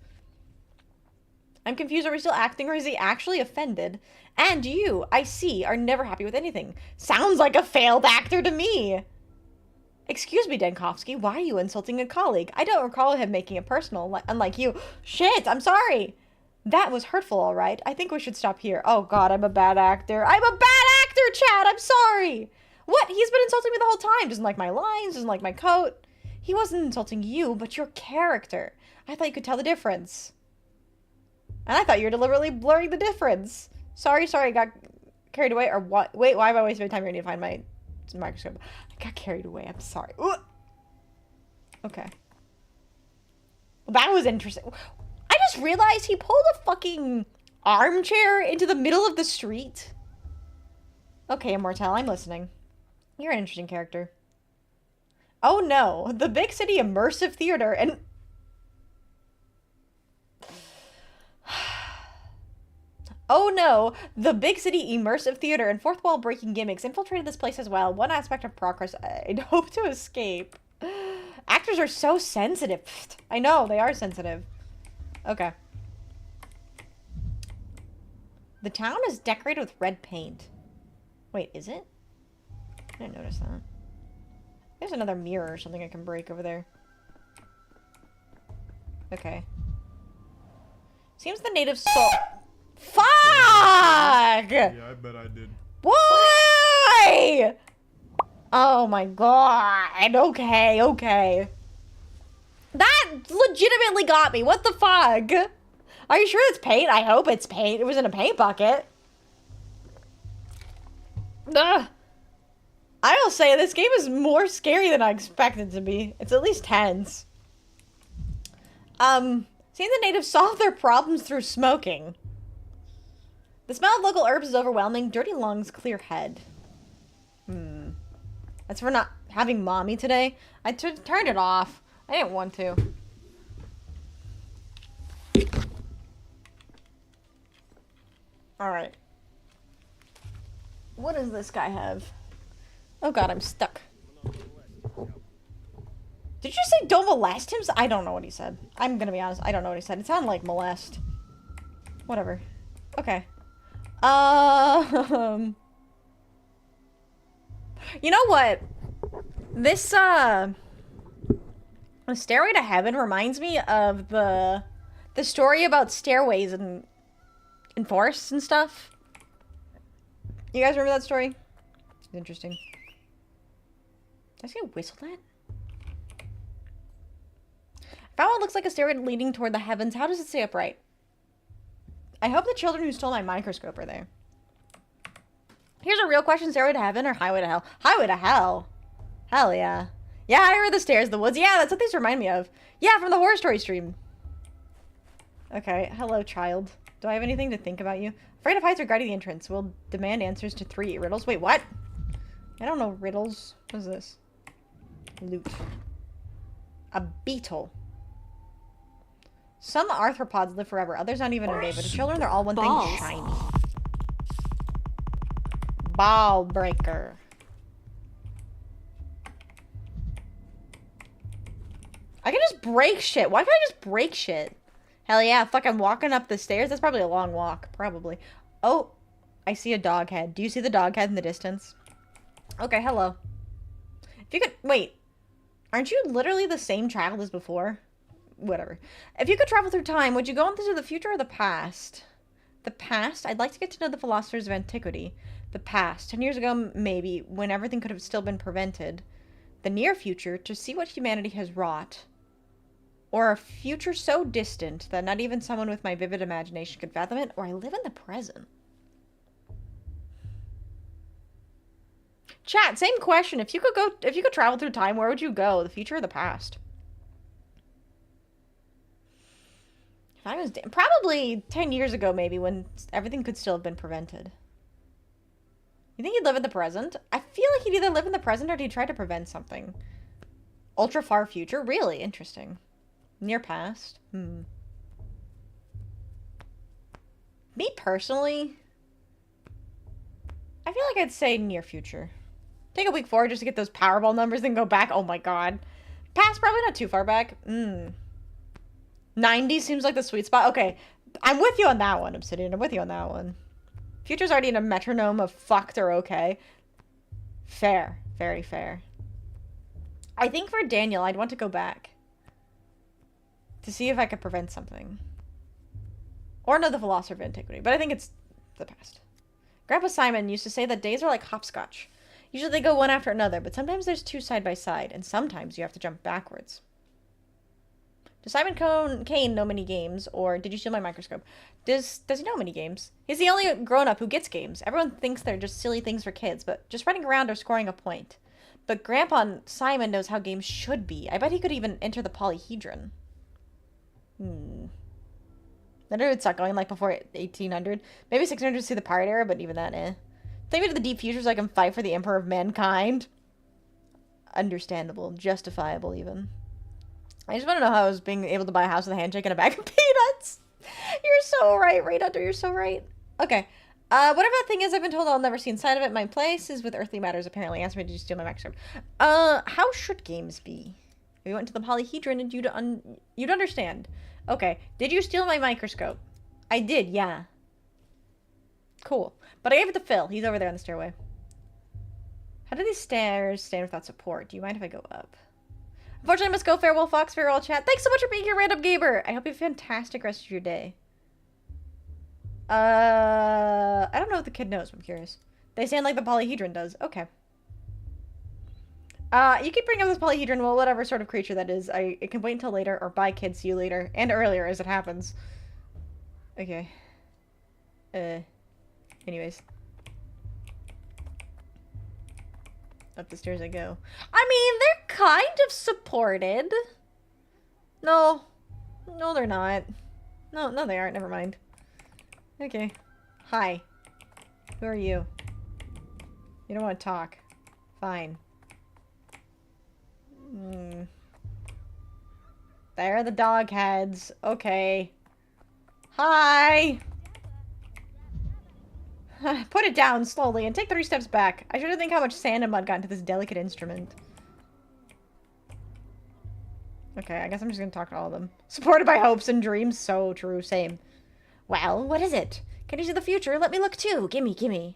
I'm confused. Are we still acting, or is he actually offended? And you, I see, are never happy with anything. Sounds like a failed actor to me. Excuse me, Denkovsky, why are you insulting a colleague? I don't recall him making it personal, unlike you. Shit, I'm sorry. That was hurtful, all right. I think we should stop here. Oh, God, I'm a bad actor. I'm a bad actor, Chad. I'm sorry. What? He's been insulting me the whole time. Doesn't like my lines, doesn't like my coat. He wasn't insulting you, but your character. I thought you could tell the difference. And I thought you were deliberately blurring the difference. Sorry, I got carried away. Or what? Wait, why am I wasting my time here? I need to find my microscope. I got carried away. I'm sorry. Ooh. Okay. Well, that was interesting. I just realized he pulled a fucking armchair into the middle of the street. Okay, Immortal, I'm listening. You're an interesting character. Oh no, the big city immersive theater and... Oh no, the big city immersive theater and fourth wall breaking gimmicks infiltrated this place as well. One aspect of progress I'd hope to escape. Actors are so sensitive. I know, they are sensitive. Okay. The town is decorated with red paint. Wait, is it? I didn't notice that. There's another mirror or something I can break over there. Okay. Seems the native soul... Fuck! Yeah, I bet I did. Why? Oh my god. Okay. That legitimately got me. What the fuck? Are you sure it's paint? I hope it's paint. It was in a paint bucket. Ugh. I will say this game is more scary than I expected it to be. It's at least tense. Seeing the natives solve their problems through smoking. The smell of local herbs is overwhelming. Dirty lungs, clear head. That's for not having mommy today. I turned it off. I didn't want to. Alright. What does this guy have? Oh god, I'm stuck. Did you say don't molest him? I don't know what he said. I'm gonna be honest. I don't know what he said. It sounded like molest. Whatever. Okay. You know what? This, Stairway to Heaven reminds me of the story about stairways and in forests and stuff. You guys remember that story? It's interesting. Did I see a whistle at? Found what looks like a stairway leading toward the heavens. How does it stay upright? I hope the children who stole my microscope are there. Here's a real question. Stairway to Heaven or Highway to Hell? Highway to Hell. Hell yeah. Yeah, I heard the stairs, the woods. Yeah, that's what these remind me of. Yeah, from the horror story stream. Okay, hello, child. Do I have anything to think about you? Afraid of heights or guarding the entrance. Will demand answers to 3 riddles. Wait, what? I don't know riddles. What is this? Loot. A beetle. Some arthropods live forever. Others not even a day. But the children, they're all one thing shiny. Ball breaker. I can just break shit. Why can't I just break shit? Hell yeah, fucking walking up the stairs. That's probably a long walk. Probably. Oh, I see a dog head. Do you see the dog head in the distance? Okay, hello. If you could... Wait. Aren't you literally the same child as before? Whatever. If you could travel through time, would you go into the future or the past? The past? I'd like to get to know the philosophers of antiquity. The past. 10 years ago, maybe, when everything could have still been prevented. The near future, to see what humanity has wrought. Or a future so distant that not even someone with my vivid imagination could fathom it, or I live in the present. Chat, same question. If you could travel through time, where would you go? The future or the past? If I was probably 10 years ago, maybe, when everything could still have been prevented. You think he'd live in the present? I feel like he'd either live in the present or he'd try to prevent something. Ultra far future? Really interesting. Near past? Me personally, I feel like I'd say near future. Take a week forward just to get those Powerball numbers, then go back. Oh my god. Past, probably not too far back. 90 seems like the sweet spot. Okay, I'm with you on that one, Obsidian. I'm with you on that one. Future's already in a metronome of fucked or okay. Fair. Very fair. I think for Daniel, I'd want to go back. To see if I could prevent something. Or know the philosopher of antiquity. But I think it's the past. Grandpa Simon used to say that days are like hopscotch. Usually they go one after another, but sometimes there's 2 side by side, and sometimes you have to jump backwards. Does Simon Kane know many games, or did you steal my microscope? Does he know many games? He's the only grown-up who gets games. Everyone thinks they're just silly things for kids, but just running around or scoring a point. But Grandpa Simon knows how games should be. I bet he could even enter the polyhedron. That it would start going like before 1800. Maybe 600 to see the pirate era, but even that, eh. Take me to the deep future so I can fight for the emperor of mankind. Understandable. Justifiable, even. I just want to know how I was being able to buy a house with a handshake and a bag of peanuts. You're so right, Right Hunter. You're so right. Okay. Whatever that thing is, I've been told I'll never see inside of it. My place is with earthly matters, apparently. Asked me to steal my microscope. How should games be? If we went to the polyhedron and you'd understand. Okay. Did you steal my microscope? I did, yeah. Cool. But I gave it to Phil. He's over there on the stairway. How do these stairs stand without support? Do you mind if I go up? Unfortunately, I must go. Farewell, Fox. Farewell, chat. Thanks so much for being here, Random Gamer. I hope you have a fantastic rest of your day. I don't know what the kid knows, but I'm curious. They stand like the polyhedron does. Okay. You keep bringing up this polyhedron, well, whatever sort of creature that is. It can wait until later, or bye, kids, see you later. And earlier, as it happens. Okay. Anyways. Up the stairs I go. I mean, they're kind of supported. No. No, they're not. No, they aren't. Never mind. Okay. Hi. Who are you? You don't want to talk. Fine. There are the dog heads. Okay. Hi! Put it down slowly and take 3 steps back. I shouldn't think how much sand and mud got into this delicate instrument. Okay, I guess I'm just gonna talk to all of them. Supported by hopes and dreams. So true. Same. Well, what is it? Can you see the future? Let me look too. Gimme, gimme.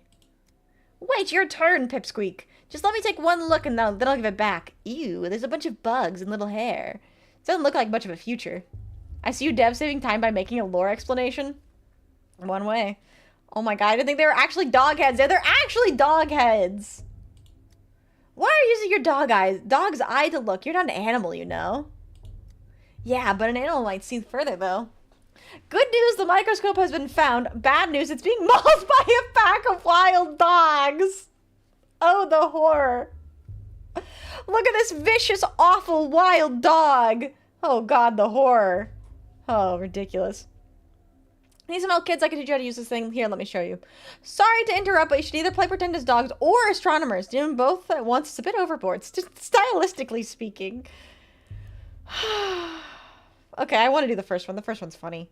Wait, your turn, Pipsqueak. Just let me take one look and then I'll give it back. Ew, there's a bunch of bugs and little hair. Doesn't look like much of a future. I see you devs saving time by making a lore explanation. One way. Oh my god, I didn't think they were actually dog heads. Yeah, they're actually dog heads. Why are you using your dog's eye to look? You're not an animal, you know. Yeah, but an animal might see further, though. Good news, the microscope has been found. Bad news, it's being mauled by a pack of wild dogs. Oh, the horror. Look at this vicious, awful, wild dog. Oh god, the horror. Oh, ridiculous. Need some help, kids? I can teach you how to use this thing. Here, let me show you. Sorry to interrupt, but you should either play pretend as dogs or astronomers. Doing both at once is a bit overboard, stylistically speaking. Okay, I want to do the first one. The first one's funny.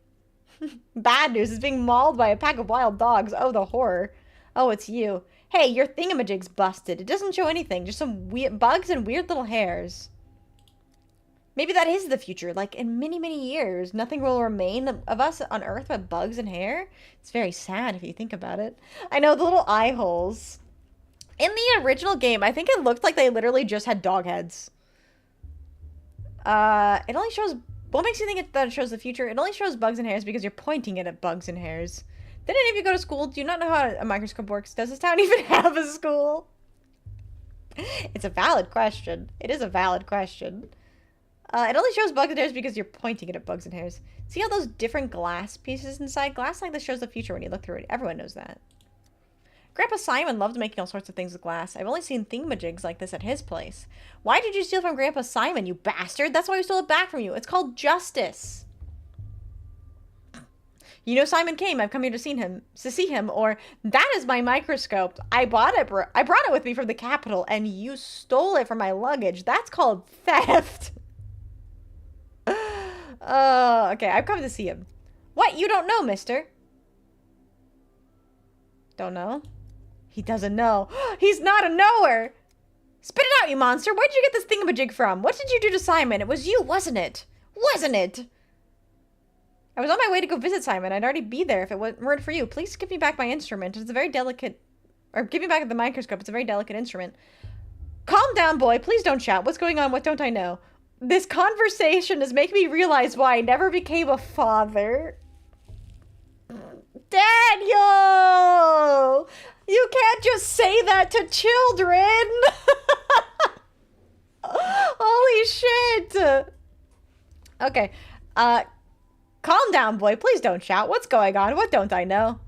Bad news is being mauled by a pack of wild dogs. Oh, the horror. Oh, it's you. Hey, your thingamajig's busted. It doesn't show anything. Just some weird bugs and weird little hairs. Maybe that is the future. Like, in many, many years, nothing will remain of us on Earth but bugs and hair. It's very sad if you think about it. I know, the little eye holes. In the original game, I think it looked like they literally just had dog heads. It only shows... What makes you think that it shows the future? It only shows bugs and hairs because you're pointing it at bugs and hairs. Did any of you go to school? Do you not know how a microscope works? Does this town even have a school? It's a valid question. It is a valid question. It only shows bugs and hairs because you're pointing it at bugs and hairs. See all those different glass pieces inside? Glass like this shows the future when you look through it. Everyone knows that. Grandpa Simon loved making all sorts of things with glass. I've only seen thingamajigs like this at his place. Why did you steal from Grandpa Simon, you bastard? That's why we stole it back from you. It's called justice. You know Simon came. I've come here to see him, or that is my microscope. I brought it with me from the capital, and you stole it from my luggage. That's called theft. Okay, I've come to see him. What? You don't know, mister? Don't know? He doesn't know. He's not a knower! Spit it out, you monster! Where did you get this thingamajig from? What did you do to Simon? It was you, wasn't it? Wasn't it? I was on my way to go visit Simon. I'd already be there if it weren't for you. Please give me back my instrument. It's a very delicate... Or give me back the microscope. It's a very delicate instrument. Calm down, boy. Please don't shout. What's going on? What don't I know? This conversation is making me realize why I never became a father. Daniel! You can't just say that to children! Holy shit! Okay, calm down, boy. Please don't shout. What's going on? What don't I know?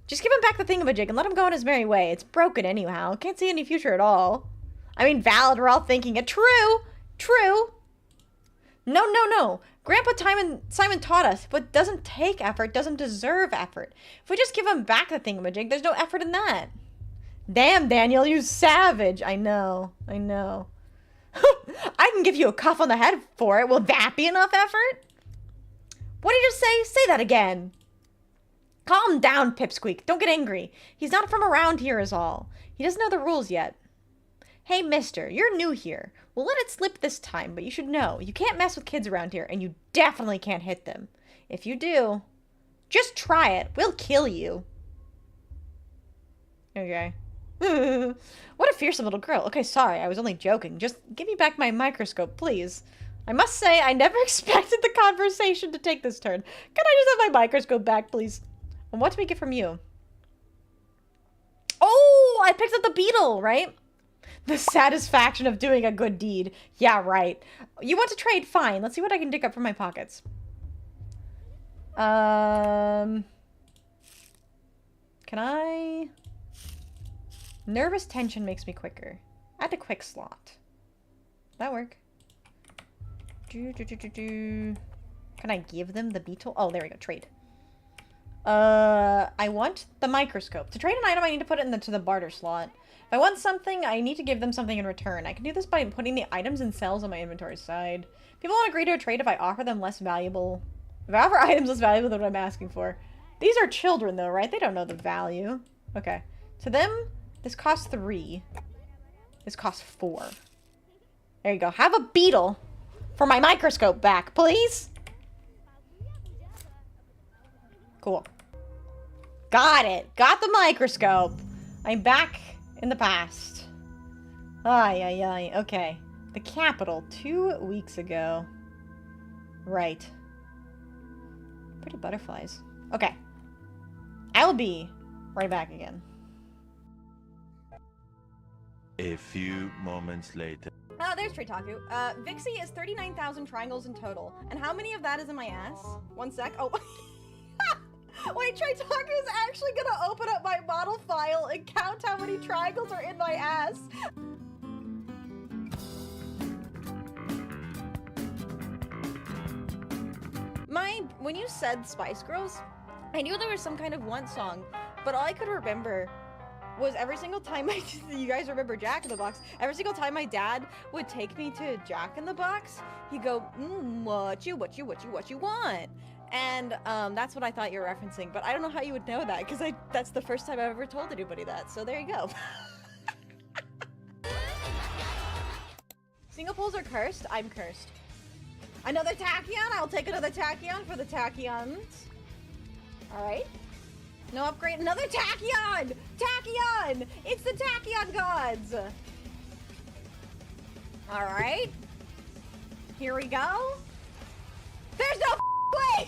Just give him back the thingamajig and let him go on his merry way. It's broken anyhow. Can't see any future at all. I mean, valid, we're all thinking it. True! True! No. Grandpa Simon taught us what doesn't take effort doesn't deserve effort. If we just give him back the thingamajig, there's no effort in that. Damn, Daniel, you savage. I know. I can give you a cuff on the head for it. Will that be enough effort? What did you just say? Say that again. Calm down, Pipsqueak. Don't get angry. He's not from around here is all. He doesn't know the rules yet. Hey, mister, you're new here. We'll let it slip this time, but you should know, you can't mess with kids around here, and you definitely can't hit them. If you do, just try it. We'll kill you. Okay. What a fearsome little girl. Okay, sorry, I was only joking. Just give me back my microscope, please. I must say, I never expected the conversation to take this turn. Can I just have my microscope back, please? And what do we get from you? Oh, I picked up the beetle, right? The satisfaction of doing a good deed. Yeah, right. You want to trade? Fine. Let's see what I can dig up from my pockets. Can I... Nervous tension makes me quicker. Add a quick slot. That work? Can I give them the beetle? Oh, there we go. Trade. I want the microscope. To trade an item, I need to put it into the barter slot. If I want something, I need to give them something in return. I can do this by putting the items and cells on my inventory side. People won't agree to a trade if I offer them less valuable... If I offer items less valuable than what I'm asking for. These are children, though, right? They don't know the value. Okay. To them, this costs 3. This costs 4. There you go. Have a beetle for my microscope back, please. Cool. Got it. Got the microscope. I'm back in the past. Ay, ay, ay. Okay. The capital 2 weeks ago. Right. Pretty butterflies. Okay. I will be right back again. A few moments later. Oh, there's Tritaku. Vixie is 39,000 triangles in total. And how many of that is in my ass? 1 sec. Oh. Wait, Tritaku is actually gonna open up my model file and count how many triangles are in my ass. When you said Spice Girls, I knew there was some kind of one song, but all I could remember was every single time you guys remember Jack in the Box, every single time my dad would take me to Jack in the Box, he'd go, what you want? And that's what I thought you were referencing, but I don't know how you would know that, because that's the first time I've ever told anybody that, so there you go. Single poles are cursed? I'm cursed. Another tachyon? I'll take another tachyon for the tachyons. Alright. No upgrade. Another tachyon! Tachyon! It's the tachyon gods! Alright. Here we go. There's no way!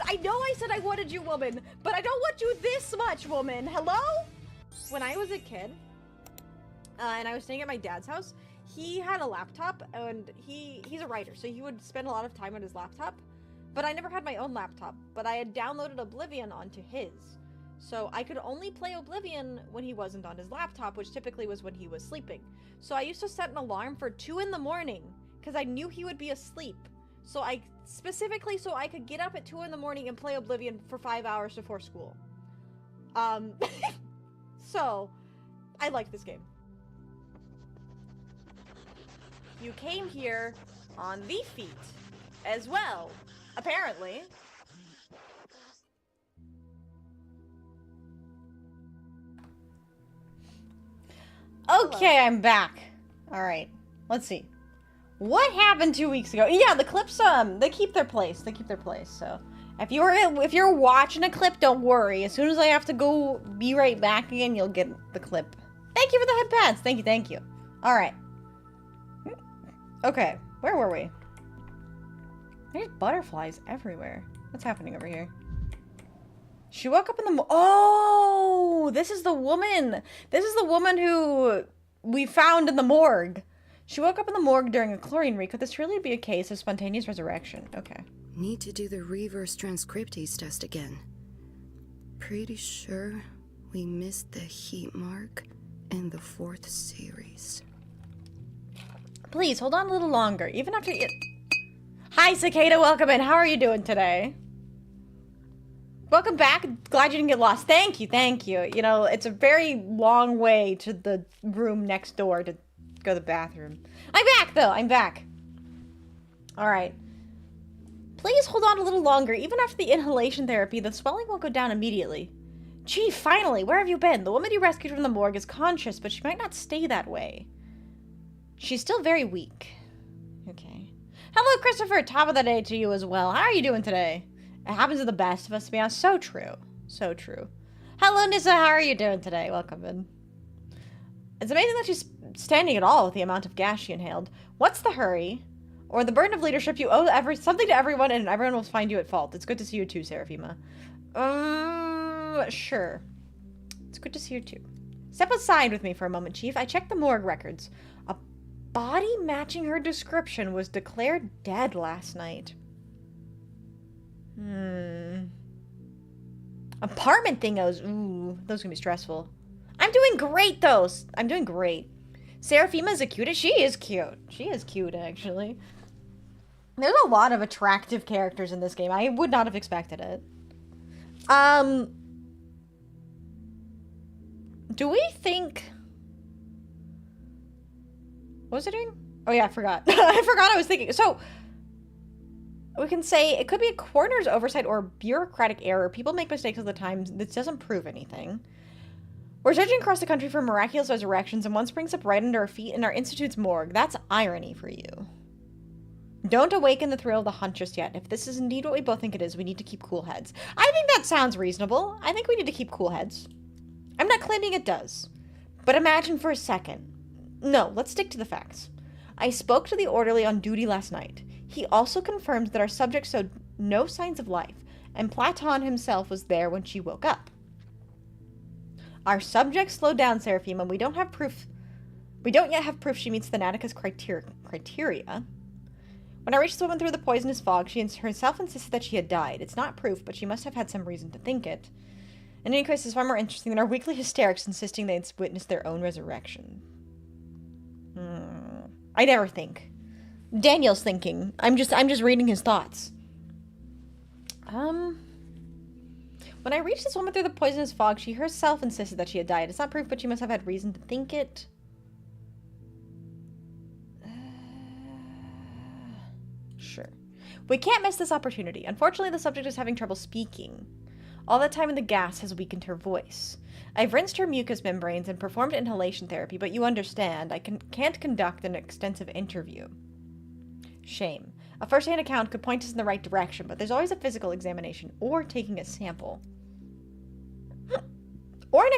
I know I said I wanted you, woman, but I don't want you this much, woman. Hello? When I was a kid, and I was staying at my dad's house, he had a laptop, and he's a writer, so he would spend a lot of time on his laptop. But I never had my own laptop, but I had downloaded Oblivion onto his. So I could only play Oblivion when he wasn't on his laptop, which typically was when he was sleeping. So I used to set an alarm for 2 in the morning, because I knew he would be asleep. So specifically so I could get up at 2 in the morning and play Oblivion for 5 hours before school. So, I like this game. You came here on the feet as well, apparently. Okay, I'm back. Alright, let's see. What happened 2 weeks ago? Yeah, the clips, they keep their place. They keep their place, so. If you're watching a clip, don't worry. As soon as I have to go be right back again, you'll get the clip. Thank you for the headpads. Thank you, thank you. Alright. Okay, where were we? There's butterflies everywhere. What's happening over here? She woke up in the oh, this is the woman. This is the woman who we found in the morgue. She woke up in the morgue during a chlorine read. Could this really be a case of spontaneous resurrection? Okay. Need to do the reverse transcriptase test again. Pretty sure we missed the heat mark in the 4th series. Please, hold on a little longer. Even after you... Hi, Cicada. Welcome in. How are you doing today? Welcome back. Glad you didn't get lost. Thank you, thank you. You know, it's a very long way to the room next door to go to the bathroom. I'm back, though. I'm back. All right. Please hold on a little longer. Even after the inhalation therapy, the swelling won't go down immediately. Gee, finally, where have you been? The woman you rescued from the morgue is conscious, but she might not stay that way. She's still very weak. Okay. Hello, Christopher. Top of the day to you as well. How are you doing today? It happens to the best of us, to be honest. So true. So true. Hello, Nissa. How are you doing today? Welcome in. It's amazing that she's standing at all with the amount of gas she inhaled. What's the hurry? Or the burden of leadership, you owe something to everyone, and everyone will find you at fault. It's good to see you too, 𝖉𝖊𝖓. Sure. It's good to see you too. Step aside with me for a moment, Chief. I checked the morgue records. A body matching her description was declared dead last night. Apartment thingos. Ooh, those are gonna be stressful. I'm doing great, though. I'm doing great. 𝖉𝖊𝖓 is the cutest. She is cute. She is cute, actually. There's a lot of attractive characters in this game. I would not have expected it. Do we think... What was I doing? Oh yeah, I forgot. I forgot I was thinking. So, we can say it could be a coroner's oversight or bureaucratic error. People make mistakes all the time. This doesn't prove anything. We're searching across the country for miraculous resurrections, and one springs up right under our feet in our institute's morgue. That's irony for you. Don't awaken the thrill of the hunt just yet. If this is indeed what we both think it is, we need to keep cool heads. I think that sounds reasonable. I think we need to keep cool heads. I'm not claiming it does. But imagine for a second. No, let's stick to the facts. I spoke to the orderly on duty last night. He also confirmed that our subject showed no signs of life, and Platon himself was there when she woke up. Our subject slowed down, Seraphim, we don't have proof. We don't yet have proof she meets Thanaticus criteria. When I reached the woman through the poisonous fog, she herself insisted that she had died. It's not proof, but she must have had some reason to think it. In any case, it's far more interesting than our weekly hysterics insisting they'd witnessed their own resurrection. I never think. Daniel's thinking. I'm just reading his thoughts. When I reached this woman through the poisonous fog, she herself insisted that she had died. It's not proof, but she must have had reason to think it. Sure. We can't miss this opportunity. Unfortunately, the subject is having trouble speaking. All that time in the gas has weakened her voice. I've rinsed her mucous membranes and performed inhalation therapy, but you understand, I can't conduct an extensive interview. Shame. A first-hand account could point us in the right direction, but there's always a physical examination, or taking a sample. Or an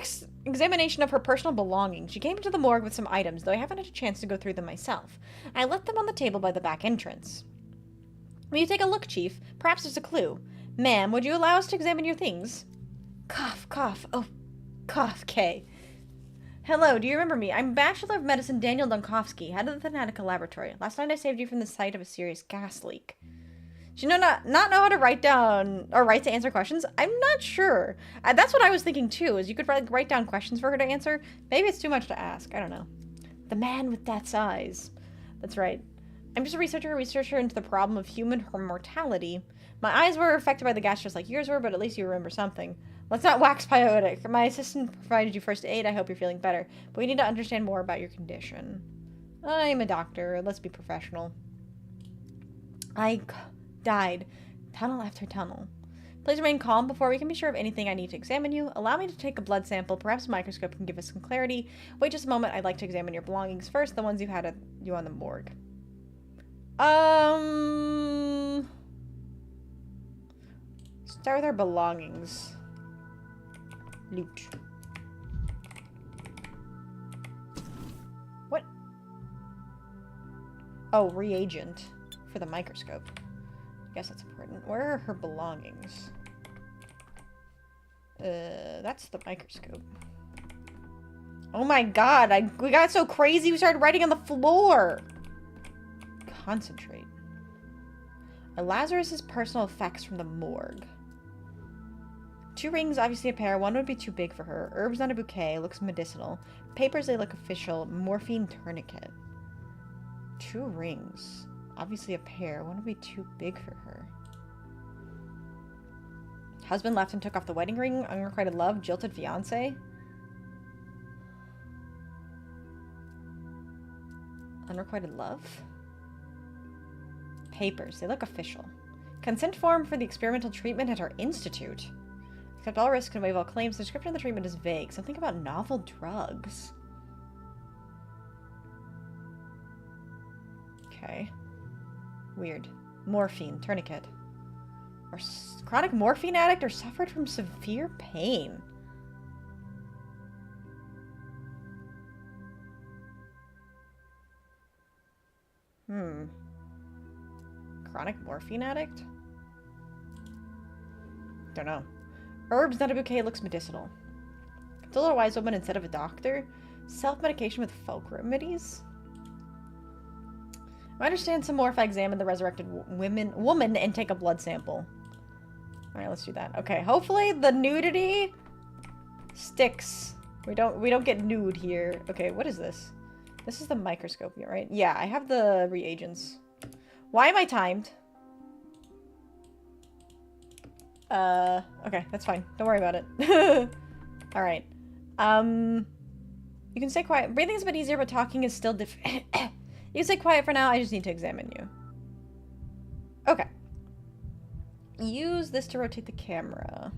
examination of her personal belongings. She came to the morgue with some items, though I haven't had a chance to go through them myself. I left them on the table by the back entrance. Will you take a look, Chief? Perhaps there's a clue. Ma'am, would you allow us to examine your things? Cough, cough. Oh, cough, K. Hello, do you remember me? I'm Bachelor of Medicine Daniel Donkovsky, head of the 𝖕𝖙 Laboratory. Last night I saved you from the sight of a serious gas leak. Do you not know how to write down, or write to answer questions? I'm not sure. That's what I was thinking too, is you could write down questions for her to answer. Maybe it's too much to ask, I don't know. The man with death's eyes. That's right. I'm just a researcher into the problem of human mortality. My eyes were affected by the gas just like yours were, but at least you remember something. Let's not wax poetic. My assistant provided you first aid. I hope you're feeling better. But we need to understand more about your condition. I'm a doctor. Let's be professional. I died. Tunnel after tunnel. Please remain calm before we can be sure of anything I need to examine you. Allow me to take a blood sample. Perhaps a microscope can give us some clarity. Wait just a moment. I'd like to examine your belongings first. The ones you had on the morgue. Start with our belongings. Loot. What? Oh, reagent for the microscope. I guess that's important. Where are her belongings? That's the microscope. Oh my god, we got so crazy we started writing on the floor. Concentrate. Lazarus's personal effects from the morgue. 2 rings, obviously a pair. 1 would be too big for her. Herbs, not a bouquet. Looks medicinal. Papers, they look official. Morphine tourniquet. 2 rings. Obviously a pair. 1 would be too big for her. Husband left and took off the wedding ring. Unrequited love. Jilted fiance. Unrequited love? Papers. They look official. Consent form for the experimental treatment at our institute. Accept all risks and waive all claims. The description of the treatment is vague. Something about novel drugs. Okay. Weird. Morphine. Tourniquet. Or chronic morphine addict or suffered from severe pain. Chronic morphine addict? Don't know. Herbs, not a bouquet, looks medicinal. Consult a wise woman instead of a doctor. Self-medication with folk remedies. I understand some more if I examine the resurrected woman and take a blood sample. Alright, let's do that. Okay, hopefully the nudity sticks. We don't get nude here. Okay, what is this? This is the microscope, right? Yeah, I have the reagents. Why am I timed? Okay, that's fine. Don't worry about it. Alright. You can stay quiet. Breathing's a bit easier, but talking is still different. You can stay quiet for now. I just need to examine you. Okay. Use this to rotate the camera.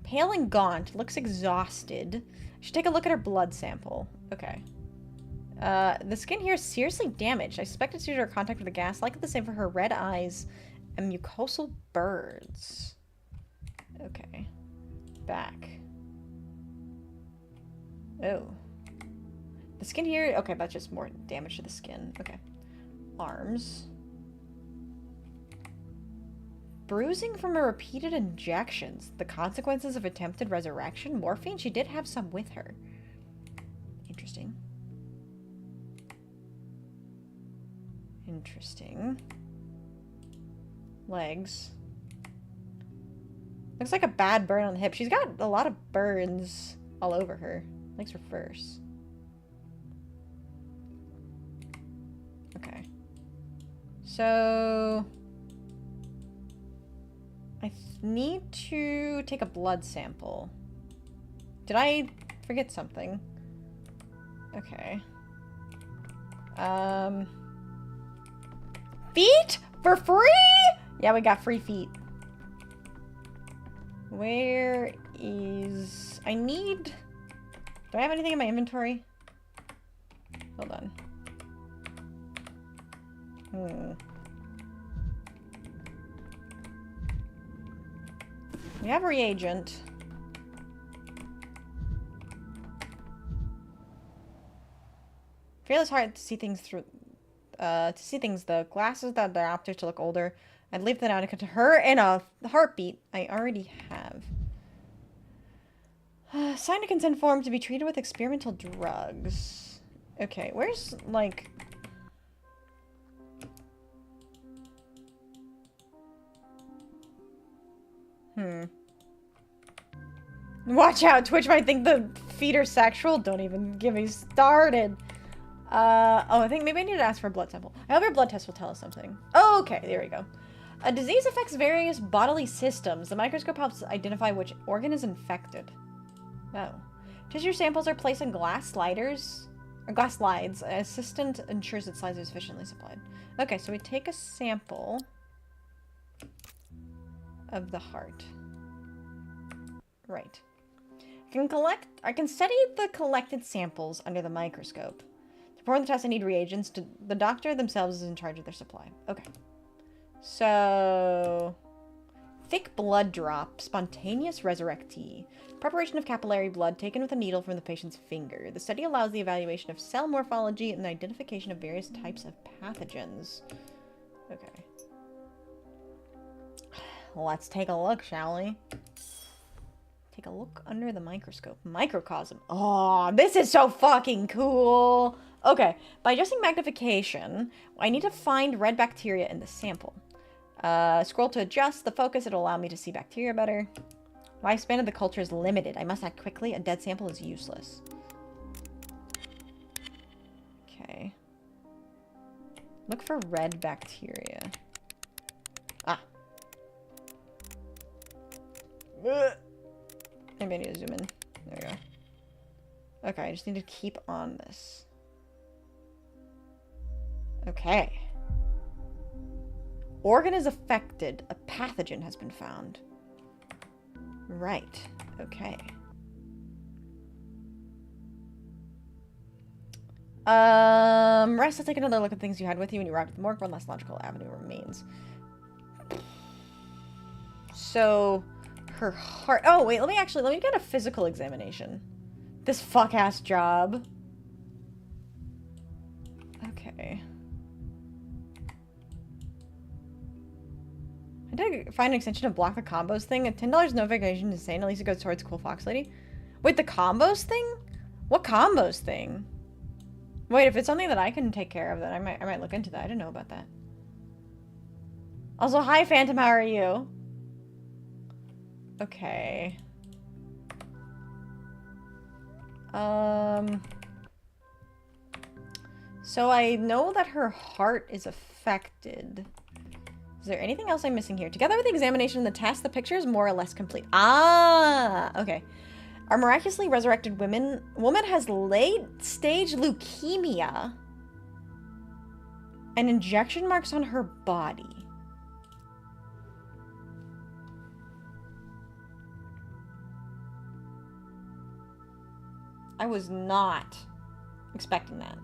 Pale and gaunt. Looks exhausted. I should take a look at her blood sample. Okay. The skin here is seriously damaged. I suspect it's due to her contact with the gas. Likely the same for her red eyes and mucosal birds. Okay. Back. Oh. The skin here... Okay, that's just more damage to the skin. Okay. Arms. Bruising from her repeated injections. The consequences of attempted resurrection. Morphine? She did have some with her. Interesting. Interesting. Legs. Looks like a bad burn on the hip. She's got a lot of burns all over her. Legs reverse. Okay. So... I need to take a blood sample. Did I forget something? Okay. Feet? For free? Yeah, we got free feet. Where is... I need... Do I have anything in my inventory? Hold on. We have a reagent. Feel it's hard to see things through... the glasses that allow optics to look older. I'd leave that out to her in a heartbeat. I already have. Sign a consent form to be treated with experimental drugs. Okay, where's, like... Watch out, Twitch might think the feet are sexual. Don't even get me started. Oh, I think maybe I need to ask for a blood sample. I hope your blood test will tell us something. Oh, okay, there we go. A disease affects various bodily systems. The microscope helps identify which organ is infected. Oh. Tissue samples are placed in glass sliders, or glass slides. An assistant ensures that slides are sufficiently supplied. Okay, so we take a sample of the heart. Right. I can study the collected samples under the microscope. To perform the test, I need reagents. The doctor themselves is in charge of their supply. Okay. So... Thick blood drop. Spontaneous resurrectee. Preparation of capillary blood taken with a needle from the patient's finger. The study allows the evaluation of cell morphology and the identification of various types of pathogens. Okay. Let's take a look, shall we? Take a look under the microscope. Microcosm. Oh, this is so fucking cool. Okay, by adjusting magnification, I need to find red bacteria in the sample. Scroll to adjust the focus. It'll allow me to see bacteria better. Lifespan of the culture is limited. I must act quickly. A dead sample is useless. Okay. Look for red bacteria. Ah. Maybe I need to zoom in. There we go. Okay, I just need to keep on this. Okay. Organ is affected. A pathogen has been found. Right. Okay. Rest, let's take another look at things you had with you when you arrived at the morgue. One less logical avenue remains. So, her heart... Oh, wait, let me get a physical examination. This fuck-ass job. Okay. I did find an extension to block the combos thing. At $10 notification is insane. At least it goes towards Cool Fox Lady. Wait, the combos thing? What combos thing? Wait, if it's something that I can take care of, then I might look into that. I didn't know about that. Also, hi Phantom, how are you? Okay. So I know that her heart is affected. Is there anything else I'm missing here? Together with the examination and the test, the picture is more or less complete. Ah, okay. Our miraculously resurrected woman has late-stage leukemia and injection marks on her body. I was not expecting that.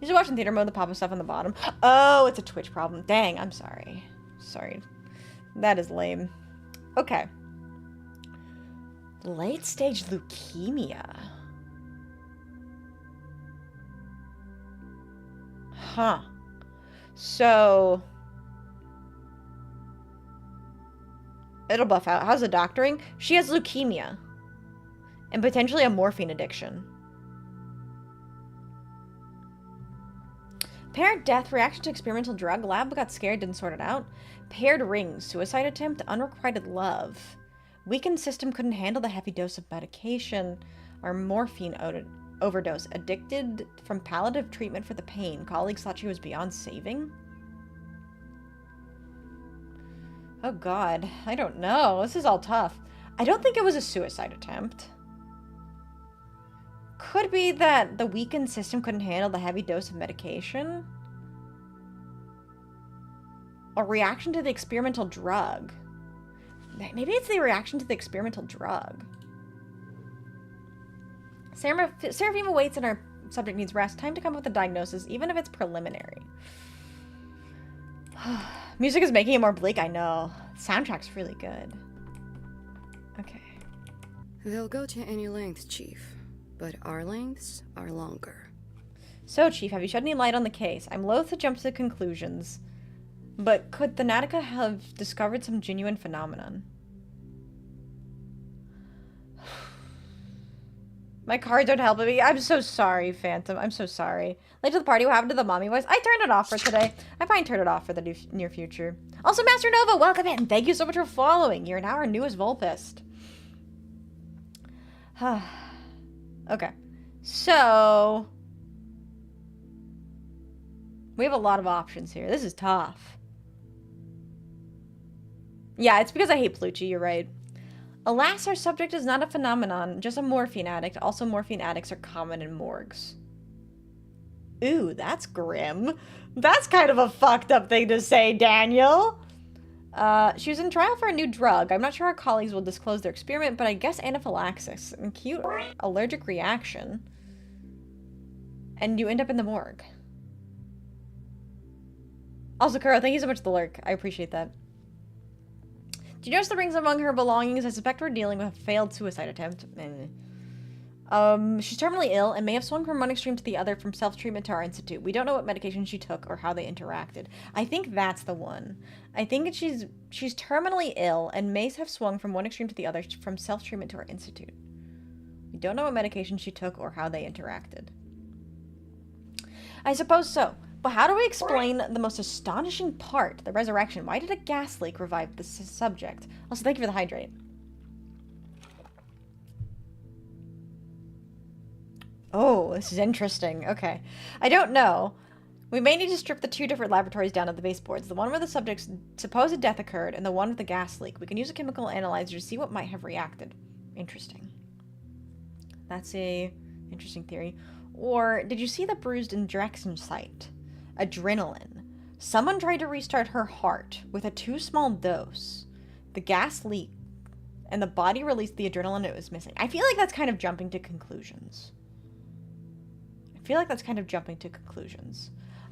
Usually watch in theater mode, the pop-up stuff on the bottom. Oh, it's a Twitch problem. Dang, I'm sorry. Sorry. That is lame. Okay. Late-stage leukemia. Huh. So... it'll buff out. How's the doctoring? She has leukemia. And potentially a morphine addiction. Paired death, reaction to experimental drug, lab got scared, didn't sort it out. Paired rings, suicide attempt, unrequited love. Weakened system couldn't handle the heavy dose of medication or morphine overdose. Addicted from palliative treatment for the pain. Colleagues thought she was beyond saving. Oh god, I don't know. This is all tough. I don't think it was a suicide attempt. Could be that the weakened system couldn't handle the heavy dose of medication. Or reaction to the experimental drug. Maybe it's the reaction to the experimental drug. Seraphima waits and our subject needs rest. Time to come up with a diagnosis, even if it's preliminary. Music is making it more bleak, I know. Soundtrack's really good. Okay. They'll go to any length, Chief. But our lengths are longer. So, Chief, have you shed any light on the case? I'm loath to jump to conclusions. But could 𝖍𝖙 have discovered some genuine phenomenon? My cards don't help me. I'm so sorry, Phantom. I'm so sorry. Late to the party, what happened to the mommy voice? I turned it off for today. I might turn it off for the near future. Also, Master Nova, welcome in. Thank you so much for following. You're now our newest Volpist. Okay. So... we have a lot of options here. This is tough. Yeah, it's because I hate Plucci, you're right. Alas, our subject is not a phenomenon, just a morphine addict. Also, morphine addicts are common in morgues. Ooh, that's grim. That's kind of a fucked up thing to say, Daniel. She was in trial for a new drug. I'm not sure our colleagues will disclose their experiment, but I guess anaphylaxis, an acute allergic reaction. And you end up in the morgue. Also, Kuro, thank you so much for the lurk. I appreciate that. Do you notice the rings among her belongings? I suspect we're dealing with a failed suicide attempt. She's terminally ill and may have swung from one extreme to the other from self-treatment to our institute. We don't know what medication she took or how they interacted. I think that's the one. I think she's terminally ill and may have swung from one extreme to the other from self-treatment to our institute. We don't know what medication she took or how they interacted. I suppose so. But how do we explain the most astonishing part, the resurrection? Why did a gas leak revive the subject? Also, thank you for the hydrate. Oh, this is interesting. Okay. I don't know. We may need to strip the two different laboratories down to the baseboards. The one where the subject's supposed death occurred and the one with the gas leak. We can use a chemical analyzer to see what might have reacted. Interesting. That's a interesting theory. Or, did you see the bruised injection site? Adrenaline. Someone tried to restart her heart with a too small dose. The gas leaked, and the body released the adrenaline it was missing. I feel like that's kind of jumping to conclusions.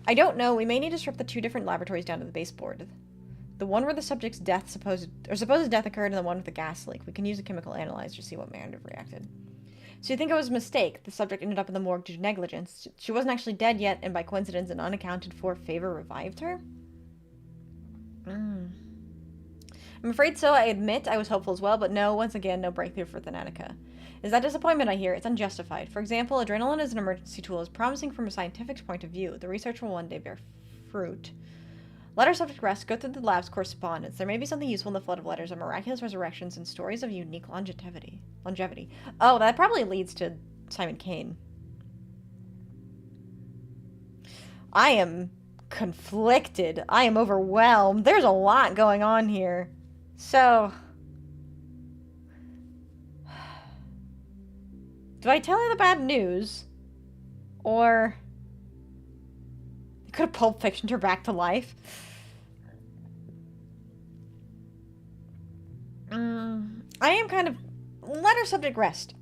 I don't know. We may need to strip the two different laboratories down to the baseboard. The one where the subject's supposed death occurred and the one with the gas leak. We can use a chemical analyzer to see what may have reacted. So you think it was a mistake? The subject ended up in the morgue due to negligence. She wasn't actually dead yet, and by coincidence, an unaccounted for favor revived her? I'm afraid so. I admit I was hopeful as well, but no, once again, no breakthrough for 𝖍𝖙. Is that disappointment I hear? It's unjustified. For example, adrenaline as an emergency tool is promising from a scientific point of view. The research will one day bear fruit. Let our subject rest. Go through the lab's correspondence. There may be something useful in the flood of letters of miraculous resurrections and stories of unique longevity. Oh, that probably leads to Simon Kane. I am conflicted. I am overwhelmed. There's a lot going on here. So... do I tell her the bad news? Or... could have Pulp Fictioned her back to life? I am kind of... let our subject rest.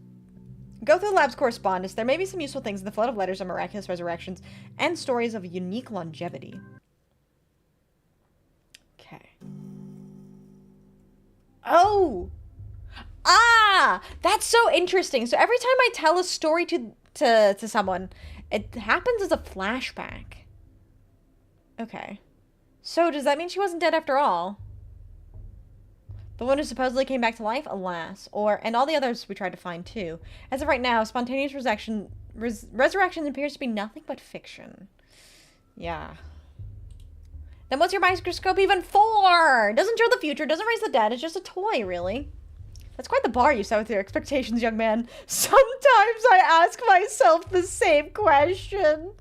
Go through the lab's correspondence. There may be some useful things in the flood of letters of miraculous resurrections and stories of unique longevity. Okay. Oh! Ah! That's so interesting. So every time I tell a story to someone, it happens as a flashback. Okay. So does that mean she wasn't dead after all? The one who supposedly came back to life? Alas. And all the others we tried to find too. As of right now, spontaneous resurrection appears to be nothing but fiction. Yeah. Then what's your microscope even for? Doesn't show the future, doesn't raise the dead, it's just a toy, really. That's quite the bar you set with your expectations, young man. Sometimes I ask myself the same question.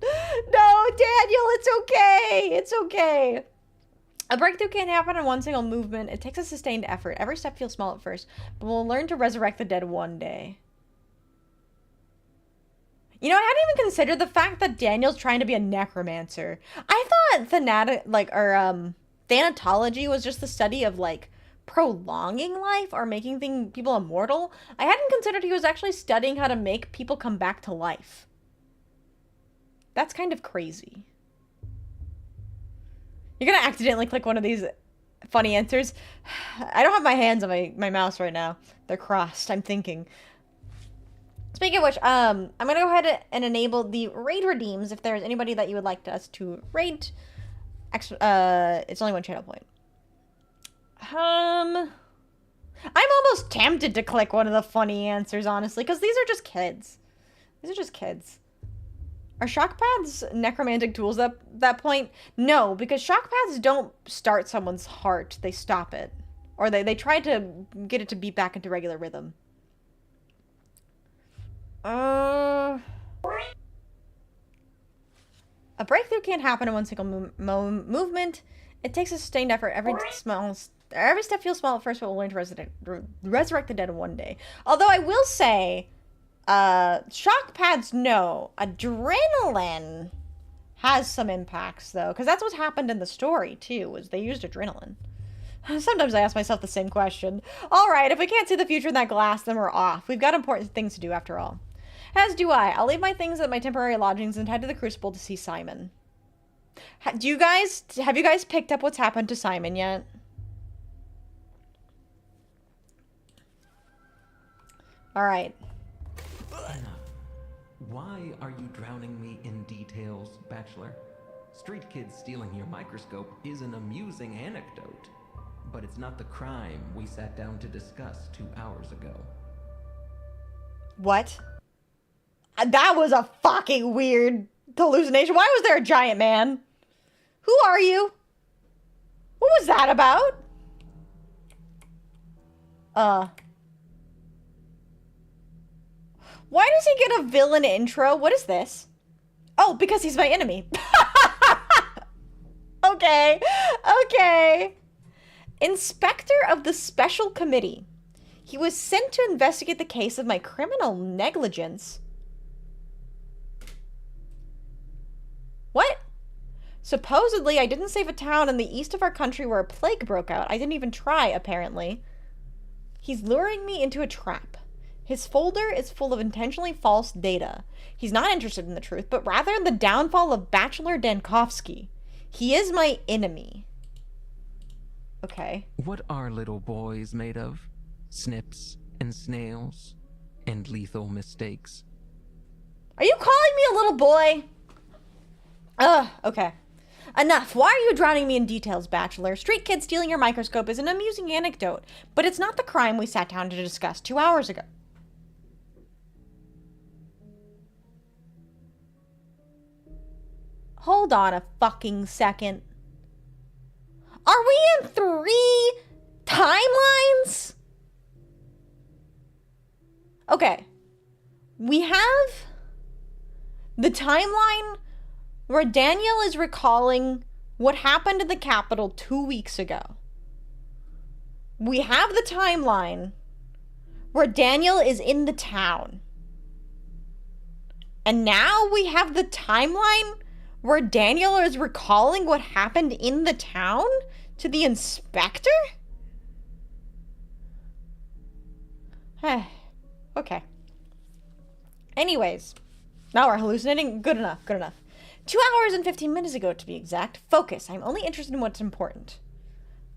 No, Daniel, it's okay. It's okay. A breakthrough can't happen in one single movement. It takes a sustained effort. Every step feels small at first, but we'll learn to resurrect the dead one day. You know, I hadn't even considered the fact that Daniel's trying to be a necromancer. I thought thanatology was just the study of, like, prolonging life or making people immortal. I hadn't considered he was actually studying how to make people come back to life. That's kind of crazy. You're gonna accidentally click one of these funny answers. I don't have my hands on my mouse right now. They're crossed. I'm thinking. Speaking of which, I'm gonna go ahead and enable the raid redeems if there's anybody that you would like us to raid. It's only one channel point. I'm almost tempted to click one of the funny answers, honestly, because these are just kids. These are just kids. Are shock pads necromantic tools at that point? No, because shock pads don't start someone's heart. They stop it. Or they try to get it to beat back into regular rhythm. A breakthrough can't happen in one single movement. It takes a sustained effort. Every step feels small at first, but we'll learn to resurrect the dead in one day. Although I will say, shock pads, no. Adrenaline has some impacts, though, because that's what happened in the story, too, was they used adrenaline. Sometimes I ask myself the same question. All right, if we can't see the future in that glass, then we're off. We've got important things to do, after all. As do I. I'll leave my things at my temporary lodgings and head to the Crucible to see Simon. Have you guys picked up what's happened to Simon yet? All right. Why are you drowning me in details, Bachelor? Street kids stealing your microscope is an amusing anecdote, but it's not the crime we sat down to discuss 2 hours ago. What? That was a fucking weird hallucination. Why was there a giant man? Who are you? What was that about? Why does he get a villain intro? What is this? Oh, because he's my enemy. Okay. Okay. Inspector of the Special Committee. He was sent to investigate the case of my criminal negligence. What? Supposedly, I didn't save a town in the east of our country where a plague broke out. I didn't even try, apparently. He's luring me into a trap. His folder is full of intentionally false data. He's not interested in the truth, but rather in the downfall of Bachelor Dankovsky. He is my enemy. Okay. What are little boys made of? Snips and snails and lethal mistakes. Are you calling me a little boy? Okay. Enough. Why are you drowning me in details, Bachelor? Street kid stealing your microscope is an amusing anecdote, but it's not the crime we sat down to discuss 2 hours ago. Hold on a fucking second. Are we in 3 timelines? Okay. We have the timeline where Daniel is recalling what happened in the Capitol 2 weeks ago. We have the timeline where Daniel is in the town. And now we have the timeline where Daniel is recalling what happened in the town to the inspector? Okay. Anyways, now we're hallucinating. Good enough, good enough. 2 hours and 15 minutes ago, to be exact. Focus. I'm only interested in what's important.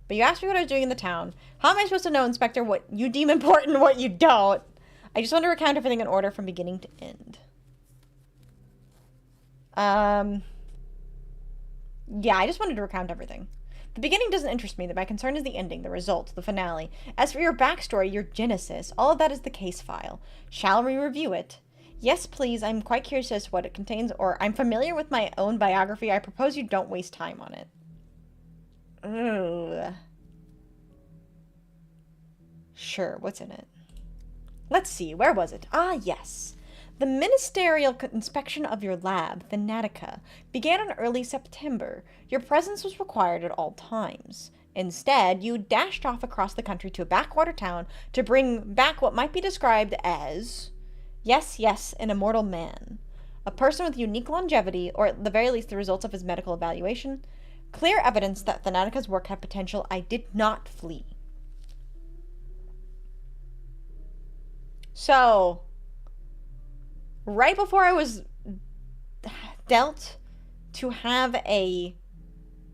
But you asked me what I was doing in the town. How am I supposed to know, Inspector, what you deem important and what you don't? I just want to recount everything in order from beginning to end. Yeah, I just wanted to recount everything. The beginning doesn't interest me. My concern is the ending, the result, the finale. As for your backstory, your genesis, all of that is the case file. Shall we review it? Yes, please. I'm quite curious as to what it contains, or I'm familiar with my own biography. I propose you don't waste time on it. Ugh. Sure, what's in it? Let's see, where was it? Ah, yes. The ministerial inspection of your lab, 𝖉𝖙, began in early September. Your presence was required at all times. Instead, you dashed off across the country to a backwater town to bring back what might be described as, yes, an immortal man. A person with unique longevity, or at the very least the results of his medical evaluation. Clear evidence that 𝖉𝖙's work had potential. I did not flee. So, right before I was dealt to have a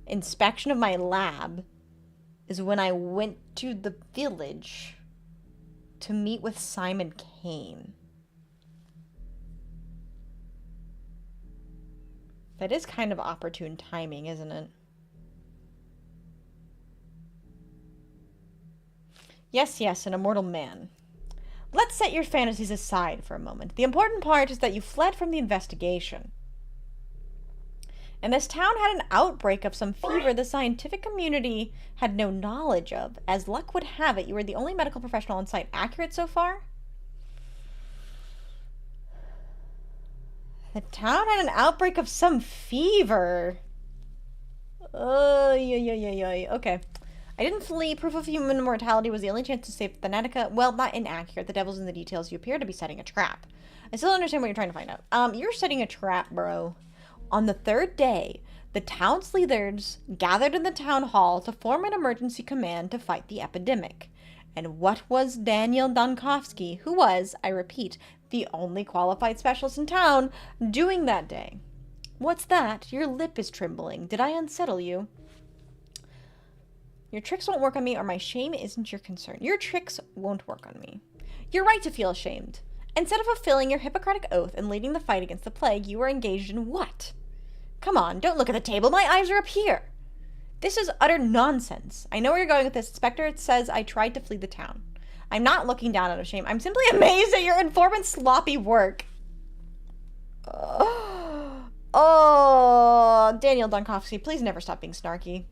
inspection of my lab is when I went to the village to meet with Simon Kane. That is kind of opportune timing, isn't it? Yes, an immortal man. Let's set your fantasies aside for a moment. The important part is that you fled from the investigation. And this town had an outbreak of some fever the scientific community had no knowledge of. As luck would have it, you were the only medical professional on site. Accurate so far? The town had an outbreak of some fever. Okay. I didn't flee. Proof of human mortality was the only chance to save 𝖉𝖙. Well, not inaccurate. The devil's in the details. You appear to be setting a trap. I still don't understand what you're trying to find out. You're setting a trap, bro. On the third day, the town's leaders gathered in the town hall to form an emergency command to fight the epidemic. And what was Daniel Donkovsky, who was, I repeat, the only qualified specialist in town, doing that day? What's that? Your lip is trembling. Did I unsettle you? Your tricks won't work on me, or my shame isn't your concern. Your tricks won't work on me. You're right to feel ashamed. Instead of fulfilling your Hippocratic oath and leading the fight against the plague, you were engaged in what? Come on, don't look at the table. My eyes are up here. This is utter nonsense. I know where you're going with this, Inspector. It says I tried to flee the town. I'm not looking down out of shame. I'm simply amazed at your informant's sloppy work. Oh, Daniel Donkovsky, please never stop being snarky.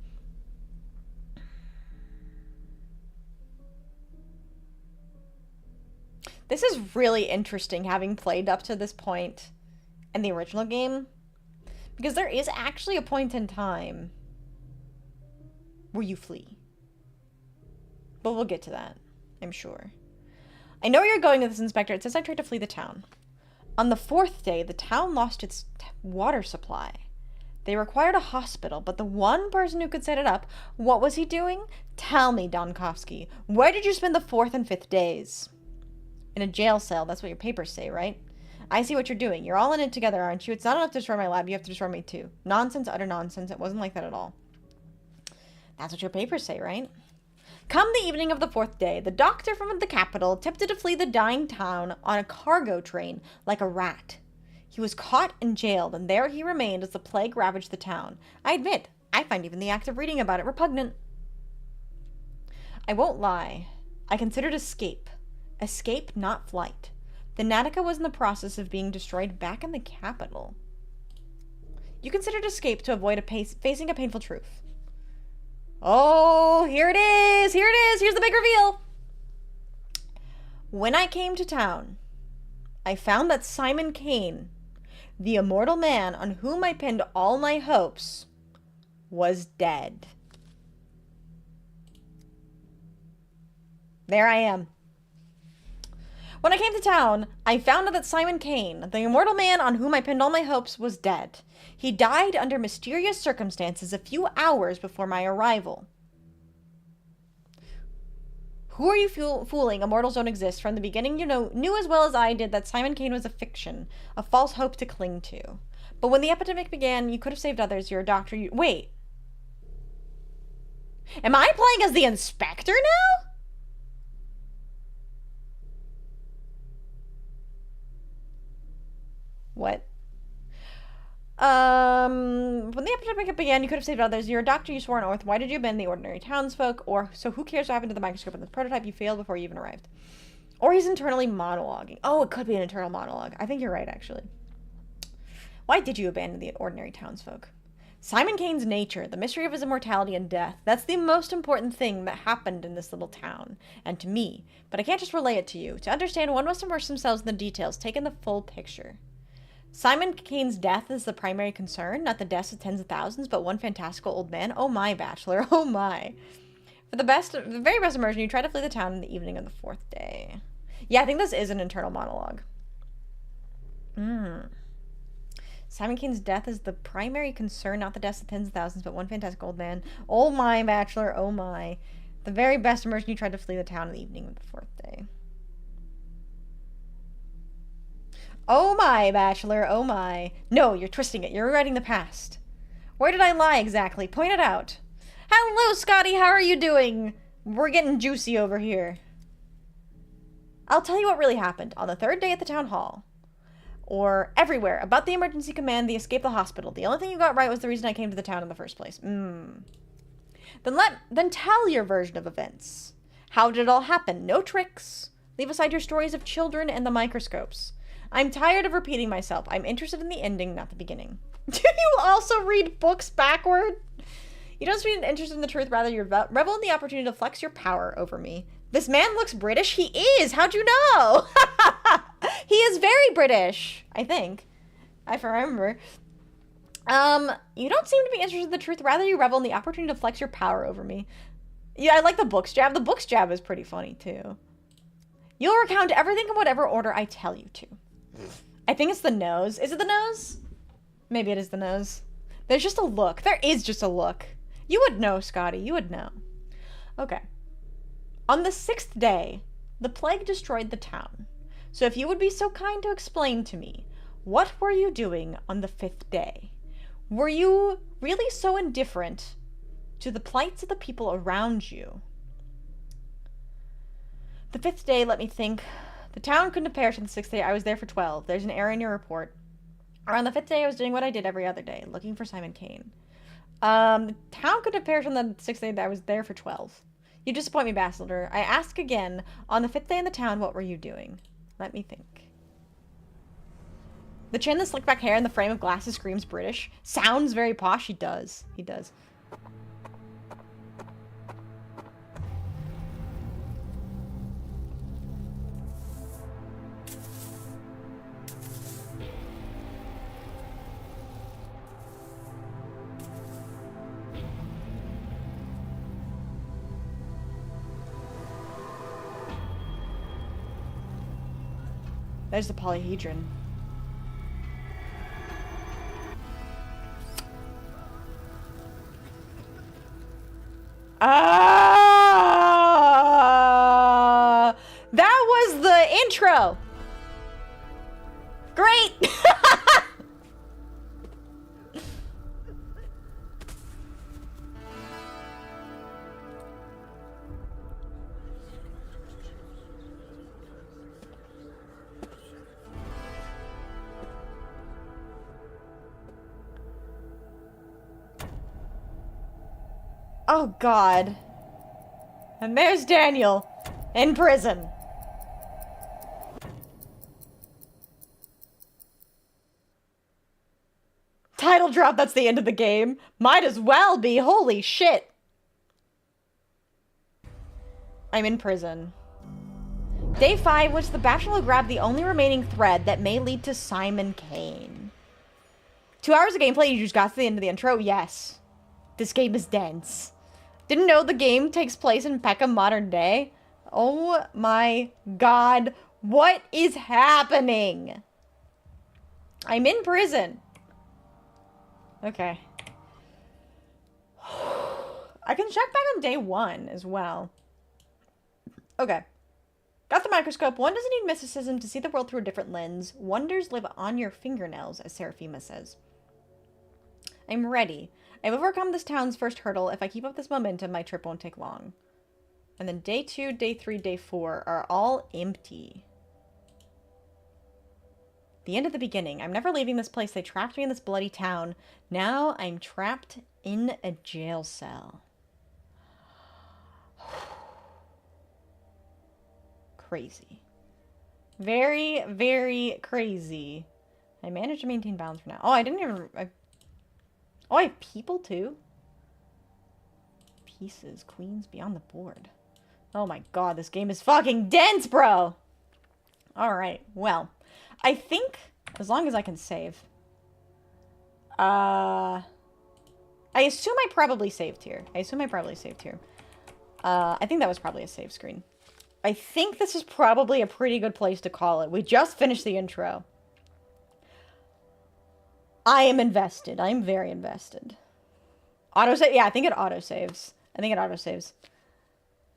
This is really interesting, having played up to this point in the original game, because there is actually a point in time where you flee. But we'll get to that, I'm sure. I know where you're going with this, Inspector. It says I tried to flee the town. On the fourth day, the town lost its water supply. They required a hospital, but the one person who could set it up, what was he doing? Tell me, Donkovsky, where did you spend the fourth and fifth days? In a jail cell. That's what your papers say, right? I see what you're doing. You're all in it together, aren't you? It's not enough to destroy my lab. You have to destroy me too. Nonsense, utter nonsense. It wasn't like that at all. That's what your papers say, right? Come the evening of the fourth day, the doctor from the capital attempted to flee the dying town on a cargo train like a rat. He was caught and jailed, and there he remained as the plague ravaged the town. I admit, I find even the act of reading about it repugnant. I won't lie. I considered escape. Escape, not flight. The 𝖉𝖙 was in the process of being destroyed back in the capital. You considered escape to avoid facing a painful truth. Oh, here it is! Here it is! Here's the big reveal! When I came to town, I found that Simon Kane, the immortal man on whom I pinned all my hopes, was dead. There I am. When I came to town, I found out that Simon Kane, the immortal man on whom I pinned all my hopes, was dead. He died under mysterious circumstances a few hours before my arrival. Who are you fooling? Immortals don't exist. From the beginning, you knew as well as I did that Simon Kane was a fiction, a false hope to cling to. But when the epidemic began, you could have saved others. You're a doctor. Wait. Am I playing as the inspector now? What? When the epidemic began, you could have saved others. You're a doctor, you swore an oath. Why did you abandon the ordinary townsfolk? Or, so who cares what happened to the microscope and the prototype? You failed before you even arrived. Or he's internally monologuing. Oh, it could be an internal monologue. I think you're right, actually. Why did you abandon the ordinary townsfolk? Simon Kane's nature, the mystery of his immortality and death. That's the most important thing that happened in this little town. And to me. But I can't just relay it to you. To understand, one must immerse themselves in the details, take in the full picture. Simon Kane's death is the primary concern, not the deaths of tens of thousands, but one fantastical old man. Oh my, Bachelor, oh my. For the very best immersion, you try to flee the town in the evening of the 4th day. Yeah, I think this is an internal monologue. Simon Kane's death is the primary concern, not the deaths of tens of thousands, but one fantastic old man. Oh my, Bachelor, oh my. The very best immersion, you tried to flee the town in the evening of the 4th day. Oh my, Bachelor, oh my. No, you're twisting it. You're rewriting the past. Where did I lie exactly? Point it out. Hello, Scotty, how are you doing? We're getting juicy over here. I'll tell you what really happened on the 3rd day at the town hall. Or everywhere. About the emergency command, the escape the hospital. The only thing you got right was the reason I came to the town in the first place. Then tell your version of events. How did it all happen? No tricks. Leave aside your stories of children and the microscopes. I'm tired of repeating myself. I'm interested in the ending, not the beginning. Do you also read books backward? You don't seem interested in the truth, rather you revel in the opportunity to flex your power over me. This man looks British? He is! How'd you know? He is very British, I think. If I remember. You don't seem to be interested in the truth, rather you revel in the opportunity to flex your power over me. Yeah, I like the books jab. The books jab is pretty funny, too. You'll recount everything in whatever order I tell you to. I think it's the nose. Is it the nose? Maybe it is the nose. There's just a look. There is just a look. You would know, Scotty. You would know. Okay. On the 6th day, the plague destroyed the town. So if you would be so kind to explain to me, what were you doing on the 5th day? Were you really so indifferent to the plights of the people around you? The 5th day, let me think. The town couldn't have perished on the 6th day. I was there for 12. There's an error in your report. Around the 5th day, I was doing what I did every other day, looking for Simon Kane. The town couldn't have perished on the 6th day. I was there for 12. You disappoint me, Bachelor. I ask again, on the 5th day in the town, what were you doing? Let me think. The chin, the slick back hair, and the frame of glasses screams British. Sounds very posh. He does. He does. There's the polyhedron. That was the intro. Great. Oh, God. And there's Daniel in prison. Title drop, that's the end of the game. Might as well be. Holy shit. I'm in prison. Day 5, which the Bachelor grabbed the only remaining thread that may lead to Simon Kane. 2 hours of gameplay, you just got to the end of the intro? Yes. This game is dense. Didn't know the game takes place in Peckham modern day. Oh my God. What is happening? I'm in prison. Okay. I can check back on day 1 as well. Okay. Got the microscope. One doesn't need mysticism to see the world through a different lens. Wonders live on your fingernails, as 𝖍𝖆𝖊𝖓 says. I'm ready. I've overcome this town's first hurdle. If I keep up this momentum, my trip won't take long. And then day 2, day 3, day 4 are all empty. The end of the beginning. I'm never leaving this place. They trapped me in this bloody town. Now I'm trapped in a jail cell. Crazy. Very, very crazy. I managed to maintain balance for now. Oh, I didn't even... Oh, I have people too? Pieces. Queens beyond the board. Oh my god, this game is fucking dense, bro! Alright, well. I think, as long as I can save. I assume I probably saved here. I think that was probably a save screen. I think this is probably a pretty good place to call it. We just finished the intro. I am invested. I am very invested. Autosave? Yeah, I think it autosaves.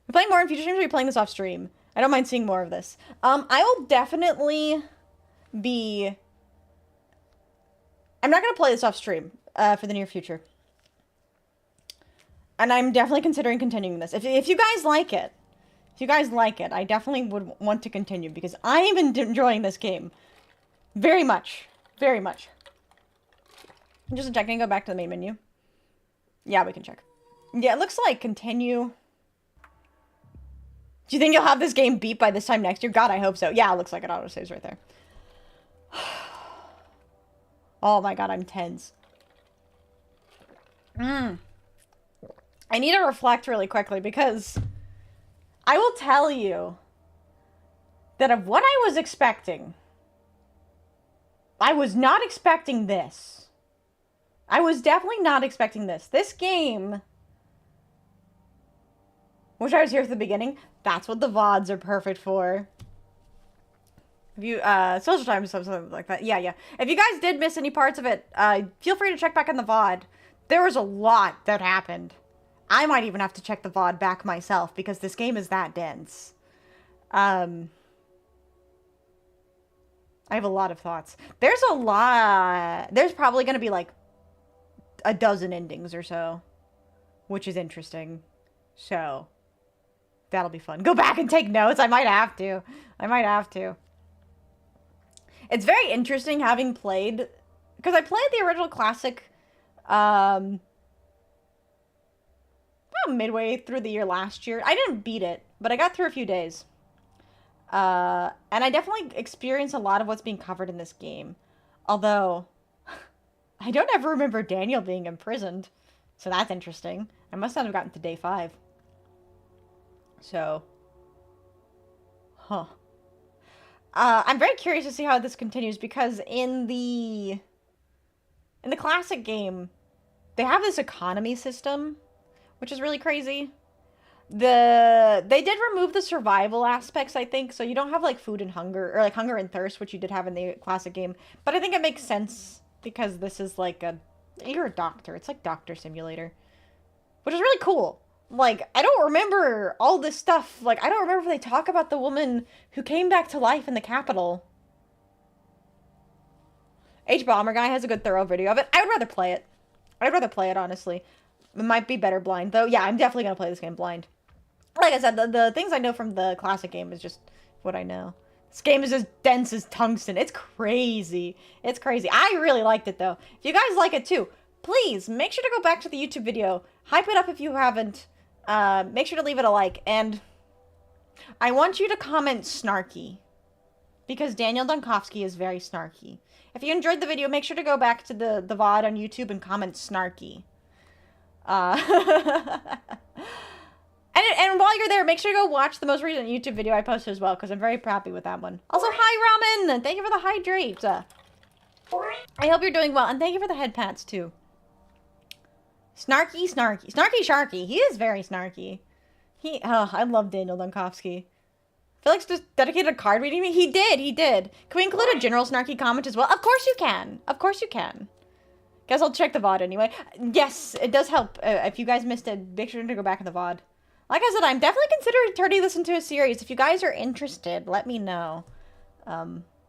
We're playing more in future streams, or are you playing this off stream? I don't mind seeing more of this. I will definitely be... I'm not going to play this off stream for the near future. And I'm definitely considering continuing this. If you guys like it, I definitely would want to continue because I am enjoying this game. Very much. Very much. Just checking, go back to the main menu. Yeah, we can check. Yeah, it looks like continue. Do you think you'll have this game beat by this time next year? God, I hope so. Yeah, it looks like it autosaves right there. Oh my god, I'm tense. I need to reflect really quickly because I will tell you that of what I was expecting, I was not expecting this. I was definitely not expecting this. This game, which I was here at the beginning, that's what the VODs are perfect for. If you, social time or something like that. Yeah. If you guys did miss any parts of it, feel free to check back in the VOD. There was a lot that happened. I might even have to check the VOD back myself because this game is that dense. I have a lot of thoughts. There's a lot. There's probably going to be like a dozen endings or so, which is interesting. So that'll be fun. Go back and take notes. I might have to. It's very interesting having played, because I played the original classic about midway through the year last year. I didn't beat it, but I got through a few days. And I definitely experienced a lot of what's being covered in this game. Although, I don't ever remember Daniel being imprisoned. So that's interesting. I must not have gotten to day 5. So, I'm very curious to see how this continues because in the classic game, they have this economy system, which is really crazy. They did remove the survival aspects, I think, so you don't have like food and hunger, or like hunger and thirst, which you did have in the classic game. But I think it makes sense because this is like you're a doctor. It's like Doctor Simulator, which is really cool. Like, I don't remember all this stuff. Like, I don't remember if they talk about the woman who came back to life in the Capitol. 𝖍𝖆𝖊𝖓 has a good thorough video of it. I would rather play it. Honestly. It might be better blind, though. Yeah, I'm definitely going to play this game blind. Like I said, the things I know from the classic game is just what I know. This game is as dense as tungsten. It's crazy. I really liked it, though. If you guys like it, too, please make sure to go back to the YouTube video. Hype it up if you haven't. Make sure to leave it a like. And I want you to comment snarky. Because Daniel Dunkowski is very snarky. If you enjoyed the video, make sure to go back to the VOD on YouTube and comment snarky. And while you're there, make sure to go watch the most recent YouTube video I posted as well, because I'm very happy with that one. Also, hi, Ramen! Thank you for the hydrate! I hope you're doing well, and thank you for the head pats, too. Snarky. Snarky Sharky. He is very snarky. I love Daniel Dunkowski. Felix just dedicated a card reading me? He did. Can we include a general snarky comment as well? Of course you can. Guess I'll check the VOD anyway. Yes, it does help. If you guys missed it, make sure to go back in the VOD. Like I said, I'm definitely considering turning this into a series. If you guys are interested, let me know.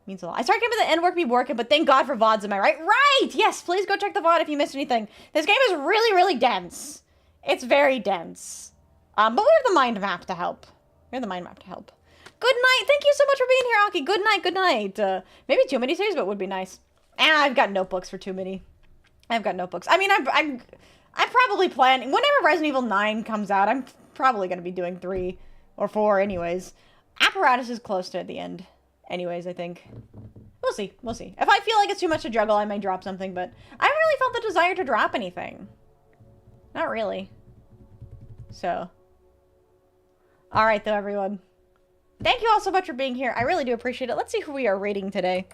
Means a lot. I started getting the end work be working, but thank God for VODs, am I right? Right! Yes, please go check the VOD if you missed anything. This game is really, really dense. It's very dense. But we have the mind map to help. We have the mind map to help. Good night. Thank you so much for being here, Aki. Good night, good night. Maybe too many series, but would be nice. And I've got notebooks for too many. I've got notebooks. I mean, I'm probably planning, whenever Resident Evil 9 comes out, I'm probably going to be doing 3 or 4 anyways. Apparatus is close to the end. Anyways, I think. We'll see. We'll see. If I feel like it's too much to juggle, I may drop something, but I haven't really felt the desire to drop anything. Not really. So. Alright, though, everyone. Thank you all so much for being here. I really do appreciate it. Let's see who we are rating today.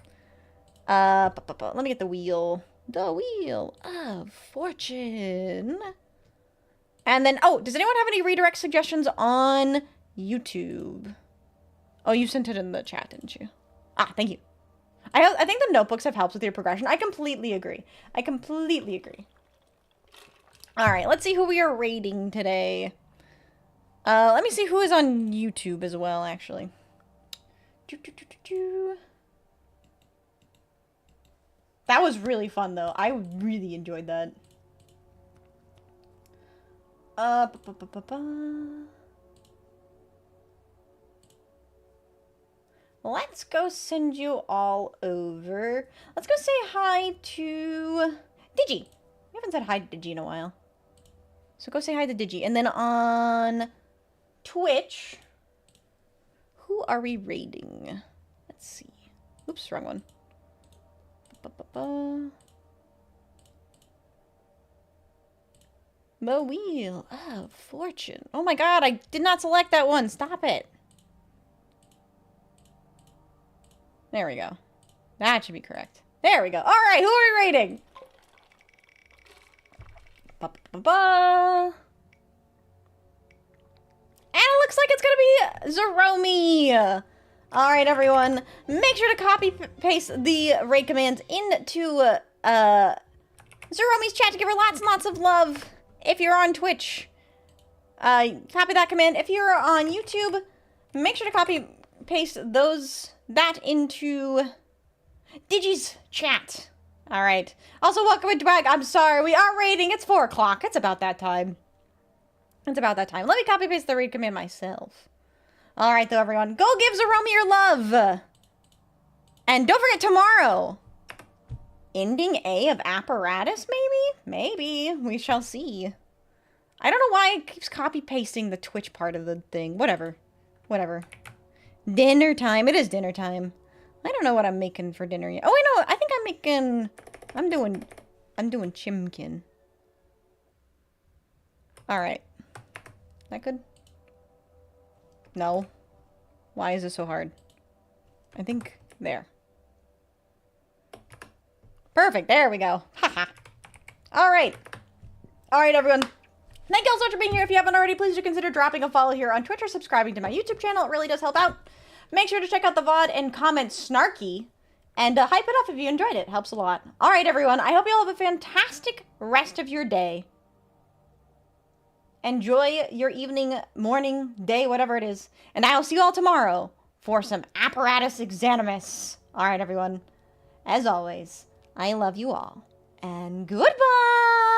Let me get the wheel. The Wheel of Fortune. And then, oh, does anyone have any redirect suggestions on YouTube? Oh, you sent it in the chat, didn't you? Ah, thank you. I think the notebooks have helped with your progression. I completely agree. I completely agree. All right, let's see who we are rating today. Let me see who is on YouTube as well, actually. That was really fun, though. I really enjoyed that. Let's go send you all over. Let's go say hi to Digi. We haven't said hi to Digi in a while. So go say hi to Digi. And then on Twitch, who are we rating? Let's see. Oops, wrong one. The Wheel of Fortune. Oh my god, I did not select that one. Stop it. There we go. That should be correct. There we go. Alright, who are we rating? And it looks like it's gonna be 𝖉𝖕𝖊𝖓. Alright, everyone. Make sure to copy-paste the rate commands into 𝖉𝖕𝖊𝖓's chat to give her lots and lots of love. If you're on Twitch, copy that command. If you're on YouTube, make sure to copy-paste that into Digi's chat. Alright. Also, welcome to Drag. I'm sorry, we are rating. It's 4 o'clock. It's about that time. It's about that time. Let me copy-paste the rate command myself. Alright, though, everyone. Go give 𝖉𝖕𝖊𝖓 your love! And don't forget tomorrow! Ending A of Apparatus, maybe? Maybe. We shall see. I don't know why it keeps copy-pasting the Twitch part of the thing. Whatever. Whatever. Dinner time. It is dinner time. I don't know what I'm making for dinner yet. Oh, wait, no. I think I'm making... I'm doing chimkin. Alright. Is that good? No. Why is this so hard? I think there. Perfect. There we go. Haha. Alright. Alright, everyone. Thank you all so much for being here. If you haven't already, please do consider dropping a follow here on Twitch or subscribing to my YouTube channel. It really does help out. Make sure to check out the VOD and comment snarky. And hype it up if you enjoyed it. Helps a lot. Alright, everyone. I hope you all have a fantastic rest of your day. Enjoy your evening, morning, day, whatever it is. And I will see you all tomorrow for some Apparatus Exanimus. Alright, everyone. As always, I love you all. And goodbye!